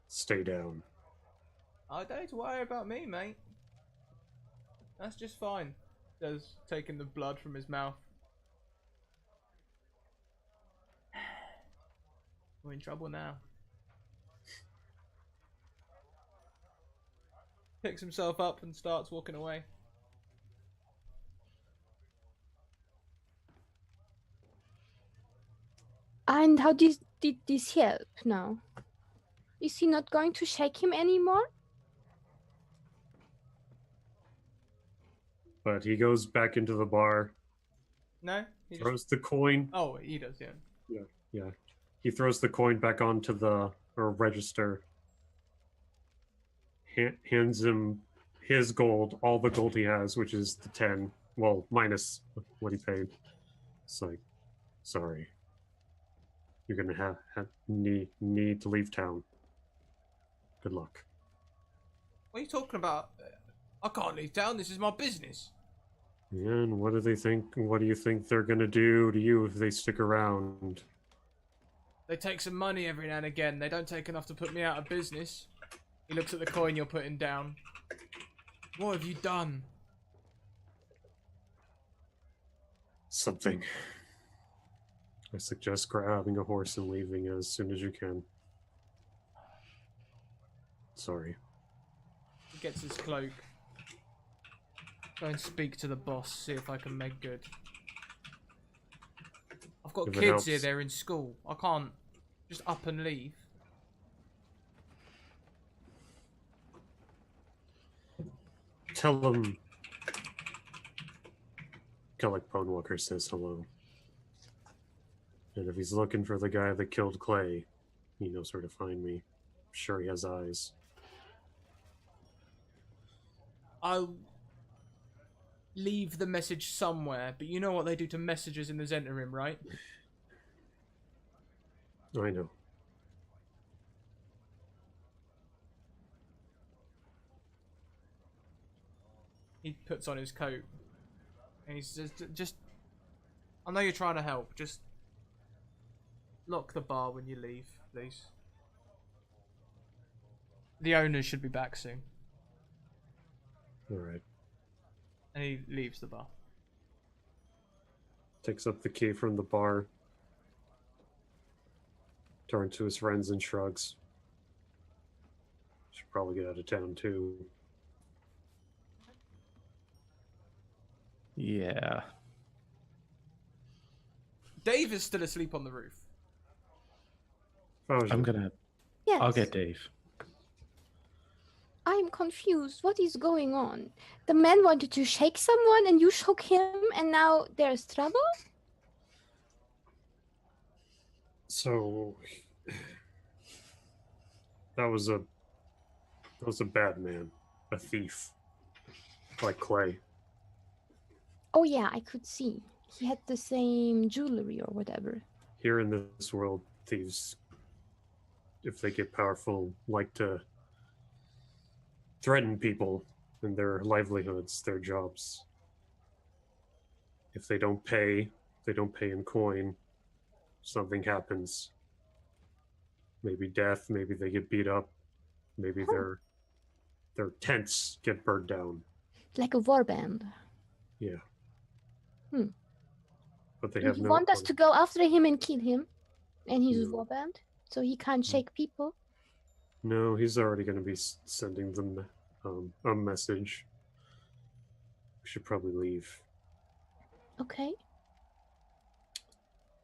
Stay down. I don't need to worry about me, mate. That's just fine. Does taking the blood from his mouth. We're in trouble now. Picks himself up and starts walking away. And how did this help now? Is he not going to shake him anymore? But he goes back into the bar, No? He throws the coin. Oh, he does, yeah. Yeah. He throws the coin back onto the register. Hands him his gold, all the gold he has, which is the 10. Well, minus what he paid. It's like, sorry. You're gonna have need to leave town. Good luck. What are you talking about? I can't leave town. This is my business. And what do they think? What do you think they're gonna do to you if they stick around? They take some money every now and again. They don't take enough to put me out of business. He looks at the coin you're putting down. What have you done? Something. I suggest grabbing a horse and leaving as soon as you can. Sorry. He gets his cloak. Go and speak to the boss, see if I can make good. I've got If it kids here, helps. they're in school. I can't just up and leave. Tell him Kellic Bonewalker says hello. And if he's looking for the guy that killed Clay, he knows where to find me. I'm sure he has eyes. I'll leave the message somewhere, but you know what they do to messages in the Zentarim, right? I know. He puts on his coat. And he says, just... I know you're trying to help, just... lock the bar when you leave, please. The owners should be back soon. Alright. And he leaves the bar. Takes up the key from the bar. Turns to his friends and shrugs. Should probably get out of town too. Yeah. Dave is still asleep on the roof. I'm gonna. Yes. I'll get Dave. I'm confused. What is going on? The man wanted to shake someone and you shook him and now there's trouble? So that was a bad man, a thief, like Clay. Oh yeah, I could see. He had the same jewelry or whatever. Here in this world, thieves, if they get powerful, like to threaten people and their livelihoods, their jobs. If they don't pay in coin, something happens. Maybe death, maybe they get beat up, maybe their tents get burned down. Like a warband. Yeah. Hmm. But they Do have you no want us to go after him and kill him? And he's a No. warband? So he can't shake people? No, he's already going to be sending them a message. We should probably leave. Okay.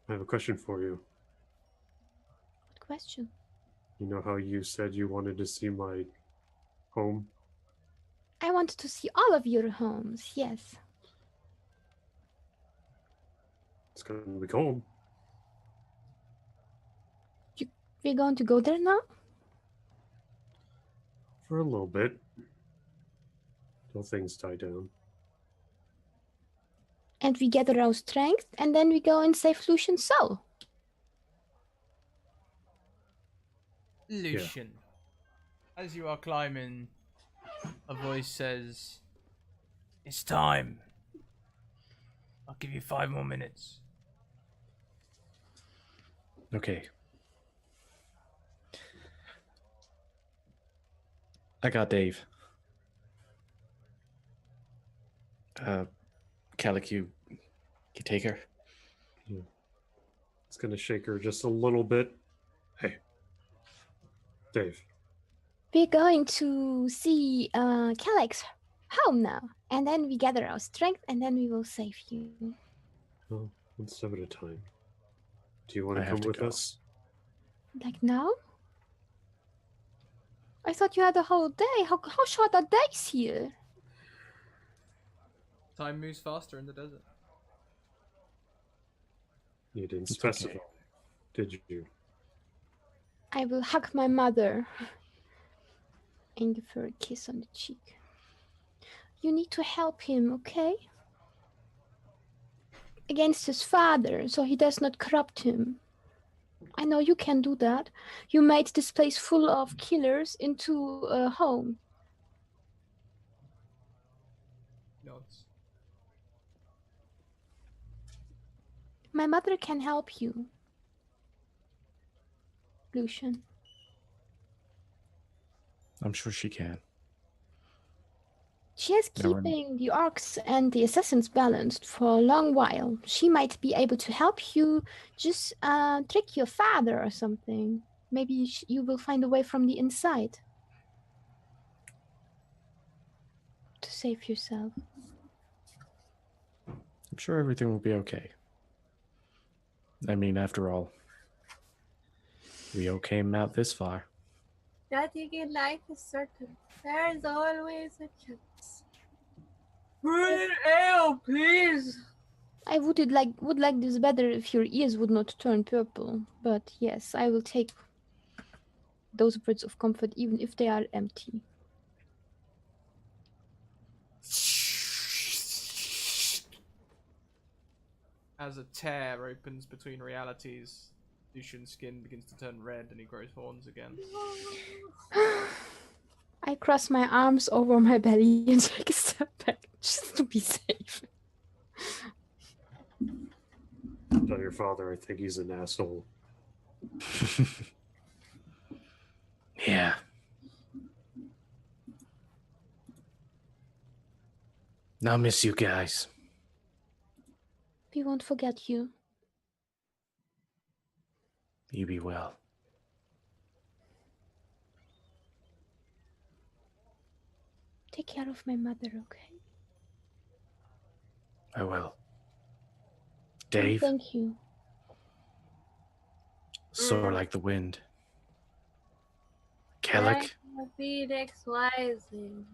I have a question for you. Good question. You know how you said you wanted to see my home? I wanted to see all of your homes, yes. It's going to be cold. We're going to go there now? For a little bit. Till things die down. And we gather our strength, and then we go and save Lucian's soul. Lucian, as you are climbing, a voice says, It's time. I'll give you 5 more minutes. Okay. I got Dave. Calic, you take her. Yeah. It's going to shake her just a little bit. Hey. Dave. We're going to see Calyx home now, and then we gather our strength, and then we will save you. Oh, one step at a time. Do you want I to have come to with go. us? Like now? I thought you had a whole day. How short are days here? time moves faster in the desert. You didn't It's specify, okay. did you? I will hug my mother and give her a kiss on the cheek. You need to help him, okay? Against his father, so he does not corrupt him. I know you can do that. You made this place full of killers into a home. Nods. My mother can help you, Lucian. I'm sure she can. She is Never- keeping the orcs and the assassins balanced for a long while. She might be able to help you just trick your father or something. Maybe you will find a way from the inside to save yourself. I'm sure everything will be okay. I mean, after all, we all came out this far. Nothing in life is certain. There is always a chance. Breathe ale, please. I would like this better if your ears would not turn purple. But yes, I will take those words of comfort even if they are empty. As a tear opens between realities, Lucian's skin begins to turn red and he grows horns again. I cross my arms over my belly and take a step back just to be safe. Tell your father I think he's an asshole. Yeah. I'll miss you guys. We won't forget you. You be well. take care of my mother, okay? I will. Oh, Dave, thank you. soar like the wind. Kellic, Phoenix Rising.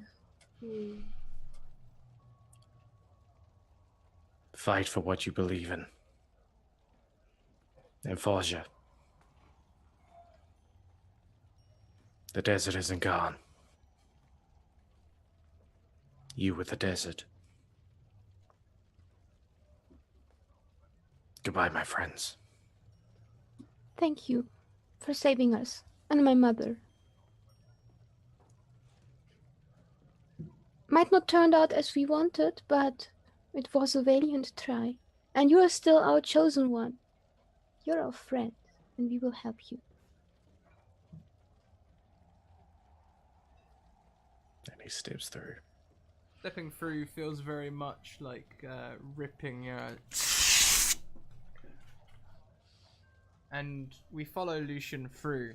fight for what you believe in. And Forja, the desert isn't gone. You with the desert. Goodbye, my friends. Thank you for saving us and my mother. Might not turn out as we wanted, but it was a valiant try. And you are still our chosen one. You're our friend, and we will help you. And he steps through. Stepping through feels very much like ripping and we follow Lucian through.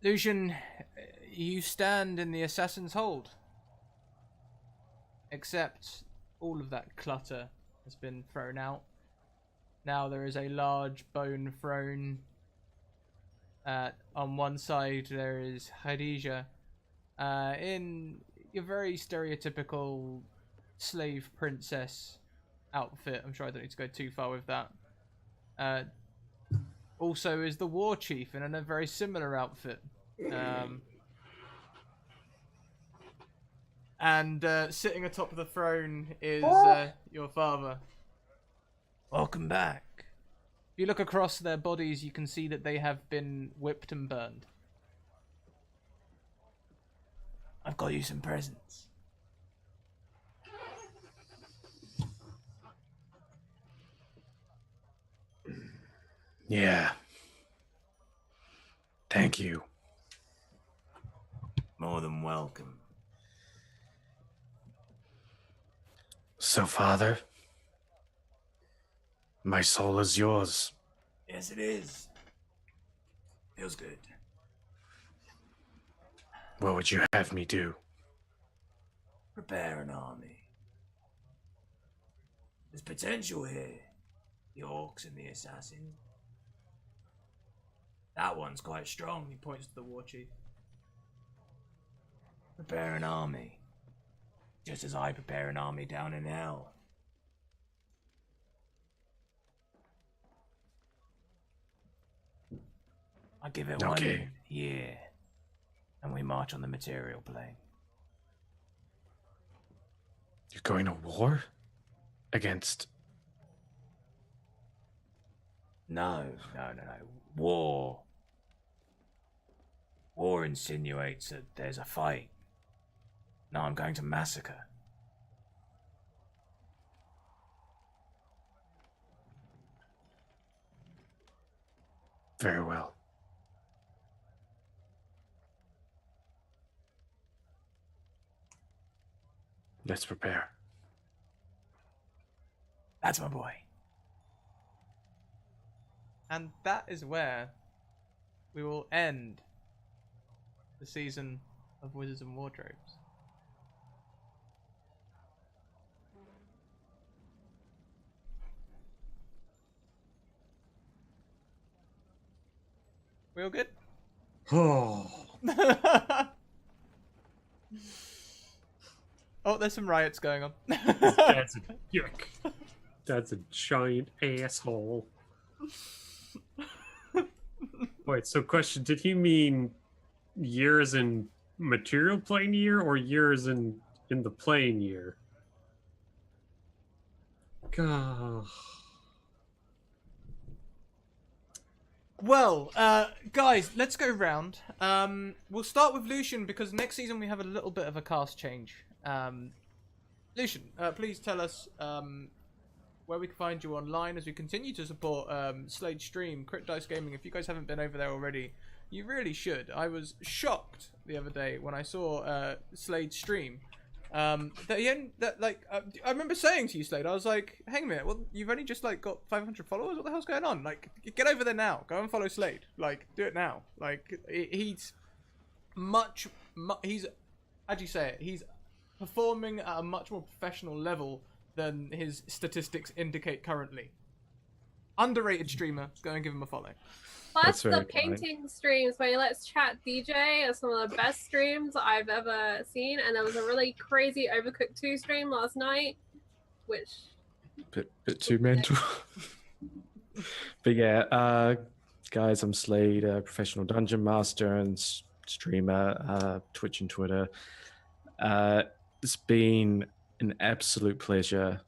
Lucian, you stand in the Assassin's Hold. Except all of that clutter has been thrown out. Now there is a large bone throne. On one side there is Khadija in your very stereotypical slave princess outfit. I'm sure I don't need to go too far with that. Also is the war chief in a very similar outfit. And sitting atop of the throne is your father. Welcome back. If you look across their bodies, you can see that they have been whipped and burned. I've got you some presents. Yeah. Thank you. More than welcome. So, Father, my soul is yours. Yes, it is. Feels good. What would you have me do? Prepare an army. There's potential here. The orcs and the assassin. That one's quite strong, He points to the war chief. Prepare an army. Just as I prepare an army down in hell. I give it Okay. 1 year, and we march on the material plane. You're going to war? Against... No. War. War insinuates that there's a fight. No, I'm going to massacre. Very well. Let's prepare. That's my boy. And that is where we will end the season of Wizards and Wardrobes. We all good? Oh, Oh, there's some riots going on. that's a yuck. That's a giant asshole. Wait, so question, did he mean years in material plane year or years in the plane year? God. Well, guys, let's go round. We'll start with Lucian because next season we have a little bit of a cast change. Lucian, please tell us where we can find you online as we continue to support Slade Stream, Crit Dice Gaming. If you guys haven't been over there already, you really should. I was shocked the other day when I saw Slade Stream. I remember saying to you, Slade, I was like, hang a minute, well, you've only just like got 500 followers. What the hell's going on? Like, get over there now. Go and follow Slade. Like, do it now. Like, he's how'd you say it? He's performing at a much more professional level than his statistics indicate currently. Underrated streamer. Go and give him a follow. Plus, That's very the painting streams where he lets chat DJ are some of the best streams I've ever seen. And there was a really crazy Overcooked 2 stream last night, which... Bit too mental. But yeah, guys, I'm Slade, a professional dungeon master and streamer, Twitch and Twitter. It's been an absolute pleasure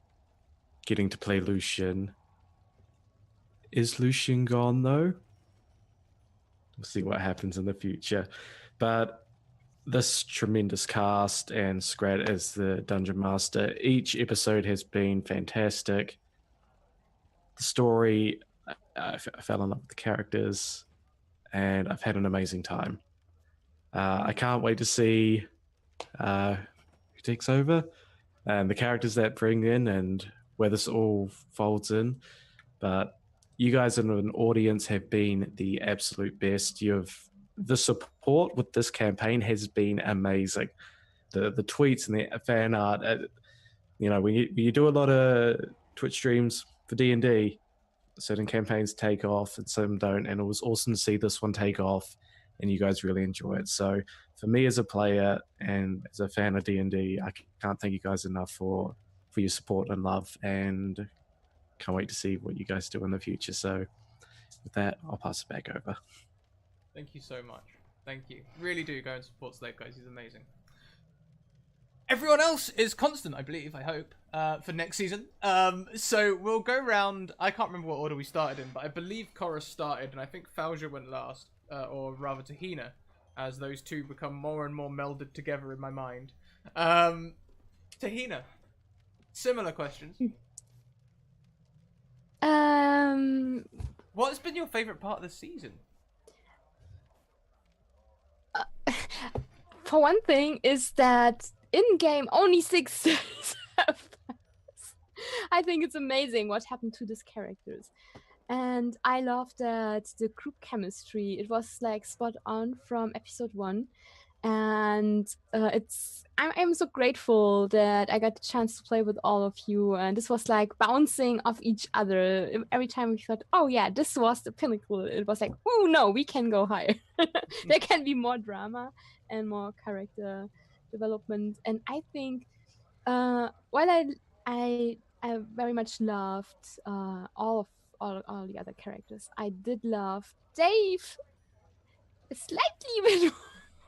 getting to play Lucian. Is Lucian gone though? We'll see what happens in the future. But this tremendous cast and Scrat as the Dungeon Master, each episode has been fantastic. The story, I fell in love with the characters, and I've had an amazing time. I can't wait to see who takes over and the characters that bring in and where this all folds in. But you guys in an audience have been the absolute best. The support with this campaign has been amazing. The tweets and the fan art. When you do a lot of Twitch streams for D&D, certain campaigns take off and some don't. And it was awesome to see this one take off, and you guys really enjoy it. So for me as a player and as a fan of D&D, I can't thank you guys enough for your support and love, and can't wait to see what you guys do in the future. So with that, I'll pass it back over. Thank you so much. Thank you. Really do go and support Slade, guys. He's amazing. Everyone else is constant, I believe, I hope, for next season. So we'll go round. I can't remember what order we started in, but I believe Chorus started, and I think Falja went last, or rather Tahina, as those two become more and more melded together in my mind. Tahina, similar questions. What's been your favorite part of the season? For one thing, is that in game only 6 days have passed. I think it's amazing what happened to these characters, and I love that the group chemistry. It was like spot on from episode 1, and I'm so grateful that I got the chance to play with all of you, and this was like bouncing off each other. Every time we thought, oh yeah, this was the pinnacle, it was like, oh no, we can go higher. There can be more drama and more character development. And I think while I very much loved all the other characters, I did love Dave slightly bit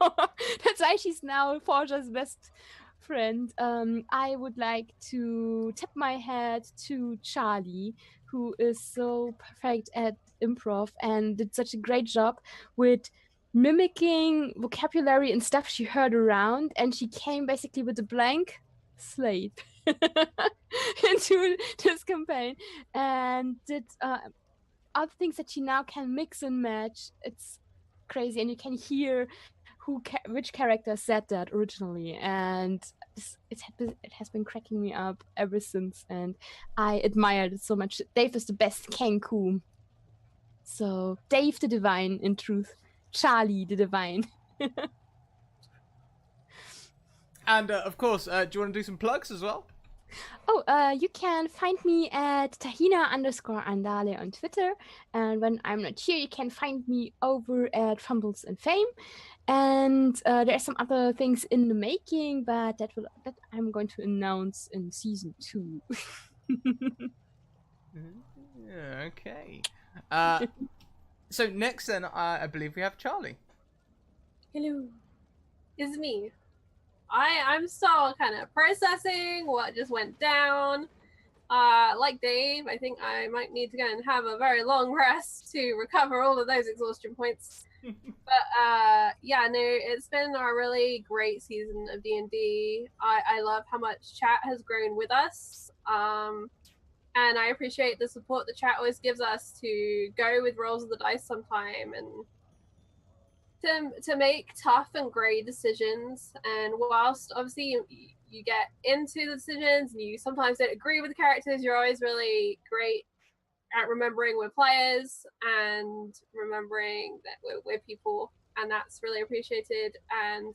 more. That's why she's now Forja's best friend. I would like to tip my hat to Charlie, who is so perfect at improv and did such a great job with mimicking vocabulary and stuff she heard around, and she came basically with a blank slate into this campaign and did other things that she now can mix and match. It's crazy, and you can hear which character said that originally, and it has been cracking me up ever since, and I admired it so much. Dave is the best Kenku. So Dave the Divine, in truth. Charlie the Divine. And of course, do you want to do some plugs as well? Oh, you can find me at Tahina_Andale on Twitter, and when I'm not here, you can find me over at Fumbles and Fame. And there are some other things in the making, but that I'm going to announce in season 2. Okay. So next then, I believe we have Charlie. Hello. It's me. I'm still kind of processing what just went down. Like Dave, I think I might need to go and have a very long rest to recover all of those exhaustion points. But yeah, no, it's been a really great season of D&D. I love how much chat has grown with us. And I appreciate the support the chat always gives us to go with rolls of the dice sometime and to make tough and great decisions. And whilst obviously you get into the decisions and you sometimes don't agree with the characters, you're always really great at remembering we're players and remembering that we're people, and that's really appreciated. And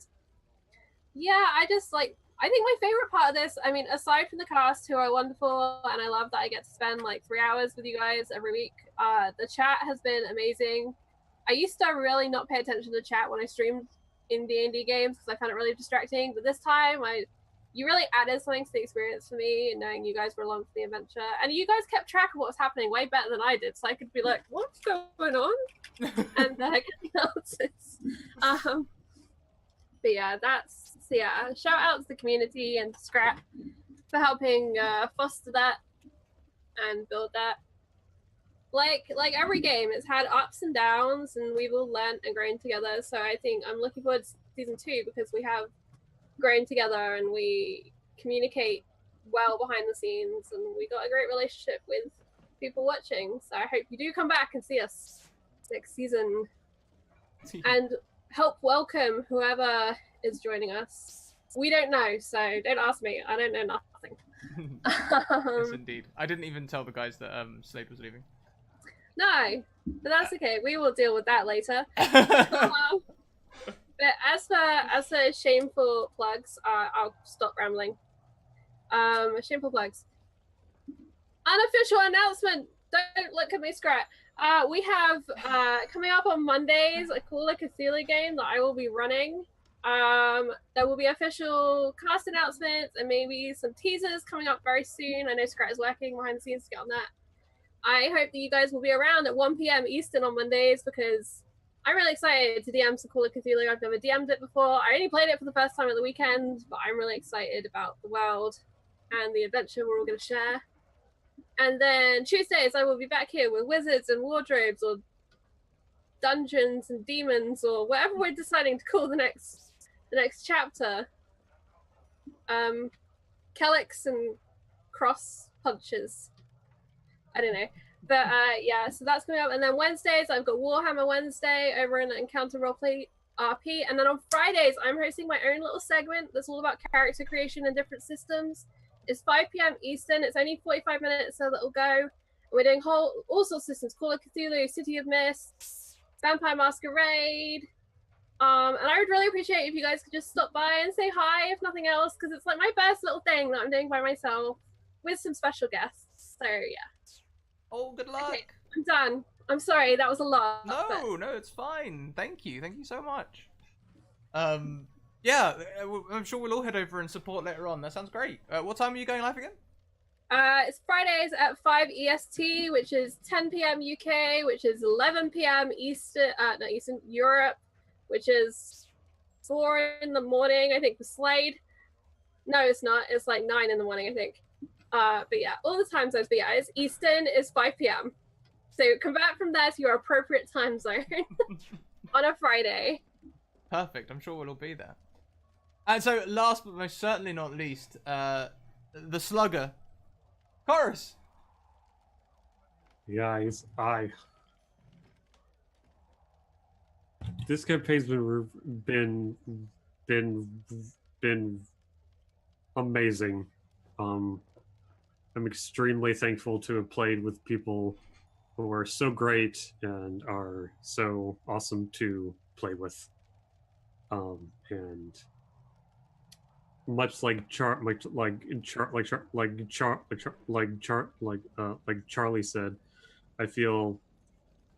yeah, I just like, I think my favorite part of this, I mean, aside from the cast who are wonderful, and I love that I get to spend like 3 hours with you guys every week, the chat has been amazing. I used to really not pay attention to the chat when I streamed in D&D games because I found it really distracting, but this time you really added something to the experience for me, and knowing you guys were along for the adventure, and you guys kept track of what was happening way better than I did, so I could be like, what's going on? And get analysis. But yeah, shout out to the community and to Scrap for helping foster that and build that. Like every game, it's had ups and downs, and we've all learned and grown together. So I think I'm looking forward to season 2 because we have grown together and we communicate well behind the scenes, and we got a great relationship with people watching. So I hope you do come back and see us next season and help welcome whoever is joining us. We don't know, so don't ask me. I don't know nothing. Yes, indeed. I didn't even tell the guys that Slade was leaving. No, but that's okay. We will deal with that later. But as for shameful plugs, I'll stop rambling. Shameful plugs. Unofficial announcement. Don't look at me, Scrat. We have coming up on Mondays a Call of Cthulhu game that I will be running. There will be official cast announcements and maybe some teasers coming up very soon. I know Scrat is working behind the scenes to get on that. I hope that you guys will be around at 1 p.m. Eastern on Mondays because I'm really excited to DM some Call of Cthulhu. I've never DM'd it before. I only played it for the first time at the weekend, but I'm really excited about the world and the adventure we're all going to share. And then Tuesdays, I will be back here with wizards and wardrobes or dungeons and demons or whatever we're deciding to call the next chapter. Kelix and cross punches. I don't know. But yeah, so that's coming up. And then Wednesdays, I've got Warhammer Wednesday over in Encounter Roleplay RP. And then on Fridays, I'm hosting my own little segment that's all about character creation and different systems. It's 5 p.m. Eastern. It's only 45 minutes, so that'll go. We're doing all sorts of systems. Call of Cthulhu, City of Mists, Vampire Masquerade. And I would really appreciate if you guys could just stop by and say hi, if nothing else, because it's like my best little thing that I'm doing by myself with some special guests. So yeah. Oh, good luck. Okay, I'm done. I'm sorry, that was a lot. No, it's fine. Thank you so much. Yeah, I'm sure we'll all head over and support later on. That sounds great. What time are you going live again? It's Fridays at 5 EST, which is 10 p.m. UK, which is 11 p.m. Eastern Europe, which is 4 in the morning, I think, for Slade. No, it's not. It's like 9 in the morning, I think. But yeah, all the time zones. But yeah, it's Eastern is 5 p.m. So convert from there to your appropriate time zone on a Friday. Perfect. I'm sure we'll all be there. And so, last but most certainly not least, the Slugger, Chorus. Guys, this campaign's been amazing. I'm extremely thankful to have played with people who are so great and are so awesome to play with. And much like Charlie said, I feel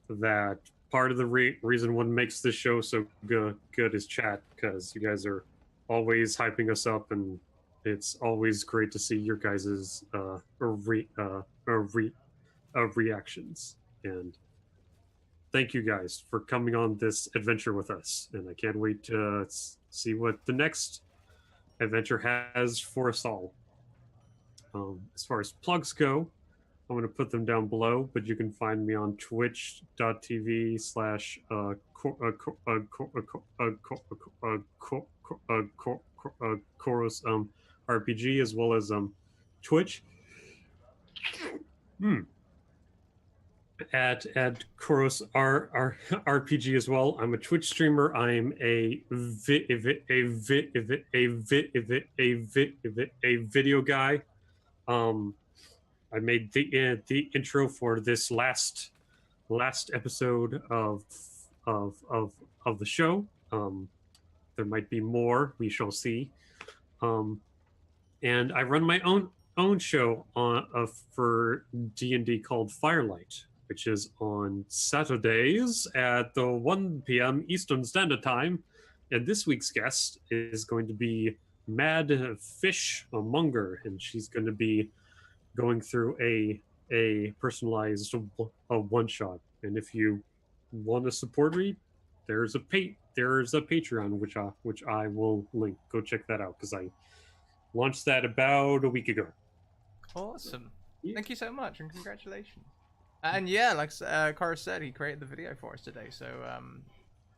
that part of the reason one makes this show so good is chat, because you guys are always hyping us up, and it's always great to see your guys's reactions. And thank you guys for coming on this adventure with us, and I can't wait to see what the next adventure has for us all. As far as plugs go, I'm going to put them down below, but you can find me on twitch.tv/ Chorus RPG, as well as Twitch at Chorus RPG as well. I'm a Twitch streamer. I'm a video guy. I made the intro for this last episode of the show. There might be more. We shall see. And I run my own show for D&D called Firelight, which is on Saturdays at 1 p.m. Eastern Standard Time. And this week's guest is going to be Mad Fish Monger, and she's going to be going through a personalized one shot. And if you want to support me, there's a Patreon which I will link. Go check that out because I launched that about a week ago. Awesome. Thank you so much and congratulations. And yeah, like Kara said, he created the video for us today. So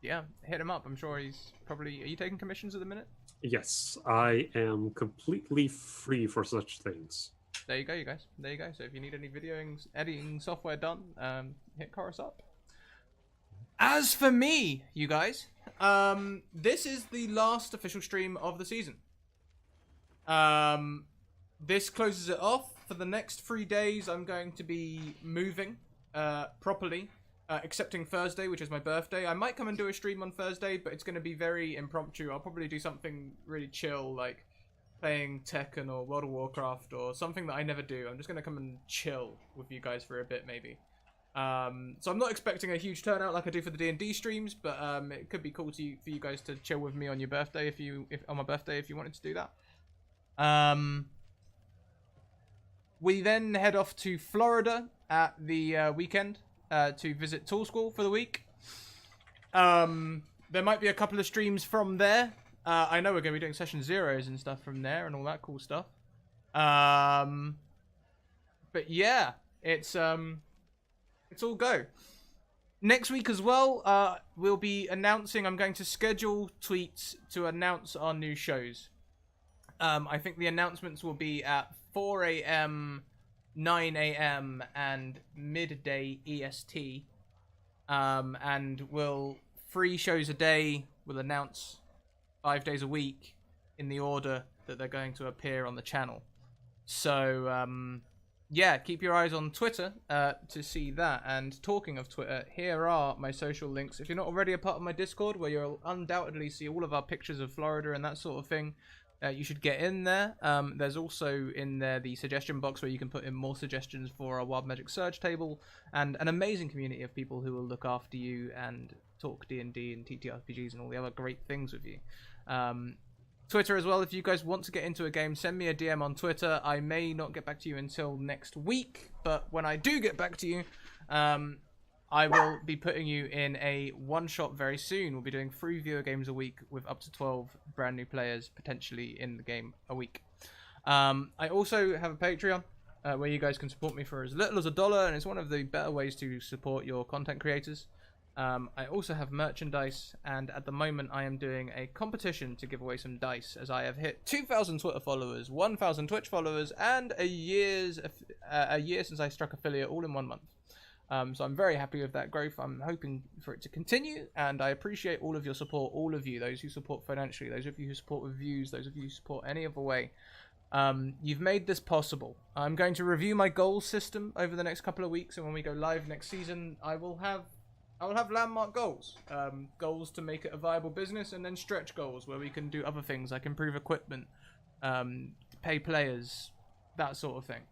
yeah, hit him up. I'm sure he's probably. Are you taking commissions at the minute? Yes, I am completely free for such things. There you go, you guys. There you go. So if you need any editing software done, hit Chorus up. As for me, you guys, this is the last official stream of the season. This closes it off. For the next 3 days, I'm going to be moving properly, excepting Thursday, which is my birthday. I might come and do a stream on Thursday, but it's going to be very impromptu. I'll probably do something really chill, like playing Tekken or World of Warcraft or something that I never do. I'm just going to come and chill with you guys for a bit, maybe. So I'm not expecting a huge turnout like I do for the D&D streams, but it could be cool for you guys to chill with me on your birthday on my birthday if you wanted to do that. We then head off to Florida at the weekend to visit Tool School for the week. There might be a couple of streams from there. I know we're going to be doing session zeros and stuff from there and all that cool stuff. But yeah, it's all go. Next week as well, we'll be announcing. I'm going to schedule tweets to announce our new shows. I think the announcements will be at 4 a.m., 9 a.m., and midday EST. And we'll 3 shows a day. We'll announce 5 days a week in the order that they're going to appear on the channel. So, yeah, keep your eyes on Twitter to see that. And talking of Twitter, here are my social links. If you're not already a part of my Discord, where you'll undoubtedly see all of our pictures of Florida and that sort of thing, you should get in there. There's also in there the suggestion box where you can put in more suggestions for our Wild Magic Surge table, and an amazing community of people who will look after you and talk D&D and TTRPGs and all the other great things with you. Twitter as well, if you guys want to get into a game, send me a DM on Twitter. I may not get back to you until next week, but when I do get back to you, I will be putting you in a one-shot very soon. We'll be doing 3 viewer games a week with up to 12 brand new players potentially in the game a week. I also have a Patreon where you guys can support me for as little as $1, and it's one of the better ways to support your content creators. I also have merchandise, and at the moment I am doing a competition to give away some dice, as I have hit 2,000 Twitter followers, 1,000 Twitch followers, and a year since I struck affiliate all in 1 month. So I'm very happy with that growth. I'm hoping for it to continue, and I appreciate all of your support, all of you, those who support financially, those of you who support with views, those of you who support any other way. You've made this possible. I'm going to review my goals system over the next couple of weeks, and when we go live next season, I will have landmark goals. Goals to make it a viable business, and then stretch goals where we can do other things like improve equipment, pay players, that sort of thing.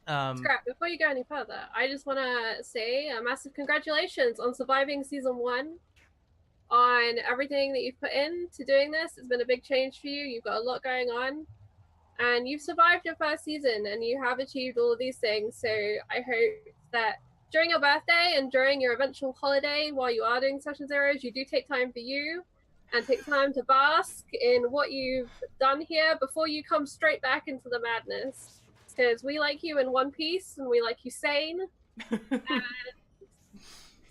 Scrap, before you go any further, I just want to say a massive congratulations on surviving season 1, on everything that you've put into doing this. It's been a big change for you. You've got a lot going on, and you've survived your first season, and you have achieved all of these things. So I hope that during your birthday and during your eventual holiday, while you are doing session zeros, you do take time for you and take time to bask in what you've done here before you come straight back into the madness. Because we like you in one piece and we like you sane. And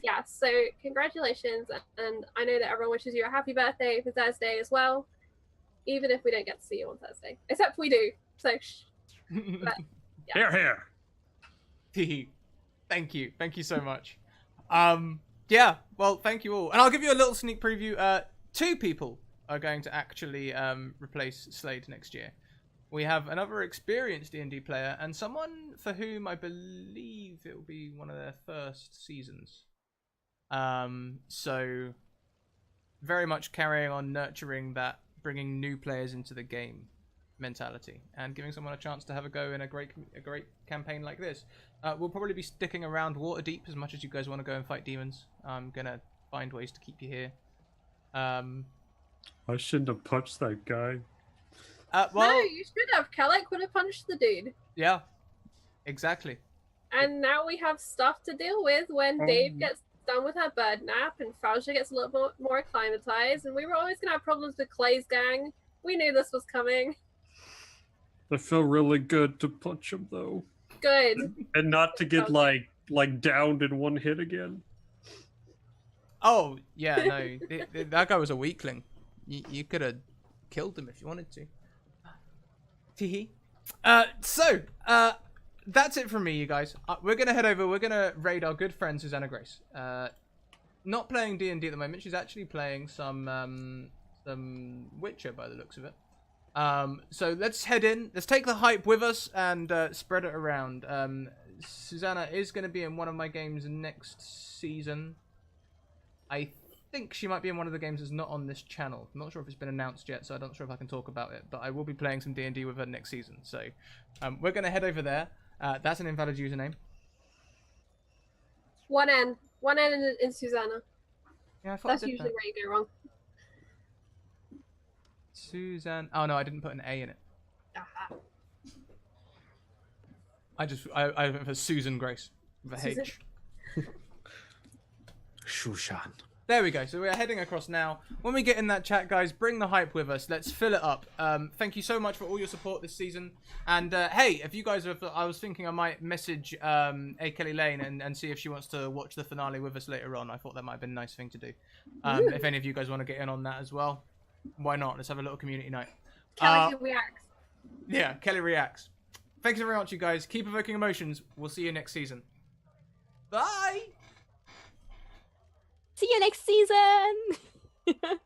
yeah, so congratulations. And I know that everyone wishes you a happy birthday for Thursday as well, even if we don't get to see you on Thursday. Except we do. So, but, yeah. Here. Thank you. Thank you so much. Yeah, well, thank you all. And I'll give you a little sneak preview. 2 people are going to actually replace Slade next year. We have another experienced D&D player and someone for whom I believe it will be one of their first seasons. So very much carrying on nurturing that, bringing new players into the game mentality, and giving someone a chance to have a go in a great campaign like this. We'll probably be sticking around Waterdeep as much as you guys want to go and fight demons. I'm gonna find ways to keep you here. I shouldn't have punched that guy. Well, No, you should have. Kellic would have punched the dude. yeah, exactly. And now we have stuff to deal with when Dave gets done with her bird nap and Falja gets a little bit more acclimatized. And we were always going to have problems with Clay's gang. We knew this was coming. I feel really good to punch him though, Good. and not to get like downed in one hit again. Oh, yeah, no, that guy was a weakling. You could have killed him if you wanted to. Teehee. So, that's it from me, you guys. We're going to head over. We're going to raid our good friend, Susanna Grace. Not playing D&D at the moment. She's actually playing some Witcher by the looks of it. So let's head in. Let's take the hype with us and spread it around. Susanna is going to be in one of my games next season. I think she might be in one of the games that's not on this channel. I'm not sure if it's been announced yet, so I'm not sure if I can talk about it. But I will be playing some D&D with her next season. So we're going to head over there. That's an invalid username. One N in Susanna. Yeah, I thought That's I did usually that. where you go wrong. Suzanne. Oh no, I didn't put an A in it. Aha. I went for Susan Grace with a Susan. H. Shushan. There we go. So we're heading across now. When we get in that chat, guys, bring the hype with us. Let's fill it up. Thank you so much for all your support this season. And hey, if you guys are, I was thinking I might message A. Kelly Lane and see if she wants to watch the finale with us later on. I thought that might have been a nice thing to do. If any of you guys want to get in on that as well, why not? Let's have a little community night. Kelly reacts. Yeah, Kelly reacts. Thanks very much, you guys. Keep evoking emotions. We'll see you next season. Bye! See you next season!